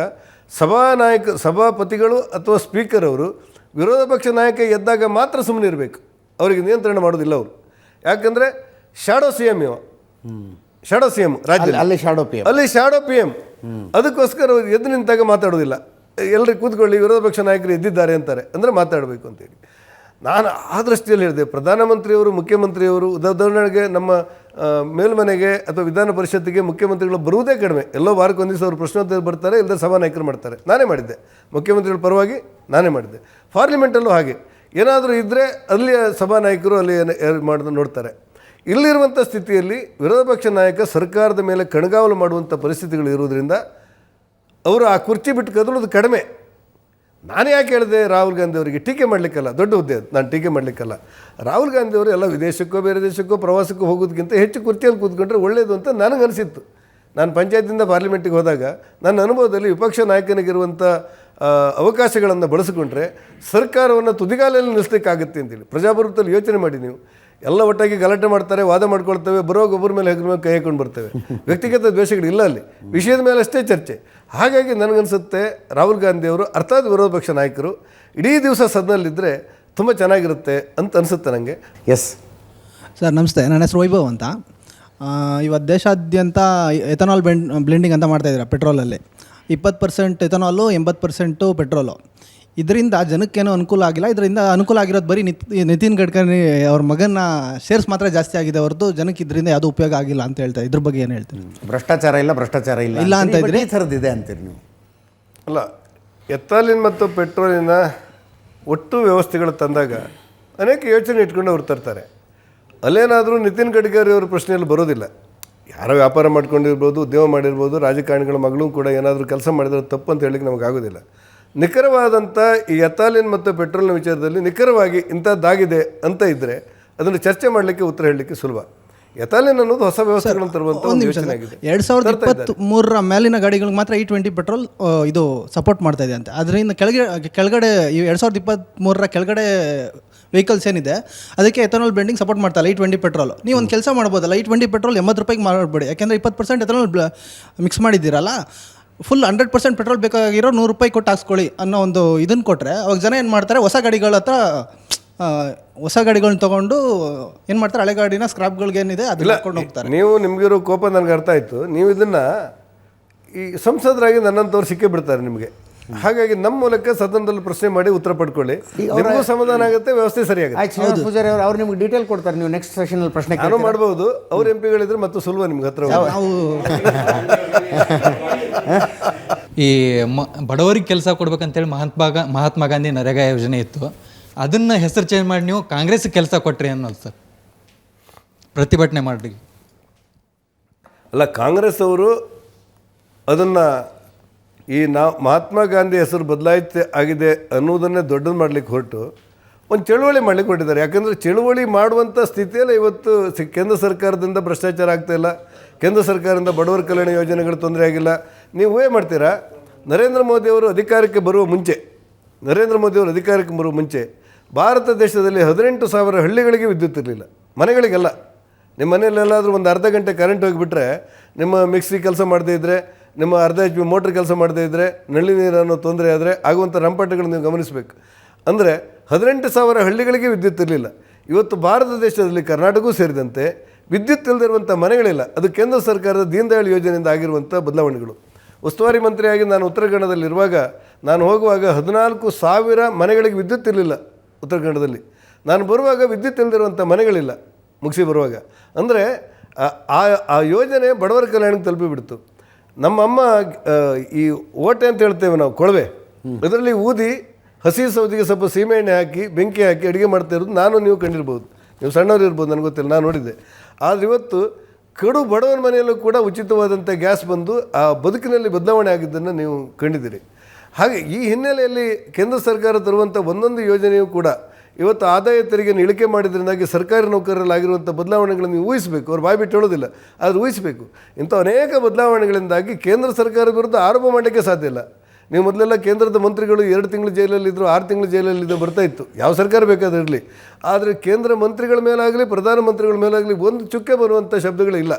ಸಭಾಪತಿಗಳು ಅಥವಾ ಸ್ಪೀಕರ್ ಅವರು ವಿರೋಧ ಪಕ್ಷ ನಾಯಕ ಎದ್ದಾಗ ಮಾತ್ರ ಸುಮ್ಮನೆ ಇರಬೇಕು, ಅವರಿಗೆ ನಿಯಂತ್ರಣ ಮಾಡೋದಿಲ್ಲ ಅವರು. ಯಾಕಂದರೆ ಶಾಡೋ ಸಿ ಎಮ್ ರಾಜ್ಯದಲ್ಲಿ ಅಲ್ಲಿ ಶಾಡೋ ಪಿ ಎಮ್. ಅದಕ್ಕೋಸ್ಕರ ಅವ್ರು ಎದ್ದು ನಿಂತಾಗ ಮಾತಾಡೋದಿಲ್ಲ. ಎಲ್ಲರಿಗೆ ಕೂತ್ಕೊಳ್ಳಿ, ವಿರೋಧ ಪಕ್ಷ ನಾಯಕರು ಎದ್ದಿದ್ದಾರೆ ಅಂತಾರೆ ಅಂದರೆ ಮಾತಾಡಬೇಕು ಅಂತೇಳಿ. ನಾನು ಆ ದೃಷ್ಟಿಯಲ್ಲಿ ಹೇಳಿದೆ, ಪ್ರಧಾನಮಂತ್ರಿಯವರು, ಮುಖ್ಯಮಂತ್ರಿಯವರು, ಉದಾಹರಣೆಗೆ ನಮ್ಮ ಮೇಲ್ಮನೆಗೆ ಅಥವಾ ವಿಧಾನ ಪರಿಷತ್ತಿಗೆ ಮುಖ್ಯಮಂತ್ರಿಗಳು ಬರುವುದೇ ಕಡಿಮೆ. ಎಲ್ಲೋ ವಾರಕ್ಕೆ ಒಂದು ದಿವಸ ಅವರು ಪ್ರಶ್ನೋತ್ತರ ಬರ್ತಾರೆ, ಇಲ್ಲದೆ ಸಭಾನಾಯಕರು ಮಾಡ್ತಾರೆ. ನಾನೇ ಮಾಡಿದ್ದೆ, ಮುಖ್ಯಮಂತ್ರಿಗಳ ಪರವಾಗಿ ನಾನೇ ಮಾಡಿದ್ದೆ. ಪಾರ್ಲಿಮೆಂಟಲ್ಲೂ ಹಾಗೆ ಏನಾದರೂ ಇದ್ದರೆ ಅಲ್ಲಿಯ ಸಭಾನಾಯಕರು ಅಲ್ಲಿ ಮಾಡೋದು ನೋಡ್ತಾರೆ. ಇಲ್ಲಿರುವಂಥ ಸ್ಥಿತಿಯಲ್ಲಿ ವಿರೋಧ ಪಕ್ಷ ನಾಯಕ ಸರ್ಕಾರದ ಮೇಲೆ ಕಣ್ಗಾವಲು ಮಾಡುವಂಥ ಪರಿಸ್ಥಿತಿಗಳು ಇರುವುದರಿಂದ ಅವರು ಆ ಕುರ್ಚಿ ಬಿಟ್ಟು ಕದಲೋದು ಕಡಿಮೆ. ನಾನು ಯಾಕೆ ಹೇಳಿದೆ ರಾಹುಲ್ ಗಾಂಧಿ ಅವರಿಗೆ ಟೀಕೆ ಮಾಡಲಿಕ್ಕಲ್ಲ, ದೊಡ್ಡ ಹುದ್ದೆ ಅದು, ನಾನು ಟೀಕೆ ಮಾಡಲಿಕ್ಕಲ್ಲ. ರಾಹುಲ್ ಗಾಂಧಿ ಅವರು ಎಲ್ಲ ವಿದೇಶಕ್ಕೋ ಬೇರೆ ದೇಶಕ್ಕೋ ಪ್ರವಾಸಕ್ಕೂ ಹೋಗೋದಕ್ಕಿಂತ ಹೆಚ್ಚು ಕುರ್ಚಿಯಲ್ಲಿ ಕೂತ್ಕೊಂಡ್ರೆ ಒಳ್ಳೆಯದು ಅಂತ ನನಗನ್ನಿಸಿತ್ತು. ನಾನು ಪಂಚಾಯತಿಂದ ಪಾರ್ಲಿಮೆಂಟಿಗೆ ಹೋದಾಗ ನನ್ನ ಅನುಭವದಲ್ಲಿ ವಿಪಕ್ಷ ನಾಯಕನಿಗಿರುವಂಥ ಅವಕಾಶಗಳನ್ನು ಬಳಸಿಕೊಂಡ್ರೆ ಸರ್ಕಾರವನ್ನು ತುದಿಗಾಲಲ್ಲಿ ನಿಲ್ಲಿಸಲಿಕ್ಕಾಗುತ್ತೆ ಅಂತೇಳಿ ಪ್ರಜಾಪ್ರಭುತ್ವದಲ್ಲಿ ಯೋಚನೆ ಮಾಡಿ. ನೀವು ಎಲ್ಲ ಒಟ್ಟಾಗಿ ಗಲಾಟೆ ಮಾಡ್ತಾರೆ, ವಾದ ಮಾಡ್ಕೊಳ್ತೇವೆ, ಬರೋವಾಗ ಒಬ್ಬರ ಮೇಲೆ ಹೆಗ್ರ ಮೇಲೆ ಕೈ ಹಾಕೊಂಡು ಬರ್ತೇವೆ. ವ್ಯಕ್ತಿಗತ ದ್ವೇಷಗಳಿಲ್ಲ ಅಲ್ಲಿ, ವಿಷಯದ ಮೇಲೆ ಅಷ್ಟೇ ಚರ್ಚೆ. ಹಾಗಾಗಿ ನನಗನ್ಸುತ್ತೆ ರಾಹುಲ್ ಗಾಂಧಿ ಅವರು ಅರ್ಥಾತ್ ವಿರೋಧ ಪಕ್ಷ ನಾಯಕರು ಇಡೀ ದಿವಸ ಸದನಲ್ಲಿದ್ದರೆ ತುಂಬ ಚೆನ್ನಾಗಿರುತ್ತೆ ಅಂತ ಅನಿಸುತ್ತೆ ನನಗೆ. ಎಸ್ ಸರ್ ನಮಸ್ತೆ, ನನ್ನ ಹೆಸರು ವೈಭವ್ ಅಂತ. ಇವತ್ತು ದೇಶಾದ್ಯಂತ ಎಥನಾಲ್ ಬ್ಲೆಂಡಿಂಗ್ ಅಂತ ಮಾಡ್ತಾಯಿದ್ದಾರೆ ಪೆಟ್ರೋಲಲ್ಲಿ. 20% ಎಥನಾಲು, 80% ಪೆಟ್ರೋಲು. ಇದರಿಂದ ಜನಕ್ಕೇನೋ ಅನುಕೂಲ ಆಗಿಲ್ಲ. ಇದರಿಂದ ಅನುಕೂಲ ಆಗಿರೋದು ಬರೀ ನಿತಿನ್ ಗಡ್ಕರಿ ಅವ್ರ ಮಗನ ಶೇರ್ಸ್ ಮಾತ್ರ ಜಾಸ್ತಿ ಆಗಿದೆ ಹೊರತು ಜನಕ್ಕೆ ಇದರಿಂದ ಯಾವುದೂ ಉಪಯೋಗ ಆಗಿಲ್ಲ ಅಂತ ಹೇಳ್ತಾರೆ. ಇದ್ರ ಬಗ್ಗೆ ಏನು ಹೇಳ್ತೀವಿ? ಭ್ರಷ್ಟಾಚಾರ ಇಲ್ಲ ಅಂತ ಇದ್ರೆ ಈ ಥರದ್ದಿದೆ ಅಂತೀರಿ ನೀವು? ಅಲ್ಲ, ಎಥಾಲಿನ್ ಮತ್ತು ಪೆಟ್ರೋಲಿನ ಒಟ್ಟು ವ್ಯವಸ್ಥೆಗಳು ತಂದಾಗ ಅನೇಕ ಯೋಚನೆ ಇಟ್ಕೊಂಡು ಅವ್ರು ತರ್ತಾರೆ. ಅಲ್ಲೇನಾದರೂ ನಿತಿನ್ ಗಡ್ಕರಿ ಅವ್ರ ಪ್ರಶ್ನೆಯಲ್ಲಿ ಬರೋದಿಲ್ಲ. ಯಾರೋ ವ್ಯಾಪಾರ ಮಾಡ್ಕೊಂಡಿರ್ಬೋದು, ಉದ್ಯಮ ಮಾಡಿರ್ಬೋದು, ರಾಜಕಾರಣಿಗಳ ಮಗಳು ಕೂಡ ಏನಾದರೂ ಕೆಲಸ ಮಾಡಿದ್ರೆ ತಪ್ಪು ಅಂತ ಹೇಳಿಕ್ಕೆ ನಮಗಾಗೋದಿಲ್ಲ. ನಿಖರವಾದಂಥ ಈ ಎಥಾಲಿನ್ ಮತ್ತು ಪೆಟ್ರೋಲ್ನ ವಿಚಾರದಲ್ಲಿ ನಿಖರವಾಗಿ ಇಂಥದ್ದಾಗಿದೆ ಅಂತ ಇದ್ದರೆ ಅದನ್ನು ಚರ್ಚೆ ಮಾಡಲಿಕ್ಕೆ, ಉತ್ತರ ಹೇಳಲಿಕ್ಕೆ ಸುಲಭ. ಎಥಾಲಿನ್ ಅನ್ನೋದು ಹೊಸ ವ್ಯವಸ್ಥೆಗಳನ್ನು ತರುವಂಥ ಒಂದು ಯೋಚನೆ ಆಗಿದೆ. 2023 ಮೇಲಿನ ಗಾಡಿಗಳಿಗೆ ಮಾತ್ರ E20 ಪೆಟ್ರೋಲ್ ಇದು ಸಪೋರ್ಟ್ ಮಾಡ್ತಾ ಇದೆ ಅಂತ. ಅದರಿಂದ ಕೆಳಗಡೆ 2023 ಕೆಳಗಡೆ ವೆಹಿಕಲ್ಸ್ ಏನಿದೆ ಅದಕ್ಕೆ ಎಥನಾಲ್ ಬ್ಲೆಂಡಿಂಗ್ ಸಪೋರ್ಟ್ ಮಾಡ್ತಾಯಿಲ್ಲ E20 ಪೆಟ್ರೋಲ್. ನೀವು ಒಂದು ಕೆಲಸ ಮಾಡ್ಬೋದಲ್ಲ, E20 ಪೆಟ್ರೋಲ್ 80 ರೂಪಾಯಿಗೆ ಮಾಡಬೇಡಿ. ಯಾಕೆಂದರೆ 20% ಎಥನಾಲ್ ಮಿಕ್ಸ್ ಮಾಡಿದ್ದೀರಲ್ಲ, ಫುಲ್ 100% ಪೆಟ್ರೋಲ್ ಬೇಕಾಗಿರೋ 100 ರೂಪಾಯಿ ಕೊಟ್ಟು ಹಾಕ್ಸ್ಕೊಳ್ಳಿ ಅನ್ನೋ ಒಂದು ಇದನ್ನು ಕೊಟ್ಟರೆ ಅವಾಗ ಜನ ಏನು ಮಾಡ್ತಾರೆ, ಹೊಸ ಗಾಡಿಗಳ ಹತ್ರ ಹೊಸ ಗಾಡಿಗಳನ್ನ ತೊಗೊಂಡು ಏನು ಮಾಡ್ತಾರೆ, ಹಳೆ ಗಾಡಿನ ಸ್ಕ್ರಾಪ್ಗಳಿಗೆ ಏನಿದೆ ಅದನ್ನ ಹಾಕೊಂಡು ಹೋಗ್ತಾರೆ. ನೀವು ನಿಮಗಿರೋ ಕೋಪ ನನಗೆ ಅರ್ಥ ಆಯಿತು. ನೀವು ಇದನ್ನು ಈ ಸಂಸದರಾಗಿ ನನ್ನಂಥವ್ರು ಸಿಕ್ಕೇ ಬಿಡ್ತಾರೆ ನಿಮಗೆ. ಹಾಗಾಗಿ ನಮ್ಮ ಮೂಲಕ ಸದನದಲ್ಲಿ ಪ್ರಶ್ನೆ ಮಾಡಿ ಉತ್ತರ ಪಡ್ಕೊಳ್ಳಿ, ನಿಮಗೂ ಸಮಾಧಾನ ಆಗುತ್ತೆ, ವ್ಯವಸ್ಥೆ ಸರಿಯಾಗುತ್ತೆ. ಆಯ್ತು ಶ್ರೀನಿವಾಸ್ ಪೂಜಾರಿ ಅವರು ನಿಮ್ಗೆ ಡೀಟೇಲ್ ಕೊಡ್ತಾರೆ, ನೀವು ನೆಕ್ಸ್ಟ್ ಸೆಷನಲ್ಲಿ ಪ್ರಶ್ನೆ ನಾನು ಮಾಡ್ಬೋದು. ಅವ್ರ ಎಂ ಪಿಗಳಿದ್ರೆ ಮತ್ತು ಸುಲಭ ನಿಮ್ಗೆ ಹತ್ರ. ನಾವು ಈ ಬಡವರಿಗೆ ಕೆಲಸ ಕೊಡ್ಬೇಕಂತೇಳಿ ಮಹಾತ್ಮ ಗಾಂಧಿ ನರೇಗಾ ಯೋಜನೆ ಇತ್ತು, ಅದನ್ನು ಹೆಸರು ಚೇಂಜ್ ಮಾಡಿ ನೀವು ಕಾಂಗ್ರೆಸ್ಗೆ ಕೆಲಸ ಕೊಟ್ರಿ ಅನ್ನೋದು ಸರ್, ಪ್ರತಿಭಟನೆ ಮಾಡಿ. ಅಲ್ಲ, ಕಾಂಗ್ರೆಸ್ ಅವರು ಅದನ್ನು ಈ ಮಹಾತ್ಮ ಗಾಂಧಿ ಹೆಸರು ಬದಲಾಯಿತ ಆಗಿದೆ ಅನ್ನೋದನ್ನೇ ದೊಡ್ಡದು ಮಾಡಲಿಕ್ಕೆ ಹೊರಟು ಒಂದು ಚಳುವಳಿ ಮಾಡಲಿಕ್ಕೆ ಹೊರಟಿದ್ದಾರೆ. ಯಾಕಂದರೆ ಚಳುವಳಿ ಮಾಡುವಂಥ ಸ್ಥಿತಿಯಲ್ಲೇ ಇವತ್ತು ಕೇಂದ್ರ ಸರ್ಕಾರದಿಂದ ಭ್ರಷ್ಟಾಚಾರ ಆಗ್ತಾಯಿಲ್ಲ, ಕೇಂದ್ರ ಸರ್ಕಾರದಿಂದ ಬಡವರ ಕಲ್ಯಾಣ ಯೋಜನೆಗಳು ತೊಂದರೆ ಆಗಿಲ್ಲ. ನೀವು ಊಹೆ ಮಾಡ್ತೀರಾ, ನರೇಂದ್ರ ಮೋದಿಯವರು ಅಧಿಕಾರಕ್ಕೆ ಬರುವ ಮುಂಚೆ ಭಾರತ ದೇಶದಲ್ಲಿ 18,000 ಹಳ್ಳಿಗಳಿಗೆ ವಿದ್ಯುತ್ ಇರಲಿಲ್ಲ, ಮನೆಗಳಿಗೆಲ್ಲ. ನಿಮ್ಮ ಮನೆಯಲ್ಲೆಲ್ಲಾದರೂ ಒಂದು ಅರ್ಧ ಗಂಟೆ ಕರೆಂಟ್ ಹೋಗಿಬಿಟ್ರೆ, ನಿಮ್ಮ ಮಿಕ್ಸಿ ಕೆಲಸ ಮಾಡದೇ ಇದ್ದರೆ, ನಿಮ್ಮ ಅರ್ಧ HP ಮೋಟ್ರ್ ಕೆಲಸ ಮಾಡದೇ ಇದ್ದರೆ, ನಲ್ಲಿ ನೀರನ್ನು ತೊಂದರೆ ಆದರೆ ಆಗುವಂಥ ರಂಪಾಟಗಳನ್ನು ನೀವು ಗಮನಿಸಬೇಕು. ಅಂದರೆ 18,000 ಹಳ್ಳಿಗಳಿಗೆ ವಿದ್ಯುತ್ ಇರಲಿಲ್ಲ. ಇವತ್ತು ಭಾರತ ದೇಶದಲ್ಲಿ ಕರ್ನಾಟಕವೂ ಸೇರಿದಂತೆ ವಿದ್ಯುತ್ ಇಲ್ಲದಿರುವಂಥ ಮನೆಗಳಿಲ್ಲ. ಅದು ಕೇಂದ್ರ ಸರ್ಕಾರದ ದೀನ್ ದಯಾಳ್ ಯೋಜನೆಯಿಂದ ಆಗಿರುವಂಥ ಬದಲಾವಣೆಗಳು. ಉಸ್ತುವಾರಿ ಮಂತ್ರಿಯಾಗಿ ನಾನು ಉತ್ತರ ಕನ್ನಡದಲ್ಲಿರುವಾಗ ನಾನು ಹೋಗುವಾಗ 14,000 ಮನೆಗಳಿಗೆ ವಿದ್ಯುತ್ ಇರಲಿಲ್ಲ ಉತ್ತರ ಕನ್ನಡದಲ್ಲಿ. ನಾನು ಬರುವಾಗ ವಿದ್ಯುತ್ ಇಲ್ಲದಿರುವಂಥ ಮನೆಗಳಿಲ್ಲ ಮುಗಿಸಿ ಬರುವಾಗ. ಅಂದರೆ ಆ ಯೋಜನೆ ಬಡವರ ಕಲ್ಯಾಣಕ್ಕೆ ತಲುಪಿಬಿಡ್ತು. ನಮ್ಮಮ್ಮ ಈ ಓಟೆ ಅಂತ ಹೇಳ್ತೇವೆ ನಾವು, ಕೊಳವೆ, ಅದರಲ್ಲಿ ಊದಿ ಹಸಿ ಸೌದಿಗೆ ಸ್ವಲ್ಪ ಸೀಮೆಎಣ್ಣೆ ಹಾಕಿ ಬೆಂಕಿ ಹಾಕಿ ಅಡುಗೆ ಮಾಡ್ತಾ ಇರೋದು ನಾನು ನೀವು ಕಂಡಿರ್ಬೋದು. ನೀವು ಸಣ್ಣವ್ರು ಇರ್ಬೋದು, ನನಗೆ ಗೊತ್ತಿಲ್ಲ, ನಾನು ನೋಡಿದ್ದೆ. ಆದರೆ ಇವತ್ತು ಕಡು ಬಡವರ ಮನೆಯಲ್ಲೂ ಕೂಡ ಉಚಿತವಾದಂಥ ಗ್ಯಾಸ್ ಬಂದು ಆ ಬದುಕಿನಲ್ಲಿ ಬದಲಾವಣೆ ಆಗಿದ್ದನ್ನು ನೀವು ಕಂಡಿದ್ದೀರಿ. ಹಾಗೆ ಈ ಹಿನ್ನೆಲೆಯಲ್ಲಿ ಕೇಂದ್ರ ಸರ್ಕಾರ ತರುವಂಥ ಒಂದೊಂದು ಯೋಜನೆಯೂ ಕೂಡ ಇವತ್ತು ಆದಾಯ ತೆರಿಗೆಯನ್ನು ಇಳಿಕೆ ಮಾಡಿದ್ರಿಂದಾಗಿ ಸರ್ಕಾರಿ ನೌಕರರಲ್ಲಾಗಿರುವಂಥ ಬದಲಾವಣೆಗಳನ್ನು ನೀವು ಊಹಿಸಬೇಕು. ಅವ್ರು ಬಾಯಿ ಬಿಟ್ಟು ಹೇಳೋದಿಲ್ಲ, ಆದರೆ ಊಹಿಸಬೇಕು. ಇಂಥ ಅನೇಕ ಬದಲಾವಣೆಗಳಿಂದಾಗಿ ಕೇಂದ್ರ ಸರ್ಕಾರದ ವಿರುದ್ಧ ಆರೋಪ ಮಾಡಲಿಕ್ಕೆ ಸಾಧ್ಯ ಇಲ್ಲ. ನೀವು ಮೊದಲೆಲ್ಲ ಕೇಂದ್ರದ ಮಂತ್ರಿಗಳು 2 ತಿಂಗಳು ಜೈಲಲ್ಲಿದ್ದರು, 6 ತಿಂಗಳು ಜೈಲಲ್ಲಿದ್ದು ಬರ್ತಾಯಿತ್ತು, ಯಾವ ಸರ್ಕಾರ ಬೇಕಾದರೂ ಇರಲಿ. ಆದರೆ ಕೇಂದ್ರ ಮಂತ್ರಿಗಳ ಮೇಲಾಗಲಿ ಪ್ರಧಾನಮಂತ್ರಿಗಳ ಮೇಲಾಗಲಿ ಒಂದು ಚುಕ್ಕೆ ಬರುವಂಥ ಶಬ್ದಗಳಿಲ್ಲ.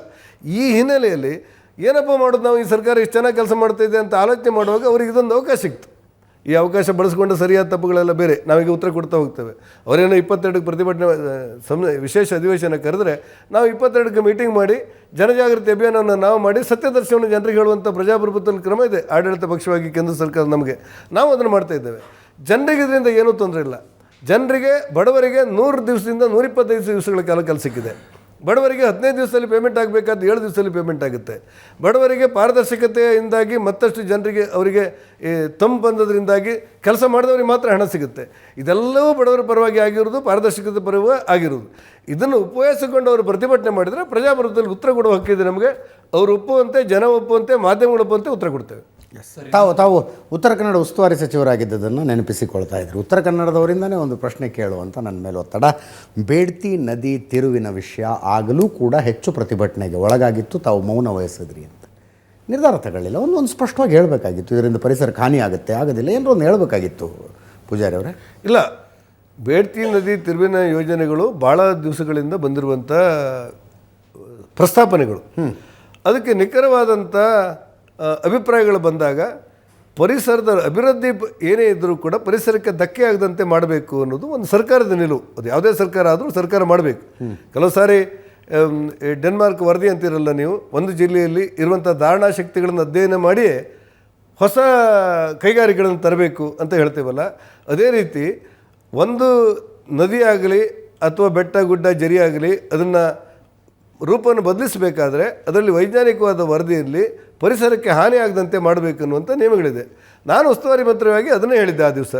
ಈ ಹಿನ್ನೆಲೆಯಲ್ಲಿ ಏನಪ್ಪ ಮಾಡೋದು, ನಾವು ಈ ಸರ್ಕಾರ ಇಷ್ಟು ಚೆನ್ನಾಗಿ ಕೆಲಸ ಮಾಡ್ತಾಯಿದೆ ಅಂತ ಆಲೋಚನೆ ಮಾಡುವಾಗ ಅವ್ರಿಗೆ ಇದೊಂದು ಅವಕಾಶ ಸಿಕ್ತು. ಈ ಅವಕಾಶ ಬಳಸ್ಕೊಂಡು ಸರಿಯಾದ ತಪ್ಪುಗಳೆಲ್ಲ ಬೇರೆ ನಾವೀಗ ಉತ್ತರ ಕೊಡ್ತಾ ಹೋಗ್ತೇವೆ. ಅವರೇನೋ 22ಕ್ಕೆ ಪ್ರತಿಭಟನೆ ವಿಶೇಷ ಅಧಿವೇಶನ ಕರೆದರೆ ನಾವು 22ಕ್ಕೆ ಮೀಟಿಂಗ್ ಮಾಡಿ ಜನಜಾಗೃತಿ ಅಭಿಯಾನವನ್ನು ನಾವು ಮಾಡಿ ಸತ್ಯದರ್ಶನವನ್ನು ಜನರಿಗೆ ಹೇಳುವಂಥ ಪ್ರಜಾಪ್ರಭುತ್ವದ ಕ್ರಮ ಇದೆ ಆಡಳಿತ ಪಕ್ಷವಾಗಿ ಕೇಂದ್ರ ಸರ್ಕಾರ ನಮಗೆ. ನಾವು ಅದನ್ನು ಮಾಡ್ತಾ ಇದ್ದೇವೆ. ಜನರಿಗೆ ಇದರಿಂದ ಏನೂ ತೊಂದರೆ ಇಲ್ಲ. ಜನರಿಗೆ ಬಡವರಿಗೆ 100 ದಿವಸದಿಂದ 125 ದಿವಸಗಳ ಕಾಲ ಕೆಲಸ ಸಿಕ್ಕಿದೆ. ಬಡವರಿಗೆ 15 ದಿವಸದಲ್ಲಿ ಪೇಮೆಂಟ್ ಆಗಬೇಕಾದ 7 ದಿವಸದಲ್ಲಿ ಪೇಮೆಂಟ್ ಆಗುತ್ತೆ. ಬಡವರಿಗೆ ಪಾರದರ್ಶಕತೆಯಿಂದಾಗಿ ಮತ್ತಷ್ಟು ಜನರಿಗೆ ಅವರಿಗೆ ತಮ್ಮ ಬಂದದ್ರಿಂದಾಗಿ ಕೆಲಸ ಮಾಡಿದವರಿಗೆ ಮಾತ್ರ ಹಣ ಸಿಗುತ್ತೆ. ಇದೆಲ್ಲವೂ ಬಡವರ ಪರವಾಗಿ ಆಗಿರೋದು, ಪಾರದರ್ಶಕತೆ ಪರವಾಗಿ ಆಗಿರೋದು. ಇದನ್ನು ಉಪಯೋಗಿಸಿಕೊಂಡು ಅವರು ಪ್ರತಿಭಟನೆ ಮಾಡಿದರೆ ಪ್ರಜಾಪ್ರಭುತ್ವದಲ್ಲಿ ಉತ್ತರ ಕೊಡುವ ಹಕ್ಕಿದೆ ನಮಗೆ. ಅವರು ಒಪ್ಪುವಂತೆ, ಜನ ಒಪ್ಪುವಂತೆ, ಮಾಧ್ಯಮಗಳು ಒಪ್ಪುವಂತೆ ಉತ್ತರ ಕೊಡ್ತೇವೆ. ತಾವು ಉತ್ತರ ಕನ್ನಡ ಉಸ್ತುವಾರಿ ಸಚಿವರಾಗಿದ್ದದನ್ನು ನೆನಪಿಸಿಕೊಳ್ತಾ ಇದ್ರು. ಉತ್ತರ ಕನ್ನಡದವರಿಂದನೇ ಒಂದು ಪ್ರಶ್ನೆ ಕೇಳುವಂತ ನನ್ನ ಮೇಲೆ ಒತ್ತಡ. ಬೇಡ್ತಿ ನದಿ ತಿರುವಿನ ವಿಷಯ ಆಗಲೂ ಕೂಡ ಹೆಚ್ಚು ಪ್ರತಿಭಟನೆಗೆ ಒಳಗಾಗಿತ್ತು, ತಾವು ಮೌನ ವಹಿಸಿದ್ರಿ ಅಂತ. ನಿರ್ಧಾರ ತಗೊಳ್ಳಿಲ್ಲ, ಒಂದು ಸ್ಪಷ್ಟವಾಗಿ ಹೇಳಬೇಕಾಗಿತ್ತು, ಇದರಿಂದ ಪರಿಸರಕ್ಕೆ ಹಾನಿ ಆಗುತ್ತೆ ಆಗೋದಿಲ್ಲ, ಏನೋ ಒಂದು ಹೇಳಬೇಕಾಗಿತ್ತು ಪೂಜಾರಿ ಅವರೇ. ಇಲ್ಲ, ಬೇಡ್ತಿ ನದಿ ತಿರುವಿನ ಯೋಜನೆಗಳು ಭಾಳ ದಿವಸಗಳಿಂದ ಬಂದಿರುವಂಥ ಪ್ರಸ್ತಾಪನೆಗಳು. ಅದಕ್ಕೆ ನಿಖರವಾದಂಥ ಅಭಿಪ್ರಾಯಗಳು ಬಂದಾಗ ಪರಿಸರದ ಅಭಿವೃದ್ಧಿ ಏನೇ ಇದ್ದರೂ ಕೂಡ ಪರಿಸರಕ್ಕೆ ಧಕ್ಕೆ ಆಗದಂತೆ ಮಾಡಬೇಕು ಅನ್ನೋದು ಒಂದು ಸರ್ಕಾರದ ನಿಲುವು. ಅದು ಯಾವುದೇ ಸರ್ಕಾರ ಆದರೂ ಸರ್ಕಾರ ಮಾಡಬೇಕು. ಕೆಲವು ಸಾರಿ ಡೆನ್ಮಾರ್ಕ್ ವರದಿ ಅಂತಿರಲ್ಲ ನೀವು, ಒಂದು ಜಿಲ್ಲೆಯಲ್ಲಿ ಇರುವಂಥ ಧಾರಣಾ ಶಕ್ತಿಗಳನ್ನು ಅಧ್ಯಯನ ಮಾಡಿ ಹೊಸ ಕೈಗಾರಿಕೆಗಳನ್ನು ತರಬೇಕು ಅಂತ ಹೇಳ್ತೇವಲ್ಲ, ಅದೇ ರೀತಿ ಒಂದು ನದಿ ಆಗಲಿ ಅಥವಾ ಬೆಟ್ಟ ಗುಡ್ಡ ಜರಿ ಆಗಲಿ ಅದನ್ನು ರೂಪವನ್ನು ಬದಲಿಸಬೇಕಾದ್ರೆ ಅದರಲ್ಲಿ ವೈಜ್ಞಾನಿಕವಾದ ವರದಿಯಲ್ಲಿ ಪರಿಸರಕ್ಕೆ ಹಾನಿ ಆಗದಂತೆ ಮಾಡಬೇಕು ಅನ್ನುವಂಥ ನಿಯಮಗಳಿದೆ. ನಾನು ಉಸ್ತುವಾರಿ ಮಂತ್ರಿಯಾಗಿ ಅದನ್ನೇ ಹೇಳಿದ್ದೆ ಆ ದಿವಸ.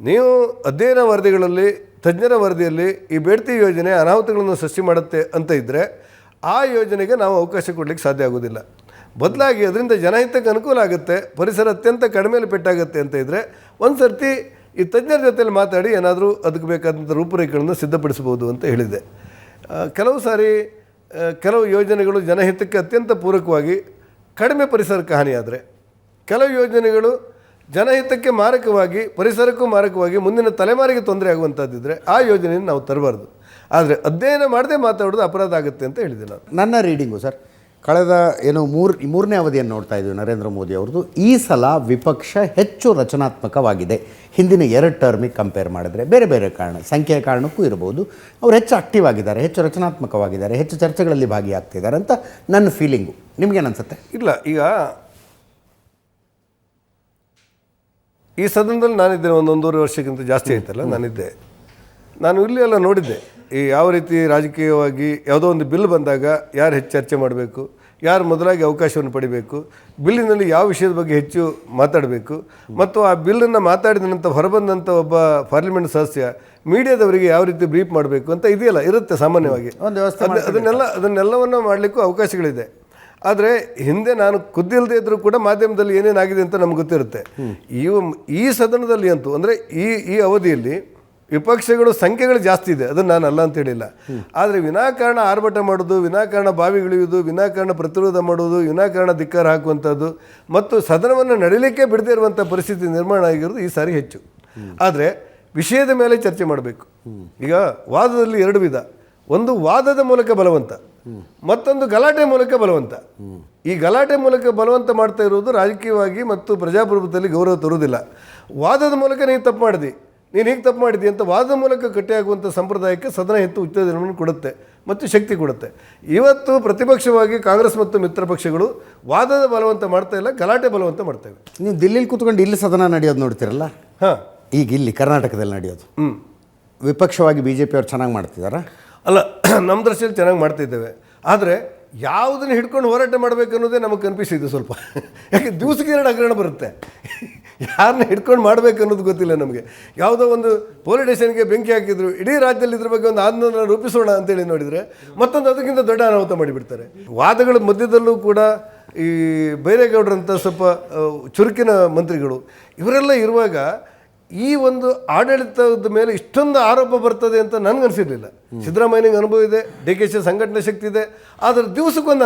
ನೀವು ಅಧ್ಯಯನ ವರದಿಗಳಲ್ಲಿ, ತಜ್ಞರ ವರದಿಯಲ್ಲಿ ಈ ಬೇಡ್ತಿ ಯೋಜನೆ ಅನಾಹುತಗಳನ್ನು ಸೃಷ್ಟಿ ಮಾಡುತ್ತೆ ಅಂತ ಇದ್ದರೆ ಆ ಯೋಜನೆಗೆ ನಾವು ಅವಕಾಶ ಕೊಡಲಿಕ್ಕೆ ಸಾಧ್ಯ ಆಗೋದಿಲ್ಲ. ಬದಲಾಗಿ ಅದರಿಂದ ಜನಹಿತಕ್ಕೆ ಅನುಕೂಲ ಆಗುತ್ತೆ, ಪರಿಸರ ಅತ್ಯಂತ ಕಡಿಮೆಯಲ್ಲಿ ಪೆಟ್ಟಾಗುತ್ತೆ ಅಂತ ಇದ್ದರೆ ಒಂದು ಸರ್ತಿ ಈ ತಜ್ಞರ ಜೊತೆಯಲ್ಲಿ ಮಾತಾಡಿ ಏನಾದರೂ ಅದಕ್ಕೆ ಬೇಕಾದಂಥ ರೂಪುರೇಖೆಗಳನ್ನು ಸಿದ್ಧಪಡಿಸ್ಬೋದು ಅಂತ ಹೇಳಿದೆ. ಕೆಲವು ಸಾರಿ ಕೆಲವು ಯೋಜನೆಗಳು ಜನಹಿತಕ್ಕೆ ಅತ್ಯಂತ ಪೂರಕವಾಗಿ ಕಡಿಮೆ ಪರಿಸರಕ್ಕೆ ಹಾನಿಯಾದರೆ, ಕೆಲವು ಯೋಜನೆಗಳು ಜನಹಿತಕ್ಕೆ ಮಾರಕವಾಗಿ ಪರಿಸರಕ್ಕೂ ಮಾರಕವಾಗಿ ಮುಂದಿನ ತಲೆಮಾರಿಗೆ ತೊಂದರೆ ಆಗುವಂಥದ್ದಿದ್ದರೆ ಆ ಯೋಜನೆಯನ್ನು ನಾವು ತರಬಾರ್ದು. ಆದರೆ ಅಧ್ಯಯನ ಮಾಡದೆ ಮಾತಾಡೋದು ಅಪರಾಧ ಆಗುತ್ತೆ ಅಂತ ಹೇಳಿದೆ ನಾನು. ನನ್ನ ರೀಡಿಂಗು ಸರ್, ಕಳೆದ ಮೂರನೇ ಅವಧಿಯನ್ನು ನೋಡ್ತಾ ಇದ್ದೀವಿ ನರೇಂದ್ರ ಮೋದಿ ಅವ್ರದ್ದು. ಈ ಸಲ ವಿಪಕ್ಷ ಹೆಚ್ಚು ರಚನಾತ್ಮಕವಾಗಿದೆ ಹಿಂದಿನ 2 ಟರ್ಮಿಗೆ ಕಂಪೇರ್ ಮಾಡಿದ್ರೆ. ಬೇರೆ ಬೇರೆ ಕಾರಣ, ಸಂಖ್ಯೆಯ ಕಾರಣಕ್ಕೂ ಇರ್ಬೋದು. ಅವರು ಹೆಚ್ಚು ಆಕ್ಟಿವ್ ಆಗಿದ್ದಾರೆ, ಹೆಚ್ಚು ರಚನಾತ್ಮಕವಾಗಿದ್ದಾರೆ, ಹೆಚ್ಚು ಚರ್ಚೆಗಳಲ್ಲಿ ಭಾಗಿಯಾಗ್ತಿದ್ದಾರೆ ಅಂತ ನನ್ನ ಫೀಲಿಂಗು. ನಿಮಗೇನನ್ಸುತ್ತೆ? ಇಲ್ಲ, ಈಗ ಈ ಸದನದಲ್ಲಿ ನಾನಿದ್ದೆ, ಒಂದೂವರೆ ವರ್ಷಕ್ಕಿಂತ ಜಾಸ್ತಿ ಆಯ್ತಲ್ಲ ನಾನಿದ್ದೆ. ನಾನು ಇಲ್ಲಿ ಎಲ್ಲ ನೋಡಿದ್ದೆ ಈ ಯಾವ ರೀತಿ ರಾಜಕೀಯವಾಗಿ ಯಾವುದೋ ಒಂದು ಬಿಲ್ ಬಂದಾಗ ಯಾರು ಹೆಚ್ಚು ಚರ್ಚೆ ಮಾಡಬೇಕು, ಯಾರು ಮೊದಲಾಗಿ ಅವಕಾಶವನ್ನು ಪಡಿಬೇಕು, ಬಿಲ್ಲಿನಲ್ಲಿ ಯಾವ ವಿಷಯದ ಬಗ್ಗೆ ಹೆಚ್ಚು ಮಾತಾಡಬೇಕು, ಮತ್ತು ಆ ಬಿಲ್ಲನ್ನು ಮಾತಾಡಿದ ನಂತರ ಹೊರಬಂದಂಥ ಒಬ್ಬ ಪಾರ್ಲಿಮೆಂಟ್ ಸದಸ್ಯ ಮೀಡಿಯಾದವರಿಗೆ ಯಾವ ರೀತಿ ಬ್ರೀಫ್ ಮಾಡಬೇಕು ಅಂತ ಇದೆಯಲ್ಲ ಇರುತ್ತೆ ಸಾಮಾನ್ಯವಾಗಿ. ಅದನ್ನೆಲ್ಲವನ್ನು ಮಾಡಲಿಕ್ಕೂ ಅವಕಾಶಗಳಿದೆ. ಆದರೆ ಹಿಂದೆ ನಾನು ಖುದ್ದಿಲ್ಲದೆ ಇದ್ದರೂ ಕೂಡ ಮಾಧ್ಯಮದಲ್ಲಿ ಏನೇನಾಗಿದೆ ಅಂತ ನಮ್ಗೆ ಗೊತ್ತಿರುತ್ತೆ. ಈ ಸದನದಲ್ಲಿ ಅಂತೂ ಅಂದರೆ ಈ ಅವಧಿಯಲ್ಲಿ ವಿಪಕ್ಷಗಳು ಸಂಖ್ಯೆಗಳು ಜಾಸ್ತಿ ಇದೆ, ಅದನ್ನು ನಾನು ಅಲ್ಲ ಅಂತ ಹೇಳಿಲ್ಲ. ಆದರೆ ವಿನಾಕಾರಣ ಆರ್ಭಟ ಮಾಡೋದು, ವಿನಾಕಾರಣ ಬಾವಿಗಿಳಿಯುವುದು, ವಿನಾಕಾರಣ ಪ್ರತಿರೋಧ ಮಾಡೋದು, ವಿನಾಕಾರಣ ಧಿಕ್ಕಾರ ಹಾಕುವಂಥದ್ದು ಮತ್ತು ಸದನವನ್ನು ನಡೀಲಿಕ್ಕೆ ಬಿಡದೇ ಇರುವಂಥ ಪರಿಸ್ಥಿತಿ ನಿರ್ಮಾಣ ಆಗಿರೋದು ಈ ಸಾರಿ ಹೆಚ್ಚು. ಆದರೆ ವಿಷಯದ ಮೇಲೆ ಚರ್ಚೆ ಮಾಡಬೇಕು. ಈಗ ವಾದದಲ್ಲಿ 2 ವಿಧ, ಒಂದು ವಾದದ ಮೂಲಕ ಬಲವಂತ, ಮತ್ತೊಂದು ಗಲಾಟೆ ಮೂಲಕ ಬಲವಂತ. ಈ ಗಲಾಟೆ ಮೂಲಕ ಬಲವಂತ ಮಾಡ್ತಾ ಇರುವುದು ರಾಜಕೀಯವಾಗಿ ಮತ್ತು ಪ್ರಜಾಪ್ರಭುತ್ವದಲ್ಲಿ ಗೌರವ ತರುವುದಿಲ್ಲ. ವಾದದ ಮೂಲಕ ನೀನು ತಪ್ಪು ಮಾಡಿದಿ, ನೀನು ಹೀಗೆ ತಪ್ಪು ಮಾಡಿದಿ ಅಂತ ವಾದದ ಮೂಲಕ ಕಟ್ಟಿಯಾಗುವಂಥ ಸಂಪ್ರದಾಯಕ್ಕೆ ಸದನ ಹೆಚ್ಚು ಉತ್ತೇಜನವನ್ನು ಕೊಡುತ್ತೆ ಮತ್ತು ಶಕ್ತಿ ಕೊಡುತ್ತೆ. ಇವತ್ತು ಪ್ರತಿಪಕ್ಷವಾಗಿ ಕಾಂಗ್ರೆಸ್ ಮತ್ತು ಮಿತ್ರ ಪಕ್ಷಗಳು ವಾದದ ಬಲವಂತ ಮಾಡ್ತಾ ಇಲ್ಲ, ಗಲಾಟೆ ಬಲವಂತ ಮಾಡ್ತೇವೆ. ನೀವು ದಿಲ್ಲಿಲಿ ಕೂತ್ಕೊಂಡು ಇಲ್ಲಿ ಸದನ ನಡೆಯೋದು ನೋಡ್ತಿರಲ್ಲ, ಹಾಂ, ಈಗ ಇಲ್ಲಿ ಕರ್ನಾಟಕದಲ್ಲಿ ನಡೆಯೋದು ವಿಪಕ್ಷವಾಗಿ BJP ಅವ್ರು ಚೆನ್ನಾಗಿ ಮಾಡ್ತಿದ್ದಾರಾ? ಅಲ್ಲ, ನಮ್ಮ ದೃಷ್ಟಿಯಲ್ಲಿ ಚೆನ್ನಾಗಿ ಮಾಡ್ತಿದ್ದೇವೆ. ಆದರೆ ಯಾವುದನ್ನು ಹಿಡ್ಕೊಂಡು ಹೋರಾಟ ಮಾಡಬೇಕು ಅನ್ನೋದೇ ನಮಗೆ ಕನ್ಫ್ಯೂಸ್ ಸ್ವಲ್ಪ. ಯಾಕೆ ದಿವಸಕ್ಕೆ 2 ಹಗರಣ ಬರುತ್ತೆ, ಯಾರನ್ನ ಹಿಡ್ಕೊಂಡು ಮಾಡಬೇಕು ಅನ್ನೋದು ಗೊತ್ತಿಲ್ಲ ನಮಗೆ. ಯಾವುದೋ ಒಂದು ಪೊಲೀಸ್ ಸ್ಟೇಷನ್ಗೆ ಬೆಂಕಿ ಹಾಕಿದ್ರು, ಇಡೀ ರಾಜ್ಯದಲ್ಲಿ ಇದ್ರ ಬಗ್ಗೆ ಒಂದು ಆಂದೋಲನ ರೂಪಿಸೋಣ ಅಂತೇಳಿ ನೋಡಿದರೆ ಮತ್ತೊಂದು ಅದಕ್ಕಿಂತ ದೊಡ್ಡ ಅನಾಹುತ ಮಾಡಿಬಿಡ್ತಾರೆ. ವಾದಗಳ ಮಧ್ಯದಲ್ಲೂ ಕೂಡ ಈ ಬೈರೇಗೌಡರಂಥ ಸ್ವಲ್ಪ ಚುರುಕಿನ ಮಂತ್ರಿಗಳು ಇವರೆಲ್ಲ ಇರುವಾಗ ಈ ಒಂದು ಆಡಳಿತದ ಮೇಲೆ ಇಷ್ಟೊಂದು ಆರೋಪ ಬರ್ತದೆ ಅಂತ ನನಗನ್ಸಿರಲಿಲ್ಲ. ಸಿದ್ದರಾಮಯ್ಯನಿಗೆ ಅನುಭವ ಇದೆ, DK ಸಂಘಟನೆ ಶಕ್ತಿ ಇದೆ, ಆದರೆ ದಿವಸಕ್ಕೊಂದು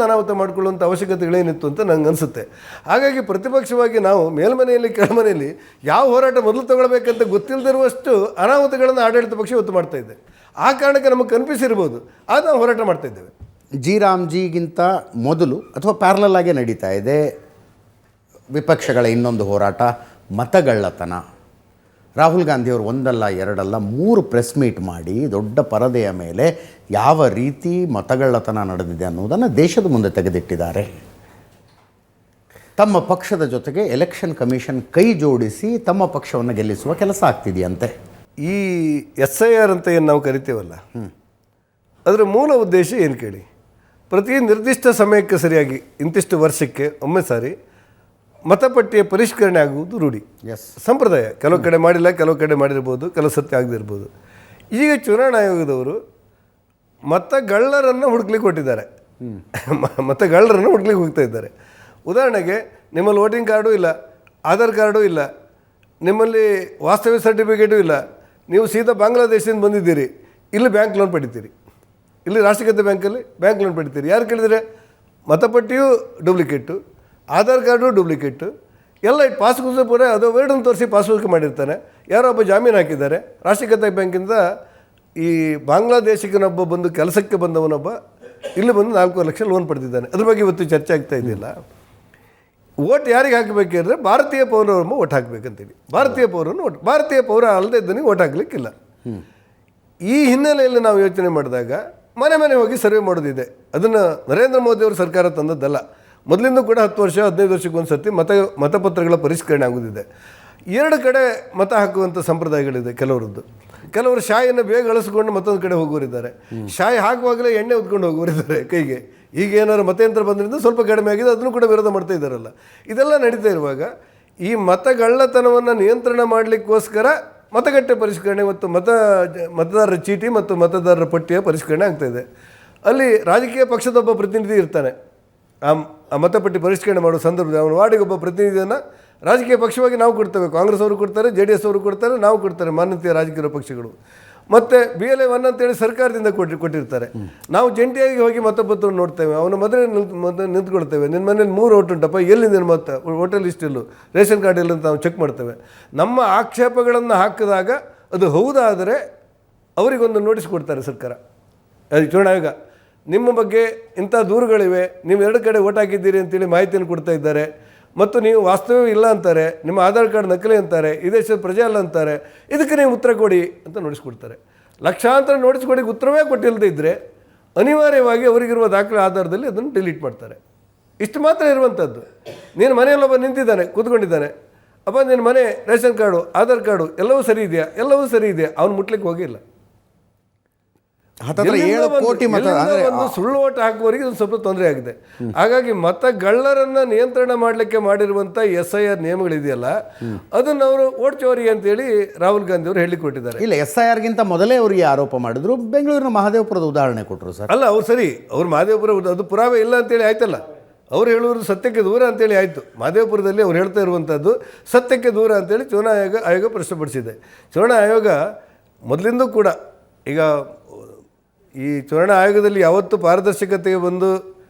ಅನಾಹುತ ಮಾಡಿಕೊಳ್ಳುವಂಥ ಅವಶ್ಯಕತೆಗಳೇನಿತ್ತು ಅಂತ ನನಗೆ ಅನಿಸುತ್ತೆ. ಹಾಗಾಗಿ ಪ್ರತಿಪಕ್ಷವಾಗಿ ನಾವು ಮೇಲ್ಮನೆಯಲ್ಲಿ ಕೆಳಮನೆಯಲ್ಲಿ ಯಾವ ಹೋರಾಟ ಮೊದಲು ತಗೊಳ್ಬೇಕಂತ ಗೊತ್ತಿಲ್ಲದಿರುವಷ್ಟು ಅನಾಹುತಗಳನ್ನು ಆಡಳಿತ ಪಕ್ಷ ಇವತ್ತು ಮಾಡ್ತಾ ಇದೆ. ಆ ಕಾರಣಕ್ಕೆ ನಮಗೆ ಕನ್ಫ್ಯೂಸ್ ಇರ್ಬೋದು, ಆದರೆ ನಾವು ಹೋರಾಟ ಮಾಡ್ತಾ ಇದ್ದೇವೆ. ರಾಮ್ಜಿಗಿಂತ ಮೊದಲು ಅಥವಾ ಪ್ಯಾರಲಲ್ ಆಗೇ ನಡೀತಾ ಇದೆ ವಿಪಕ್ಷಗಳ ಇನ್ನೊಂದು ಹೋರಾಟ, ಮತಗಳ್ಳತನ. ರಾಹುಲ್ ಗಾಂಧಿಯವರು 1 ಅಲ್ಲ 2 ಅಲ್ಲ 3 ಪ್ರೆಸ್ ಮೀಟ್ ಮಾಡಿ ದೊಡ್ಡ ಪರದೆಯ ಮೇಲೆ ಯಾವ ರೀತಿ ಮತಗಳ್ಳತನ ನಡೆದಿದೆ ಅನ್ನೋದನ್ನು ದೇಶದ ಮುಂದೆ ತೆಗೆದಿಟ್ಟಿದ್ದಾರೆ. ತಮ್ಮ ಪಕ್ಷದ ಜೊತೆಗೆ ಎಲೆಕ್ಷನ್ ಕಮಿಷನ್ ಕೈ ಜೋಡಿಸಿ ತಮ್ಮ ಪಕ್ಷವನ್ನು ಗೆಲ್ಲಿಸುವ ಕೆಲಸ ಆಗ್ತಿದೆಯಂತೆ. ಈ SIR ಅಂತ ಏನು ನಾವು ಕರಿತೇವಲ್ಲ, ಅದರ ಮೂಲ ಉದ್ದೇಶ ಏನು ಕೇಳಿ, ಪ್ರತಿ ನಿರ್ದಿಷ್ಟ ಸಮಯಕ್ಕೆ ಸರಿಯಾಗಿ ಇಂತಿಷ್ಟು ವರ್ಷಕ್ಕೆ ಒಮ್ಮೆ ಸಾರಿ ಮತಪಟ್ಟಿಯ ಪರಿಷ್ಕರಣೆ ಆಗುವುದು ರೂಢಿ, ಸಂಪ್ರದಾಯ. ಕೆಲವು ಕಡೆ ಮಾಡಿಲ್ಲ, ಕೆಲವು ಕಡೆ ಮಾಡಿರ್ಬೋದು, ಕೆಲವು ಸತ್ಯ ಆಗದಿರ್ಬೋದು. ಈಗ ಚುನಾವಣಾ ಆಯೋಗದವರು ಮತಗಳ್ಳರನ್ನು ಹುಡುಕ್ಲಿಕ್ಕೆ ಕೊಟ್ಟಿದ್ದಾರೆ, ಮತಗಳ್ಳರನ್ನು ಹುಡುಕ್ಲಿಕ್ಕೆ ಹೋಗ್ತಾ ಇದ್ದಾರೆ. ಉದಾಹರಣೆಗೆ, ನಿಮ್ಮಲ್ಲಿ ವೋಟಿಂಗ್ ಕಾರ್ಡು ಇಲ್ಲ, ಆಧಾರ್ ಕಾರ್ಡು ಇಲ್ಲ, ನಿಮ್ಮಲ್ಲಿ ವಾಸ್ತವ್ಯ ಸರ್ಟಿಫಿಕೇಟು ಇಲ್ಲ, ನೀವು ಸೀದಾ ಬಾಂಗ್ಲಾದೇಶದಿಂದ ಬಂದಿದ್ದೀರಿ, ಇಲ್ಲಿ ಬ್ಯಾಂಕ್ ಲೋನ್ ಪಡಿತೀರಿ, ಇಲ್ಲಿ ರಾಷ್ಟ್ರೀಕೃತ ಬ್ಯಾಂಕಲ್ಲಿ ಬ್ಯಾಂಕ್ ಲೋನ್ ಪಡಿತೀರಿ. ಯಾರು ಕೇಳಿದರೆ ಮತಪಟ್ಟಿಯೂ ಡೂಪ್ಲಿಕೇಟು, ಆಧಾರ್ ಕಾರ್ಡು ಡೂಪ್ಲಿಕೇಟು, ಎಲ್ಲ ಪಾಸ್ಬುಕ್ ಪೂರ ಅದು ಎರಡನ್ನು ತೋರಿಸಿ ಪಾಸ್ಬುಕ್ ಮಾಡಿರ್ತಾನೆ. ಯಾರೋ ಒಬ್ಬ ಜಾಮೀನು ಹಾಕಿದ್ದಾರೆ, ರಾಷ್ಟ್ರೀಕೃತ ಬ್ಯಾಂಕಿಂದ ಈ ಬಾಂಗ್ಲಾದೇಶಿಗನೊಬ್ಬ ಬಂದು ಕೆಲಸಕ್ಕೆ ಬಂದವನೊಬ್ಬ ಇಲ್ಲಿ ಬಂದು 4 ಲಕ್ಷ ಲೋನ್ ಪಡೆದಿದ್ದಾನೆ. ಅದ್ರ ಬಗ್ಗೆ ಇವತ್ತು ಚರ್ಚೆ ಆಗ್ತಾ ಇದೆಯಲ್ಲ. ಓಟ್ ಯಾರಿಗೆ ಹಾಕಬೇಕಿದ್ರೆ ಭಾರತೀಯ ಪೌರರನ್ನು ಓಟ್ ಹಾಕಬೇಕಂತೀವಿ. ಭಾರತೀಯ ಪೌರ ಅಲ್ಲದೆ ಇದ್ದನಿಗೆ ಓಟ್ ಹಾಕಲಿಕ್ಕಿಲ್ಲ. ಈ ಹಿನ್ನೆಲೆಯಲ್ಲಿ ನಾವು ಯೋಚನೆ ಮಾಡಿದಾಗ ಮನೆ ಹೋಗಿ ಸರ್ವೆ ಮಾಡೋದಿದೆ. ಅದನ್ನು ನರೇಂದ್ರ ಮೋದಿಯವರು ಸರ್ಕಾರ ತಂದದ್ದಲ್ಲ, ಮೊದಲಿಂದ ಕೂಡ 10 ವರ್ಷ 15 ವರ್ಷಕ್ಕೊಂದು ಸರ್ತಿ ಮತಪತ್ರಗಳ ಪರಿಷ್ಕರಣೆ ಆಗೋದಿದೆ. 2 ಕಡೆ ಮತ ಹಾಕುವಂಥ ಸಂಪ್ರದಾಯಗಳಿದೆ ಕೆಲವರದ್ದು. ಕೆಲವರು ಶಾಯಿಯನ್ನು ಬೇಗ ಅಳಿಸ್ಕೊಂಡು ಮತ್ತೊಂದು ಕಡೆ ಹೋಗೋರಿದ್ದಾರೆ, ಶಾಯಿ ಹಾಕುವಾಗಲೇ ಎಣ್ಣೆ ಉದ್ಕೊಂಡು ಹೋಗೋರಿದ್ದಾರೆ ಕೈಗೆ. ಈಗ ಏನಾದ್ರು ಮತಯಂತ್ರ ಬಂದ್ರಿಂದ ಸ್ವಲ್ಪ ಕಡಿಮೆ ಆಗಿದೆ, ಅದನ್ನು ಕೂಡ ವಿರೋಧ ಮಾಡ್ತಾ ಇದ್ದಾರಲ್ಲ. ಇದೆಲ್ಲ ನಡೀತಾ ಇರುವಾಗ ಈ ಮತಗಳ್ಳತನವನ್ನು ನಿಯಂತ್ರಣ ಮಾಡಲಿಕ್ಕೋಸ್ಕರ ಮತಗಟ್ಟೆ ಪರಿಷ್ಕರಣೆ ಮತ್ತು ಮತದಾರರ ಚೀಟಿ ಮತ್ತು ಮತದಾರರ ಪಟ್ಟಿಯ ಪರಿಷ್ಕರಣೆ ಆಗ್ತಾಯಿದೆ. ಅಲ್ಲಿ ರಾಜಕೀಯ ಪಕ್ಷದೊಬ್ಬ ಪ್ರತಿನಿಧಿ ಇರ್ತಾನೆ. ಆ ಮತಪಟ್ಟಿ ಪರಿಷ್ಕರಣೆ ಮಾಡುವ ಸಂದರ್ಭದಲ್ಲಿ ಅವನ ವಾರ್ಡಿಗೆ ಒಬ್ಬ ಪ್ರತಿನಿಧಿಯನ್ನು ರಾಜಕೀಯ ಪಕ್ಷವಾಗಿ ನಾವು ಕೊಡ್ತೇವೆ, ಕಾಂಗ್ರೆಸ್ ಅವರು ಕೊಡ್ತಾರೆ, JDS ಅವರು ಕೊಡ್ತಾರೆ, ನಾವು ಕೊಡ್ತಾರೆ, ಮಾನ್ಯತೆಯ ರಾಜಕೀಯ ಪಕ್ಷಗಳು. ಮತ್ತು BLA 1 ಅಂತೇಳಿ ಸರ್ಕಾರದಿಂದ ಕೊಟ್ಟಿರ್ತಾರೆ. ನಾವು ಜಂಟಿಯಾಗಿ ಹೋಗಿ ಮತಪತ್ರವನ್ನು ನೋಡ್ತೇವೆ, ಅವನ ಮೊದಲೇ ನಿಂತ್ಕೊಳ್ತೇವೆ. ನಿನ್ನ ಮನೇಲಿ 3 ಓಟ್ ಉಂಟಪ್ಪ, ಎಲ್ಲಿ ನಿನ್ನ ಮತ, ಹೋಟೆಲ್ ಇಷ್ಟಿಲ್ಲ, ರೇಷನ್ ಕಾರ್ಡ್ ಇಲ್ಲ ಅಂತ ನಾವು ಚೆಕ್ ಮಾಡ್ತೇವೆ. ನಮ್ಮ ಆಕ್ಷೇಪಗಳನ್ನು ಹಾಕಿದಾಗ ಅದು ಹೌದಾದರೆ ಅವರಿಗೊಂದು ನೋಟಿಸ್ ಕೊಡ್ತಾರೆ ಸರ್ಕಾರ, ಚುನಾವಣಾ ಆಯೋಗ. ನಿಮ್ಮ ಬಗ್ಗೆ ಇಂಥ ದೂರುಗಳಿವೆ, ನೀವು 2 ಕಡೆ ಓಟ್ ಹಾಕಿದ್ದೀರಿ ಅಂತೇಳಿ ಮಾಹಿತಿಯನ್ನು ಕೊಡ್ತಾ ಇದ್ದಾರೆ, ಮತ್ತು ನೀವು ವಾಸ್ತವ ಇಲ್ಲ ಅಂತಾರೆ, ನಿಮ್ಮ ಆಧಾರ್ ಕಾರ್ಡ್ ನಕಲಿ ಅಂತಾರೆ, ಈ ದೇಶದ ಪ್ರಜೆ ಅಲ್ಲ ಅಂತಾರೆ, ಇದಕ್ಕೆ ನೀವು ಉತ್ತರ ಕೊಡಿ ಅಂತ ನೋಟಿಸ್ಕೊಡ್ತಾರೆ. ಲಕ್ಷಾಂತರ ನೋಟಿಸ್ ಕೊಡಿ ಉತ್ತರವೇ ಕೊಟ್ಟಿಲ್ಲದೆ ಇದ್ದರೆ ಅನಿವಾರ್ಯವಾಗಿ ಅವರಿಗಿರುವ ದಾಖಲೆ ಆಧಾರದಲ್ಲಿ ಅದನ್ನು ಡಿಲೀಟ್ ಮಾಡ್ತಾರೆ. ಇಷ್ಟು ಮಾತ್ರ ಇರುವಂಥದ್ದು. ನೀನು ಮನೆಯಲ್ಲೊಬ್ಬ ನಿಂತಿದ್ದಾನೆ, ಕೂತ್ಕೊಂಡಿದ್ದಾನೆ, ಅಪ್ಪ ನಿನ್ನ ಮನೆ ರೇಷನ್ ಕಾರ್ಡು ಆಧಾರ್ ಕಾರ್ಡು ಎಲ್ಲವೂ ಸರಿ ಇದೆಯಾ, ಎಲ್ಲವೂ ಸರಿ ಇದೆ, ಅವ್ನು ಮುಟ್ಲಿಕ್ಕೆ ಹೋಗಿಲ್ಲ. ಹತ್ತತ್ರ 7 ಕೋಟಿ ಮತ ಅಂದರೆ ಒಂದು ಸುಳ್ಳು ಓಟ್ ಹಾಕುವವರಿಗೆ ಒಂದು ಸ್ವಲ್ಪ ತೊಂದರೆ ಆಗಿದೆ. ಹಾಗಾಗಿ ಮತಗಳ್ಳರನ್ನ ನಿಯಂತ್ರಣ ಮಾಡಲಿಕ್ಕೆ ಮಾಡಿರುವಂಥ SIR ನಿಯಮಗಳಿದೆಯಲ್ಲ, ಅದನ್ನು ಅವರು ಓಟ್ ಚೋರಿ ಅಂತೇಳಿ ರಾಹುಲ್ ಗಾಂಧಿ ಅವರು ಹೇಳಿಕೊಟ್ಟಿದ್ದಾರೆ. ಇಲ್ಲ, SIRಗಿಂತ ಮೊದಲೇ ಅವರಿಗೆ ಆರೋಪ ಮಾಡಿದ್ರು. ಬೆಂಗಳೂರಿನ ಮಹದೇವಪುರದ ಉದಾಹರಣೆ ಕೊಟ್ಟರು ಸರ್. ಅಲ್ಲ, ಅವ್ರು ಸರಿ, ಅವ್ರು ಮಹದೇವಪುರ ಅದು ಪುರಾವೆ ಇಲ್ಲ ಅಂತೇಳಿ ಆಯ್ತಲ್ಲ, ಅವ್ರು ಹೇಳುವುದು ಸತ್ಯಕ್ಕೆ ದೂರ ಅಂತೇಳಿ ಆಯಿತು. ಮಹದೇವಪುರದಲ್ಲಿ ಅವ್ರು ಹೇಳ್ತಾ ಇರುವಂಥದ್ದು ಸತ್ಯಕ್ಕೆ ದೂರ ಅಂತೇಳಿ ಚುನಾವಣಾ ಆಯೋಗ ಪ್ರಶ್ನೆಪಡಿಸಿದೆ. ಚುನಾವಣಾ ಆಯೋಗ ಮೊದಲಿಂದೂ ಕೂಡ, ಈಗ ಈ ಚುನಾವಣಾ ಆಯೋಗದಲ್ಲಿ ಯಾವತ್ತು ಪಾರದರ್ಶಕತೆಗೆ ಒಂದು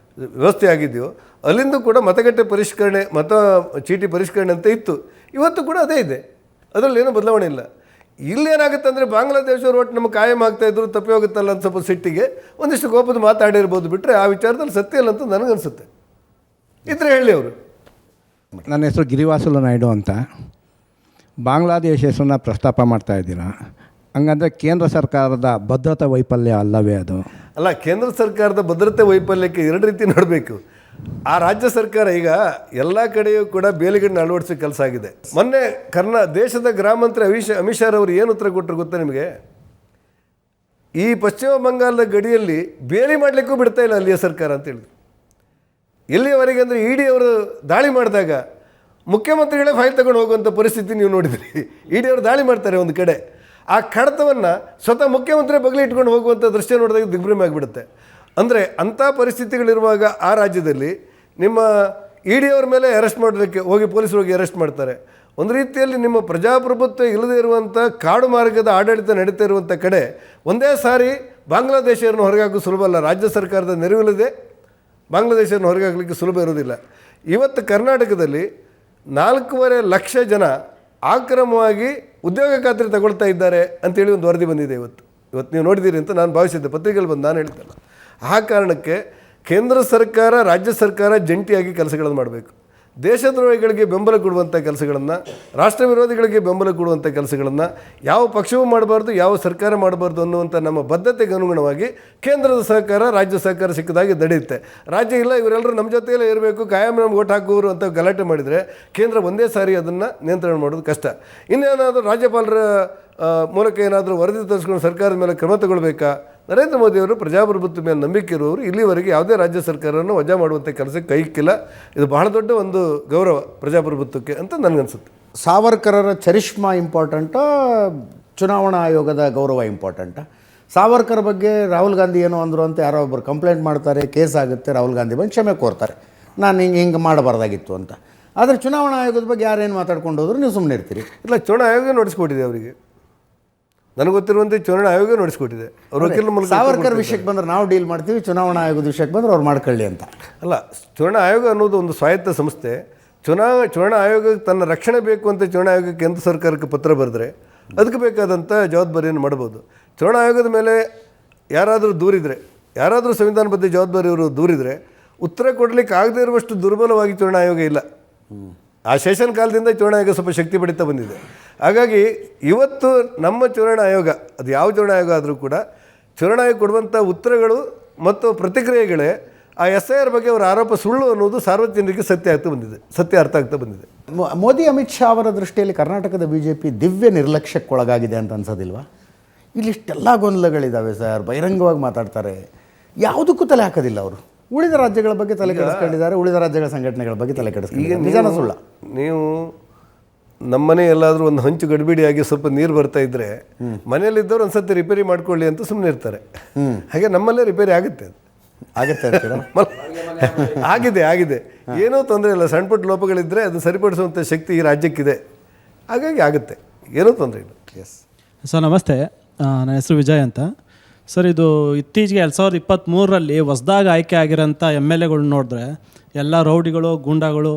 ವ್ಯವಸ್ಥೆ ಆಗಿದೆಯೋ ಅಲ್ಲಿಂದ ಕೂಡ ಮತಗಟ್ಟೆ ಪರಿಷ್ಕರಣೆ, ಮತ ಚೀಟಿ ಪರಿಷ್ಕರಣೆ ಅಂತ ಇತ್ತು. ಇವತ್ತು ಕೂಡ ಅದೇ ಇದೆ, ಅದರಲ್ಲಿ ಏನೂ ಬದಲಾವಣೆ ಇಲ್ಲ. ಇಲ್ಲೇನಾಗುತ್ತೆ ಅಂದರೆ ಬಾಂಗ್ಲಾದೇಶವ್ರು ಒಟ್ಟು ನಮಗೆ ಕಾಯಂ ಆಗ್ತಾಯಿದ್ರು, ತಪ್ಪಿ ಹೋಗುತ್ತಲ್ಲ ಅಂತ ಸ್ವಲ್ಪ ಸಿಟ್ಟಿಗೆ ಒಂದಿಷ್ಟು ಕೋಪದ ಮಾತಾಡಿರ್ಬೋದು, ಬಿಟ್ಟರೆ ಆ ವಿಚಾರದಲ್ಲಿ ಸತ್ಯ ಇಲ್ಲ ಅಂತ ನನಗನ್ಸುತ್ತೆ. ಇದ್ರೆ ಹೇಳಿ ಅವರು. ನನ್ನ ಹೆಸರು ಗಿರಿವಾಸುಲು ನಾಯ್ಡು ಅಂತ. ಬಾಂಗ್ಲಾದೇಶ ಹೆಸರನ್ನ ಪ್ರಸ್ತಾಪ ಮಾಡ್ತಾ ಇದ್ದೀರಾ, ಹಂಗಂದರೆ ಕೇಂದ್ರ ಸರ್ಕಾರದ ಭದ್ರತಾ ವೈಫಲ್ಯ ಅಲ್ಲವೇ ಅದು? ಅಲ್ಲ, ಕೇಂದ್ರ ಸರ್ಕಾರದ ಭದ್ರತೆ ವೈಫಲ್ಯಕ್ಕೆ 2 ರೀತಿ ನೋಡಬೇಕು. ಆ ರಾಜ್ಯ ಸರ್ಕಾರ ಈಗ ಎಲ್ಲ ಕಡೆಯೂ ಕೂಡ ಬೇಲಿಗಳನ್ನು ಅಳವಡಿಸೋ ಕೆಲಸ ಆಗಿದೆ. ಮೊನ್ನೆ ದೇಶದ ಗೃಹ ಮಂತ್ರಿ ಅಮಿತ್ ಶಾ ಅವರು ಏನು ಉತ್ತರ ಕೊಟ್ಟರು ಗೊತ್ತಾ ನಿಮಗೆ? ಈ ಪಶ್ಚಿಮ ಬಂಗಾಳದ ಗಡಿಯಲ್ಲಿ ಬೇಲಿ ಮಾಡಲಿಕ್ಕೂ ಬಿಡ್ತಾ ಇಲ್ಲ ಅಲ್ಲಿಯ ಸರ್ಕಾರ ಅಂತೇಳಿ. ಎಲ್ಲಿಯವರೆಗೆ ಅಂದರೆ ED ಅವರು ದಾಳಿ ಮಾಡಿದಾಗ ಮುಖ್ಯಮಂತ್ರಿಗಳೇ ಫೈಲ್ ತಗೊಂಡು ಹೋಗುವಂಥ ಪರಿಸ್ಥಿತಿ ನೀವು ನೋಡಿದ್ರಿ. ED ಅವರು ದಾಳಿ ಮಾಡ್ತಾರೆ ಒಂದು ಕಡೆ, ಆ ಕಡತವನ್ನು ಸ್ವತಃ ಮುಖ್ಯಮಂತ್ರಿ ಬಗಲಿ ಇಟ್ಕೊಂಡು ಹೋಗುವಂಥ ದೃಶ್ಯ ನೋಡಿದಾಗ ದಿಗ್ಭ್ರಮೆ ಆಗಿಬಿಡುತ್ತೆ. ಅಂದರೆ ಅಂಥ ಪರಿಸ್ಥಿತಿಗಳಿರುವಾಗ ಆ ರಾಜ್ಯದಲ್ಲಿ ನಿಮ್ಮ ED ಅವ್ರ ಮೇಲೆ ಅರೆಸ್ಟ್ ಮಾಡೋದಕ್ಕೆ ಹೋಗಿ ಪೊಲೀಸರು ಹೋಗಿ ಅರೆಸ್ಟ್ ಮಾಡ್ತಾರೆ. ಒಂದು ರೀತಿಯಲ್ಲಿ ನಿಮ್ಮ ಪ್ರಜಾಪ್ರಭುತ್ವ ಇಲ್ಲದೇ ಇರುವಂಥ ಕಾಡು ಮಾರ್ಗದ ಆಡಳಿತ ನಡೀತಾ ಇರುವಂಥ ಕಡೆ ಒಂದೇ ಸಾರಿ ಬಾಂಗ್ಲಾದೇಶವನ್ನು ಹೊರಗಾಕೋದು ಸುಲಭ ಅಲ್ಲ. ರಾಜ್ಯ ಸರ್ಕಾರದ ನೆರವಿಲ್ಲದೆ ಬಾಂಗ್ಲಾದೇಶವನ್ನು ಹೊರಗಾಗಲಿಕ್ಕೆ ಸುಲಭ ಇರೋದಿಲ್ಲ. ಇವತ್ತು ಕರ್ನಾಟಕದಲ್ಲಿ 4.5 ಲಕ್ಷ ಜನ ಆಕ್ರಮವಾಗಿ ಉದ್ಯೋಗ ಖಾತ್ರಿ ತಗೊಳ್ತಾ ಇದ್ದಾರೆ ಅಂತೇಳಿ ಒಂದು ವರದಿ ಬಂದಿದೆ. ಇವತ್ತು ನೀವು ನೋಡಿದ್ದೀರಿ ಅಂತ ನಾನು ಭಾವಿಸಿದ್ದೆ, ಪತ್ರಿಕೆಯಲ್ಲಿ ಬಂದು ನಾನು ಹೇಳ್ತೇನೆ. ಆ ಕಾರಣಕ್ಕೆ ಕೇಂದ್ರ ಸರ್ಕಾರ ರಾಜ್ಯ ಸರ್ಕಾರ ಜಂಟಿಯಾಗಿ ಕೆಲಸಗಳನ್ನು ಮಾಡಬೇಕು. ದೇಶದ್ರೋಹಿಗಳಿಗೆ ಬೆಂಬಲ ಕೊಡುವಂಥ ಕೆಲಸಗಳನ್ನು, ರಾಷ್ಟ್ರ ವಿರೋಧಿಗಳಿಗೆ ಬೆಂಬಲ ಕೊಡುವಂಥ ಕೆಲಸಗಳನ್ನು ಯಾವ ಪಕ್ಷವೂ ಮಾಡಬಾರ್ದು, ಯಾವ ಸರ್ಕಾರ ಮಾಡಬಾರ್ದು ಅನ್ನುವಂಥ ನಮ್ಮ ಬದ್ಧತೆಗೆ ಅನುಗುಣವಾಗಿ ಕೇಂದ್ರದ ಸಹಕಾರ ರಾಜ್ಯ ಸಹಕಾರ ಸಿಕ್ಕದಾಗಿ ನಡೆಯುತ್ತೆ. ರಾಜ್ಯ ಇಲ್ಲ ಇವರೆಲ್ಲರೂ ನಮ್ಮ ಜೊತೆಯಲ್ಲೇ ಇರಬೇಕು, ಕಾಯಂ ನಮ್ಗೆ ಓಟ್ ಹಾಕುವರು ಅಂತ ಗಲಾಟೆ ಮಾಡಿದರೆ ಕೇಂದ್ರ ಒಂದೇ ಸಾರಿ ಅದನ್ನು ನಿಯಂತ್ರಣ ಮಾಡೋದು ಕಷ್ಟ. ಇನ್ನೇನಾದರೂ ರಾಜ್ಯಪಾಲರ ಮೂಲಕ ಏನಾದರೂ ವರದಿ ತರಿಸ್ಕೊಂಡು ಸರ್ಕಾರದ ಮೇಲೆ ಕ್ರಮ ತಗೊಳ್ಬೇಕಾ? ನರೇಂದ್ರ ಮೋದಿಯವರು ಪ್ರಜಾಪ್ರಭುತ್ವ ಮೇಲೆ ನಂಬಿಕೆ ಇರುವವರು ಇಲ್ಲಿವರೆಗೆ ಯಾವುದೇ ರಾಜ್ಯ ಸರ್ಕಾರವನ್ನು ವಜಾ ಮಾಡುವಂಥ ಕೆಲಸಕ್ಕೆ ಕೈ ಇಕ್ಕಿಲ್ಲ. ಇದು ಬಹಳ ದೊಡ್ಡ ಒಂದು ಗೌರವ ಪ್ರಜಾಪ್ರಭುತ್ವಕ್ಕೆ ಅಂತ ನನಗನ್ಸುತ್ತೆ. ಸಾವರ್ಕರರ ಚರಿಷ್ಮಾ ಇಂಪಾರ್ಟೆಂಟಾ, ಚುನಾವಣಾ ಆಯೋಗದ ಗೌರವ ಇಂಪಾರ್ಟೆಂಟಾ? ಸಾವರ್ಕರ್ ಬಗ್ಗೆ ರಾಹುಲ್ ಗಾಂಧಿ ಏನೋ ಅಂದರು ಅಂತ ಯಾರೋ ಒಬ್ಬರು ಕಂಪ್ಲೇಂಟ್ ಮಾಡ್ತಾರೆ, ಕೇಸ್ ಆಗುತ್ತೆ, ರಾಹುಲ್ ಗಾಂಧಿ ಬಂದು ಕ್ಷಮೆ ಕೋರ್ತಾರೆ, ನಾನು ಹಿಂಗೆ ಮಾಡಬಾರ್ದಾಗಿತ್ತು ಅಂತ. ಆದರೆ ಚುನಾವಣಾ ಆಯೋಗದ ಬಗ್ಗೆ ಯಾರೇನು ಮಾತಾಡ್ಕೊಂಡು ಹೋದ್ರು ನೀವು ಸುಮ್ಮನೆ ಇರ್ತೀರಿ. ಇಲ್ಲ, ಚುನಾವಣಾ ಆಯೋಗ ನೋಟಿಸ್ಕೊಟ್ಟಿದೆ ಅವರಿಗೆ. ನನಗೆ ಗೊತ್ತಿರುವಂತೆ ಚುನಾವಣಾ ಆಯೋಗ ನೋಟಿಸ್ಕೊಟ್ಟಿದೆ. ಅವ್ರ ವಕೀಲರ ಮೂಲಕ ಸಾವರ್ಕರ್ ವಿಷಯಕ್ಕೆ ಬಂದರೆ ನಾವು ಡೀಲ್ ಮಾಡ್ತೀವಿ, ಚುನಾವಣಾ ಆಯೋಗದ ವಿಷಯಕ್ಕೆ ಬಂದರೆ ಅವ್ರು ಮಾಡ್ಕೊಳ್ಳಿ ಅಂತ. ಅಲ್ಲ, ಚುನಾವಣಾ ಆಯೋಗ ಅನ್ನೋದು ಒಂದು ಸ್ವಾಯತ್ತ ಸಂಸ್ಥೆ. ಚುನಾವಣಾ ಆಯೋಗ ತನ್ನ ರಕ್ಷಣೆ ಬೇಕು ಅಂತ ಚುನಾವಣಾ ಆಯೋಗಕ್ಕೆ ಕೇಂದ್ರ ಸರ್ಕಾರಕ್ಕೆ ಪತ್ರ ಬರೆದ್ರೆ ಅದಕ್ಕೆ ಬೇಕಾದಂಥ ಜವಾಬ್ದಾರಿಯನ್ನು ಮಾಡ್ಬೋದು. ಚುನಾವಣಾ ಆಯೋಗದ ಮೇಲೆ ಯಾರಾದರೂ ದೂರಿದರೆ, ಯಾರಾದರೂ ಸಂವಿಧಾನಬದ್ಧ ಜವಾಬ್ದಾರಿಯವರು ದೂರಿದರೆ ಉತ್ತರ ಕೊಡಲಿಕ್ಕೆ ಆಗದೇ ಇರುವಷ್ಟು ದುರ್ಬಲವಾಗಿ ಚುನಾವಣಾ ಆಯೋಗ ಇಲ್ಲ. ಆ ಸೆಷನ್ ಕಾಲದಿಂದ ಚುನಾವಣಾ ಆಯೋಗ ಸ್ವಲ್ಪ ಶಕ್ತಿ ಪಡೀತಾ ಬಂದಿದೆ. ಹಾಗಾಗಿ ಇವತ್ತು ನಮ್ಮ ಚುನಾವಣಾ ಆಯೋಗ, ಅದು ಯಾವ ಚುನಾವಣಾ ಆಯೋಗ ಆದರೂ ಕೂಡ ಚುನಾವಣಾ ಆಯೋಗ ಕೊಡುವಂಥ ಉತ್ತರಗಳು ಮತ್ತು ಪ್ರತಿಕ್ರಿಯೆಗಳೇ ಆ SIR ಬಗ್ಗೆ ಅವರ ಆರೋಪ ಸುಳ್ಳು ಅನ್ನೋದು ಸಾರ್ವಜನಿಕರಿಗೆ ಸತ್ಯ ಅರ್ಥ ಆಗ್ತಾ ಬಂದಿದೆ. ಮೋದಿ ಅಮಿತ್ ಶಾ ಅವರ ದೃಷ್ಟಿಯಲ್ಲಿ ಕರ್ನಾಟಕದ BJP ದಿವ್ಯ ನಿರ್ಲಕ್ಷ್ಯಕ್ಕೊಳಗಾಗಿದೆ ಅಂತ ಅನ್ಸೋದಿಲ್ವಾ? ಇಲ್ಲಿಷ್ಟೆಲ್ಲ ಗೊಂದಲಗಳಿದ್ದಾವೆ ಸರ್, ಬಹಿರಂಗವಾಗಿ ಮಾತಾಡ್ತಾರೆ, ಯಾವುದಕ್ಕೂ ತಲೆ ಹಾಕೋದಿಲ್ಲ ಅವರು. ಉಳಿದ ರಾಜ್ಯಗಳ ಬಗ್ಗೆ ತಲೆ ಕೆಡಿಸ್ಕೊಂಡಿದ್ದಾರೆ, ಉಳಿದ ರಾಜ್ಯಗಳ ಸಂಘಟನೆಗಳ ಬಗ್ಗೆ ತಲೆ ಕೆಡಿಸ್ಕೊಂಡಿದ್ದಾರೆ. ನಿಜಾನ ಸುಳ್ಳ? ನೀವು ನಮ್ಮನೆ ಎಲ್ಲಾದರೂ ಒಂದು ಹಂಚು ಗಡಿಬಿಡಿಯಾಗಿ ಸ್ವಲ್ಪ ನೀರು ಬರ್ತಾ ಇದ್ದರೆ ಮನೆಯಲ್ಲಿದ್ದವ್ರು ಒಂದು ಸತಿ ರಿಪೇರಿ ಮಾಡ್ಕೊಳ್ಳಿ ಅಂತ ಸುಮ್ಮನೆ ಇರ್ತಾರೆ. ಹಾಗೆ ನಮ್ಮಲ್ಲೇ ರಿಪೇರಿ ಆಗುತ್ತೆ ಆಗಿದೆ ಏನೂ ತೊಂದರೆ ಇಲ್ಲ. ಸಣ್ಣ ಪುಟ್ಟ ಲೋಪಗಳಿದ್ದರೆ ಅದು ಸರಿಪಡಿಸುವಂಥ ಶಕ್ತಿ ಈ ರಾಜ್ಯಕ್ಕಿದೆ. ಹಾಗಾಗಿ ಆಗುತ್ತೆ, ಏನೂ ತೊಂದರೆ ಇಲ್ಲ. ಎಸ್ ಸರ್ ನಮಸ್ತೆ, ನನ್ನ ಹೆಸರು ವಿಜಯ್ ಅಂತ. ಸರ್, ಇದು ಇತ್ತೀಚೆಗೆ 2023ರಲ್ಲಿ ಹೊಸದಾಗಿ ಆಯ್ಕೆ ಆಗಿರೋಂಥ MLAಗಳು ನೋಡಿದ್ರೆ ಎಲ್ಲ ರೌಡಿಗಳು, ಗೂಂಡಾಗಳು,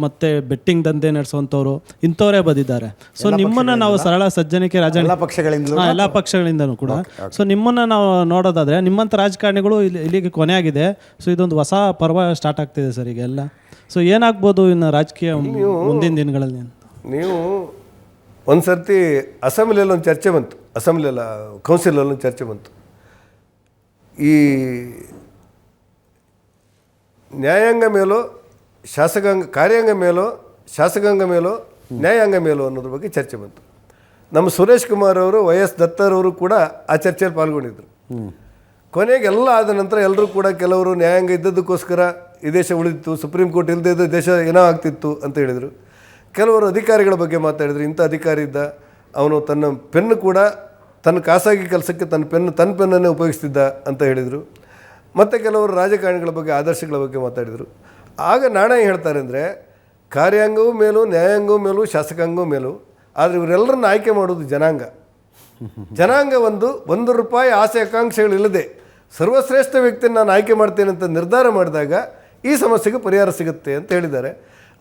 ಮತ್ತು ಬೆಟ್ಟಿಂಗ್ ದಂಧೆ ನಡೆಸುವಂಥವ್ರು ಇಂಥವರೇ ಬಂದಿದ್ದಾರೆ. ಸೊ ನಿಮ್ಮನ್ನು ನಾವು ಸರಳ ಸಜ್ಜನಿಕೆ ರಾಜಕಾರಣಿ ಎಲ್ಲ ಪಕ್ಷಗಳಿಂದಲೂ ಎಲ್ಲ ಪಕ್ಷಗಳಿಂದನೂ ಕೂಡ. ಸೊ ನಿಮ್ಮನ್ನು ನಾವು ನೋಡೋದಾದರೆ ನಿಮ್ಮಂಥ ರಾಜಕಾರಣಿಗಳು ಇಲ್ಲಿಗೆ ಕೊನೆಯಾಗಿದೆ. ಸೊ ಇದೊಂದು ಹೊಸ ಪರ್ವ ಸ್ಟಾರ್ಟ್ ಆಗ್ತಿದೆ ಸರ್ ಈಗ ಎಲ್ಲ. ಸೊ ಏನಾಗ್ಬೋದು ಇನ್ನು ರಾಜಕೀಯ ಮುಂದಿನ ದಿನಗಳಲ್ಲಿ? ನೀವು ಒಂದು ಸರ್ತಿ ಅಸೆಂಬ್ಲಿಯಲ್ಲಿ ಒಂದು ಚರ್ಚೆ ಬಂತು, ಅಸೆಂಬ್ಲಿಯಲ್ಲ ಕೌನ್ಸಿಲಲ್ಲಿ ಒಂದು ಚರ್ಚೆ ಬಂತು. ಈ ನ್ಯಾಯಾಂಗ ಮೇಲೋ ಕಾರ್ಯಾಂಗ ಮೇಲೋ ಶಾಸಕಾಂಗ ಮೇಲೋ ನ್ಯಾಯಾಂಗ ಮೇಲೋ ಅನ್ನೋದ್ರ ಬಗ್ಗೆ ಚರ್ಚೆ ಬಂತು. ನಮ್ಮ ಸುರೇಶ್ ಕುಮಾರ್ ಅವರು, ವೈ.ಎಸ್. ದತ್ತರವರು ಕೂಡ ಆ ಚರ್ಚೆಯಲ್ಲಿ ಪಾಲ್ಗೊಂಡಿದ್ದರು. ಕೊನೆಗೆ ಎಲ್ಲ ಆದ ನಂತರ ಎಲ್ಲರೂ ಕೂಡ ಕೆಲವರು ನ್ಯಾಯಾಂಗ ಇದ್ದದಕ್ಕೋಸ್ಕರ ಈ ದೇಶ ಉಳಿದಿತ್ತು, ಸುಪ್ರೀಂ ಕೋರ್ಟ್ ಇಲ್ಲದೇ ಇದ್ದ ದೇಶ ಏನೋ ಆಗ್ತಿತ್ತು ಅಂತ ಹೇಳಿದರು. ಕೆಲವರು ಅಧಿಕಾರಿಗಳ ಬಗ್ಗೆ ಮಾತಾಡಿದರು. ಇಂಥ ಅಧಿಕಾರಿ ಇದ್ದ, ಅವನು ತನ್ನ ಪೆನ್ನು ಕೂಡ ತನ್ನ ಖಾಸಗಿ ಕೆಲಸಕ್ಕೆ ತನ್ನ ಪೆನ್ನನ್ನೇ ಉಪಯೋಗಿಸ್ತಿದ್ದ ಅಂತ ಹೇಳಿದರು. ಮತ್ತು ಕೆಲವರು ರಾಜಕಾರಣಿಗಳ ಬಗ್ಗೆ, ಆದರ್ಶಗಳ ಬಗ್ಗೆ ಮಾತಾಡಿದರು. ಆಗ ನಾಣ್ಯ ಹೇಳ್ತಾರೆ ಅಂದರೆ ಕಾರ್ಯಾಂಗವೂ ಮೇಲೂ, ನ್ಯಾಯಾಂಗವೂ ಮೇಲೂ, ಶಾಸಕಾಂಗವೂ ಮೇಲೂ. ಆದರೆ ಇವರೆಲ್ಲರನ್ನ ಆಯ್ಕೆ ಮಾಡೋದು ಜನಾಂಗ. ಜನಾಂಗ ಒಂದು ರೂಪಾಯಿ ಆಸೆ ಆಕಾಂಕ್ಷೆಗಳಿಲ್ಲದೆ ಸರ್ವಶ್ರೇಷ್ಠ ವ್ಯಕ್ತಿಯನ್ನು ನಾನು ಆಯ್ಕೆ ಮಾಡ್ತೇನೆ ಅಂತ ನಿರ್ಧಾರ ಮಾಡಿದಾಗ ಈ ಸಮಸ್ಯೆಗೆ ಪರಿಹಾರ ಸಿಗುತ್ತೆ ಅಂತ ಹೇಳಿದ್ದಾರೆ.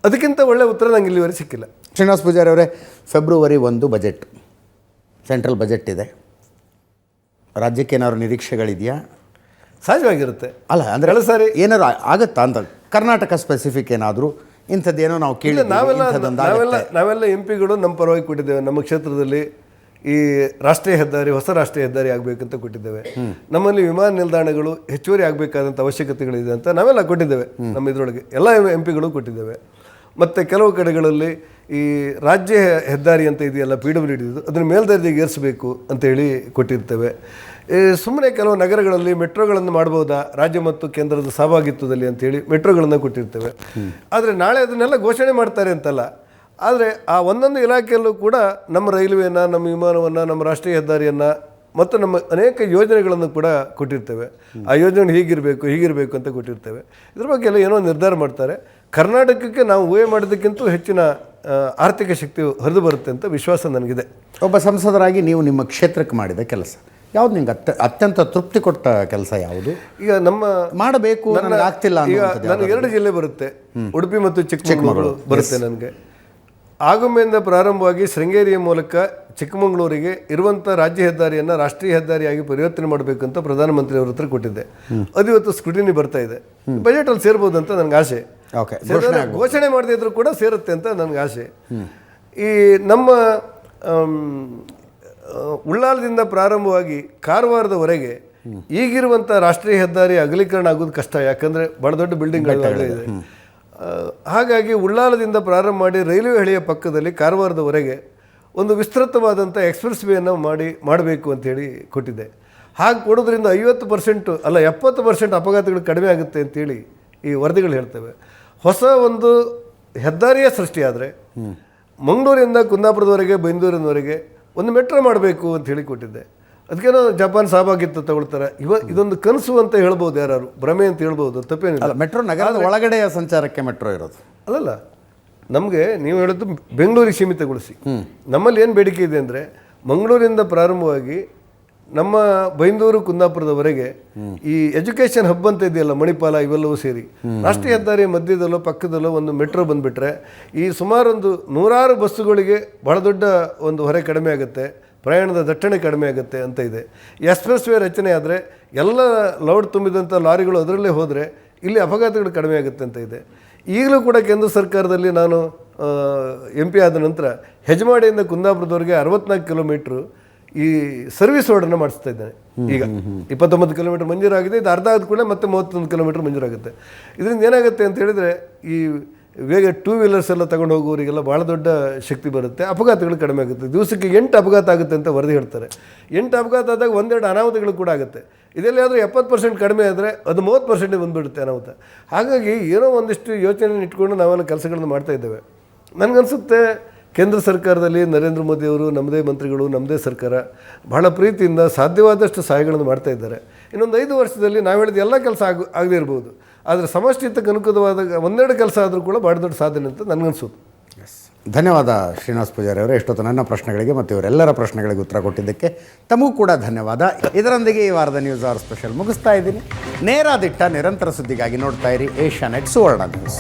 ಅದಕ್ಕಿಂತ ಒಳ್ಳೆಯ ಉತ್ತರ ನಂಗೆ ಇಲ್ಲಿವರೆಗೆ ಸಿಕ್ಕಿಲ್ಲ. ಶ್ರೀನಿವಾಸ್ ಪೂಜಾರಿ ಅವರೇ, ಫೆಬ್ರವರಿ 1 ಬಜೆಟ್, ಸೆಂಟ್ರಲ್ ಬಜೆಟ್ ಇದೆ. ರಾಜ್ಯಕ್ಕೆ ಏನಾದ್ರು ನಿರೀಕ್ಷೆಗಳಿದೆಯಾ? ಸಹಜವಾಗಿರುತ್ತೆ. ಅಲ್ಲ ಅಂದರೆ ಏನಾದ್ರು ಆಗುತ್ತಾ ಅಂತ, ಕರ್ನಾಟಕ ಸ್ಪೆಸಿಫಿಕ್ ಏನಾದರೂ ಇಂಥದ್ದೇನೋ ನಾವು ಕೇಳಿ ನಾವೆಲ್ಲ MP ಗಳು ನಮ್ಮ ಪರವಾಗಿ ಕೊಟ್ಟಿದ್ದೇವೆ. ನಮ್ಮ ಕ್ಷೇತ್ರದಲ್ಲಿ ಈ ರಾಷ್ಟ್ರೀಯ ಹೆದ್ದಾರಿ, ಹೊಸ ರಾಷ್ಟ್ರೀಯ ಹೆದ್ದಾರಿ ಆಗಬೇಕಂತ ಕೊಟ್ಟಿದ್ದೇವೆ. ನಮ್ಮಲ್ಲಿ ವಿಮಾನ ನಿಲ್ದಾಣಗಳು ಹೆಚ್ಚುವರಿ ಆಗಬೇಕಾದಂಥ ಅವಶ್ಯಕತೆಗಳಿದೆ ಅಂತ ನಾವೆಲ್ಲ ಕೊಟ್ಟಿದ್ದೇವೆ. ನಮ್ಮ ಇದರೊಳಗೆ ಎಲ್ಲ MP ಗಳು ಕೊಟ್ಟಿದ್ದೇವೆ. ಮತ್ತು ಕೆಲವು ಕಡೆಗಳಲ್ಲಿ ಈ ರಾಜ್ಯ ಹೆದ್ದಾರಿ ಅಂತ ಇದೆಯಲ್ಲ, PWD, ಅದನ್ನು ಮೇಲ್ದರ್ಜೆಗೆ ಏರಿಸಬೇಕು ಅಂತೇಳಿ ಕೊಟ್ಟಿರ್ತೇವೆ. ಸುಮ್ಮನೆ ಕೆಲವು ನಗರಗಳಲ್ಲಿ ಮೆಟ್ರೋಗಳನ್ನು ಮಾಡ್ಬೋದಾ ರಾಜ್ಯ ಮತ್ತು ಕೇಂದ್ರದ ಸಹಭಾಗಿತ್ವದಲ್ಲಿ ಅಂತೇಳಿ ಮೆಟ್ರೋಗಳನ್ನು ಕೊಟ್ಟಿರ್ತೇವೆ. ಆದರೆ ನಾಳೆ ಅದನ್ನೆಲ್ಲ ಘೋಷಣೆ ಮಾಡ್ತಾರೆ ಅಂತಲ್ಲ, ಆದರೆ ಆ ಒಂದೊಂದು ಇಲಾಖೆಯಲ್ಲೂ ಕೂಡ ನಮ್ಮ ರೈಲ್ವೆಯನ್ನು, ನಮ್ಮ ವಿಮಾನವನ್ನು, ನಮ್ಮ ರಾಷ್ಟ್ರೀಯ ಹೆದ್ದಾರಿಯನ್ನು ಮತ್ತು ನಮ್ಮ ಅನೇಕ ಯೋಜನೆಗಳನ್ನು ಕೂಡ ಕೊಟ್ಟಿರ್ತೇವೆ. ಆ ಯೋಜನೆ ಹೀಗಿರಬೇಕು ಅಂತ ಕೊಟ್ಟಿರ್ತೇವೆ. ಇದ್ರ ಬಗ್ಗೆ ಎಲ್ಲ ಏನೋ ನಿರ್ಧಾರ ಮಾಡ್ತಾರೆ. ಕರ್ನಾಟಕಕ್ಕೆ ನಾವು ಊಹೆ ಮಾಡೋದಕ್ಕಿಂತ ಹೆಚ್ಚಿನ ಆರ್ಥಿಕ ಶಕ್ತಿ ಹರಿದು ಬರುತ್ತೆ ಅಂತ ವಿಶ್ವಾಸ ನನಗಿದೆ. ಒಬ್ಬ ಸಂಸದರಾಗಿ ನೀವು ನಿಮ್ಮ ಕ್ಷೇತ್ರಕ್ಕೆ ಮಾಡಿದ ಕೆಲಸ ಯಾವುದು ನಿಮ್ಗೆ ಅತ್ಯಂತ ತೃಪ್ತಿ ಕೊಟ್ಟ ಕೆಲಸ ಯಾವುದು? ಈಗ ನಮ್ಮ ಮಾಡಬೇಕು ಆಗ್ತಿಲ್ಲ. ಈಗ ನನಗೆ 2 ಜಿಲ್ಲೆ ಬರುತ್ತೆ, ಉಡುಪಿ ಮತ್ತು ಚಿಕ್ಕಮಗಳೂರು ಬರುತ್ತೆ. ನನಗೆ ಆಗುಂಬೆಯಿಂದ ಪ್ರಾರಂಭವಾಗಿ ಶೃಂಗೇರಿಯ ಮೂಲಕ ಚಿಕ್ಕಮಗಳೂರಿಗೆ ಇರುವಂಥ ರಾಜ್ಯ ಹೆದ್ದಾರಿಯನ್ನು ರಾಷ್ಟ್ರೀಯ ಹೆದ್ದಾರಿಯಾಗಿ ಪರಿವರ್ತನೆ ಮಾಡಬೇಕಂತ ಪ್ರಧಾನಮಂತ್ರಿ ಅವ್ರ ಹತ್ರ ಕೊಟ್ಟಿದ್ದೆ. ಅದು ಇವತ್ತು ಸ್ಕ್ರೂಟಿನಿ ಬರ್ತಾ ಇದೆ. ಬಜೆಟಲ್ಲಿ ಸೇರ್ಬೋದು ಅಂತ ನನಗೆ ಆಸೆ. ಘೋಷಣೆ ಮಾಡದೇ ಇದ್ರೂ ಕೂಡ ಸೇರುತ್ತೆ ಅಂತ ನನಗೆ ಆಸೆ. ಈ ನಮ್ಮ ಉಳ್ಳಾಲದಿಂದ ಪ್ರಾರಂಭವಾಗಿ ಕಾರವಾರದವರೆಗೆ ಈಗಿರುವಂಥ ರಾಷ್ಟ್ರೀಯ ಹೆದ್ದಾರಿ ಅಗಲೀಕರಣ ಆಗೋದು ಕಷ್ಟ. ಯಾಕಂದರೆ ಭಾಳ ದೊಡ್ಡ ಬಿಲ್ಡಿಂಗ್ಗಳು ಇದೆ. ಹಾಗಾಗಿ ಉಳ್ಳಾಲದಿಂದ ಪ್ರಾರಂಭ ಮಾಡಿ ರೈಲ್ವೆ ಹಳಿಯ ಪಕ್ಕದಲ್ಲಿ ಕಾರವಾರದವರೆಗೆ ಒಂದು ವಿಸ್ತೃತವಾದಂಥ ಎಕ್ಸ್ಪ್ರೆಸ್ ವೇಯನ್ನು ಮಾಡಬೇಕು ಅಂಥೇಳಿ ಕೊಟ್ಟಿದ್ದೆ. ಹಾಗೆ ಕೊಡೋದ್ರಿಂದ 50% ಅಲ್ಲ 70% ಅಪಘಾತಗಳು ಕಡಿಮೆ ಆಗುತ್ತೆ ಅಂತೇಳಿ ಈ ವರದಿಗಳು ಹೇಳ್ತವೆ. ಹೊಸ ಒಂದು ಹೆದ್ದಾರಿಯ ಸೃಷ್ಟಿಯಾದರೆ ಮಂಗಳೂರಿಂದ ಕುಂದಾಪುರದವರೆಗೆ, ಬೈಂದೂರಿನವರೆಗೆ ಒಂದು ಮೆಟ್ರೋ ಮಾಡಬೇಕು ಅಂತ ಹೇಳಿ ಕೊಟ್ಟಿದ್ದೆ. ಅದಕ್ಕೇನೋ ಜಪಾನ್ ಸಹಭಾಗಿತ್ವ ತಗೊಳ್ತಾರೆ. ಇದೊಂದು ಕನಸು ಅಂತ ಹೇಳ್ಬೋದು, ಯಾರು ಭ್ರಮೆ ಅಂತ ಹೇಳ್ಬೋದು, ತಪ್ಪೇನಿಲ್ಲ. ಮೆಟ್ರೋ ನಗರದ ಒಳಗಡೆಯ ಸಂಚಾರಕ್ಕೆ ಮೆಟ್ರೋ ಇರೋದು ಅಲ್ಲಲ್ಲ. ನಮಗೆ ನೀವು ಹೇಳೋದು ಬೆಂಗಳೂರಿಗೆ ಸೀಮಿತಗೊಳಿಸಿ. ನಮ್ಮಲ್ಲಿ ಏನು ಬೇಡಿಕೆ ಇದೆ ಅಂದರೆ ಮಂಗಳೂರಿಂದ ಪ್ರಾರಂಭವಾಗಿ ನಮ್ಮ ಬೈಂದೂರು ಕುಂದಾಪುರದವರೆಗೆ ಈ ಎಜುಕೇಷನ್ ಹಬ್ ಅಂತ ಇದೆಯಲ್ಲ, ಮಣಿಪಾಲ, ಇವೆಲ್ಲವೂ ಸೇರಿ ರಾಷ್ಟ್ರೀಯ ಹೆದ್ದಾರಿ ಮಧ್ಯದಲ್ಲೋ ಪಕ್ಕದಲ್ಲೋ ಒಂದು ಮೆಟ್ರೋ ಬಂದುಬಿಟ್ರೆ ಈ ಸುಮಾರು ಒಂದು 100 ಬಸ್ಸುಗಳಿಗೆ ಬಹಳ ದೊಡ್ಡ ಒಂದು ಹೊರೆ ಕಡಿಮೆ ಆಗುತ್ತೆ, ಪ್ರಯಾಣದ ದಟ್ಟಣೆ ಕಡಿಮೆ ಆಗುತ್ತೆ ಅಂತ ಇದೆ. ಎಕ್ಸ್ಪ್ರೆಸ್ ವೇ ರಚನೆ ಆದರೆ ಎಲ್ಲ ಲೌಡ್ ತುಂಬಿದಂಥ ಲಾರಿಗಳು ಅದರಲ್ಲೇ ಹೋದರೆ ಇಲ್ಲಿ ಅಪಘಾತಗಳು ಕಡಿಮೆ ಆಗುತ್ತೆ ಅಂತ ಇದೆ. ಈಗಲೂ ಕೂಡ ಕೇಂದ್ರ ಸರ್ಕಾರದಲ್ಲಿ ನಾನು MP ಆದ ನಂತರ ಹೆಜಮಾಡಿಯಿಂದ ಕುಂದಾಪುರದವರೆಗೆ 64 ಕಿಲೋಮೀಟ್ರು ಈ ಸರ್ವಿಸ್ ರೋಡನ್ನು ಮಾಡಿಸ್ತಾ ಇದ್ದಾನೆ. ಈಗ 29 ಕಿಲೋಮೀಟರ್ ಮಂಜೂರಾಗಿದೆ. ಇದು ಅರ್ಧ ಆದ ಕೂಡ ಮತ್ತೆ 31 ಕಿಲೋಮೀಟರ್ ಮಂಜೂರಾಗುತ್ತೆ. ಇದರಿಂದ ಏನಾಗುತ್ತೆ ಅಂತ ಹೇಳಿದರೆ ಈ ವೇಗ 2 ವೀಲರ್ಸ್ ಎಲ್ಲ ತಗೊಂಡು ಹೋಗೋರಿಗೆಲ್ಲ ಭಾಳ ದೊಡ್ಡ ಶಕ್ತಿ ಬರುತ್ತೆ, ಅಪಘಾತಗಳು ಕಡಿಮೆ ಆಗುತ್ತೆ. ದಿವಸಕ್ಕೆ 8 ಅಪಘಾತ ಆಗುತ್ತೆ ಅಂತ ವರದಿ ಹೇಳ್ತಾರೆ. 8 ಅಪಘಾತ ಆದಾಗ 1-2 ಅನಾಹುತಗಳು ಕೂಡ ಆಗುತ್ತೆ. ಇದರಲ್ಲಿ ಆದರೆ 70% ಕಡಿಮೆ ಆದರೆ ಅದು 30% ಬಂದುಬಿಡುತ್ತೆ ಅನಾಹುತ. ಹಾಗಾಗಿ ಏನೋ ಒಂದಿಷ್ಟು ಯೋಚನೆ ಇಟ್ಕೊಂಡು ನಾವೆಲ್ಲ ಕೆಲಸಗಳನ್ನು ಮಾಡ್ತಾ ಇದ್ದೇವೆ. ನನಗನ್ಸುತ್ತೆ ಕೇಂದ್ರ ಸರ್ಕಾರದಲ್ಲಿ ನರೇಂದ್ರ ಮೋದಿಯವರು, ನಮ್ಮದೇ ಮಂತ್ರಿಗಳು, ನಮ್ಮದೇ ಸರ್ಕಾರ ಬಹಳ ಪ್ರೀತಿಯಿಂದ ಸಾಧ್ಯವಾದಷ್ಟು ಸಹಾಯಗಳನ್ನು ಮಾಡ್ತಾ ಇದ್ದಾರೆ. ಇನ್ನೊಂದು 5 ವರ್ಷದಲ್ಲಿ ನಾವು ಹೇಳಿದ ಎಲ್ಲ ಕೆಲಸ ಆಗದೇ ಇರ್ಬೋದು, ಆದರೆ ಸಮಷ್ಟಿತಕ್ಕೆ ಅನುಕೂಲವಾದ 1-2 ಕೆಲಸ ಆದರೂ ಕೂಡ ಭಾಳ ದೊಡ್ಡ ಸಾಧನೆ ಅಂತ ನನಗನ್ಸೋದು. ಧನ್ಯವಾದ ಶ್ರೀನಿವಾಸ್ ಪೂಜಾರಿ ಅವರೇ. ಎಷ್ಟೊತ್ತು ನನ್ನ ಪ್ರಶ್ನೆಗಳಿಗೆ ಮತ್ತು ಇವರೆಲ್ಲರ ಪ್ರಶ್ನೆಗಳಿಗೆ ಉತ್ತರ ಕೊಟ್ಟಿದ್ದಕ್ಕೆ ತಮಗೂ ಕೂಡ ಧನ್ಯವಾದ. ಇದರೊಂದಿಗೆ ಈ ವಾರದ ನ್ಯೂಸ್ ಅವರ್ ಸ್ಪೆಷಲ್ ಮುಗಿಸ್ತಾ ಇದ್ದೀನಿ. ನೇರ ದಿಟ್ಟ ನಿರಂತರ ಸುದ್ದಿಗಾಗಿ ನೋಡ್ತಾ ಇರಿ ಏಷ್ಯಾನೆಟ್ ಸುವರ್ಣ ನ್ಯೂಸ್.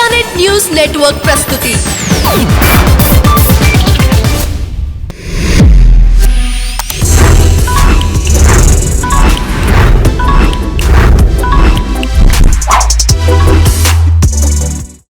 ಕನೆಕ್ಟ್ ನ್ಯೂಸ್ ನೆಟ್ವರ್ಕ್ ಪ್ರಸ್ತುತಿ.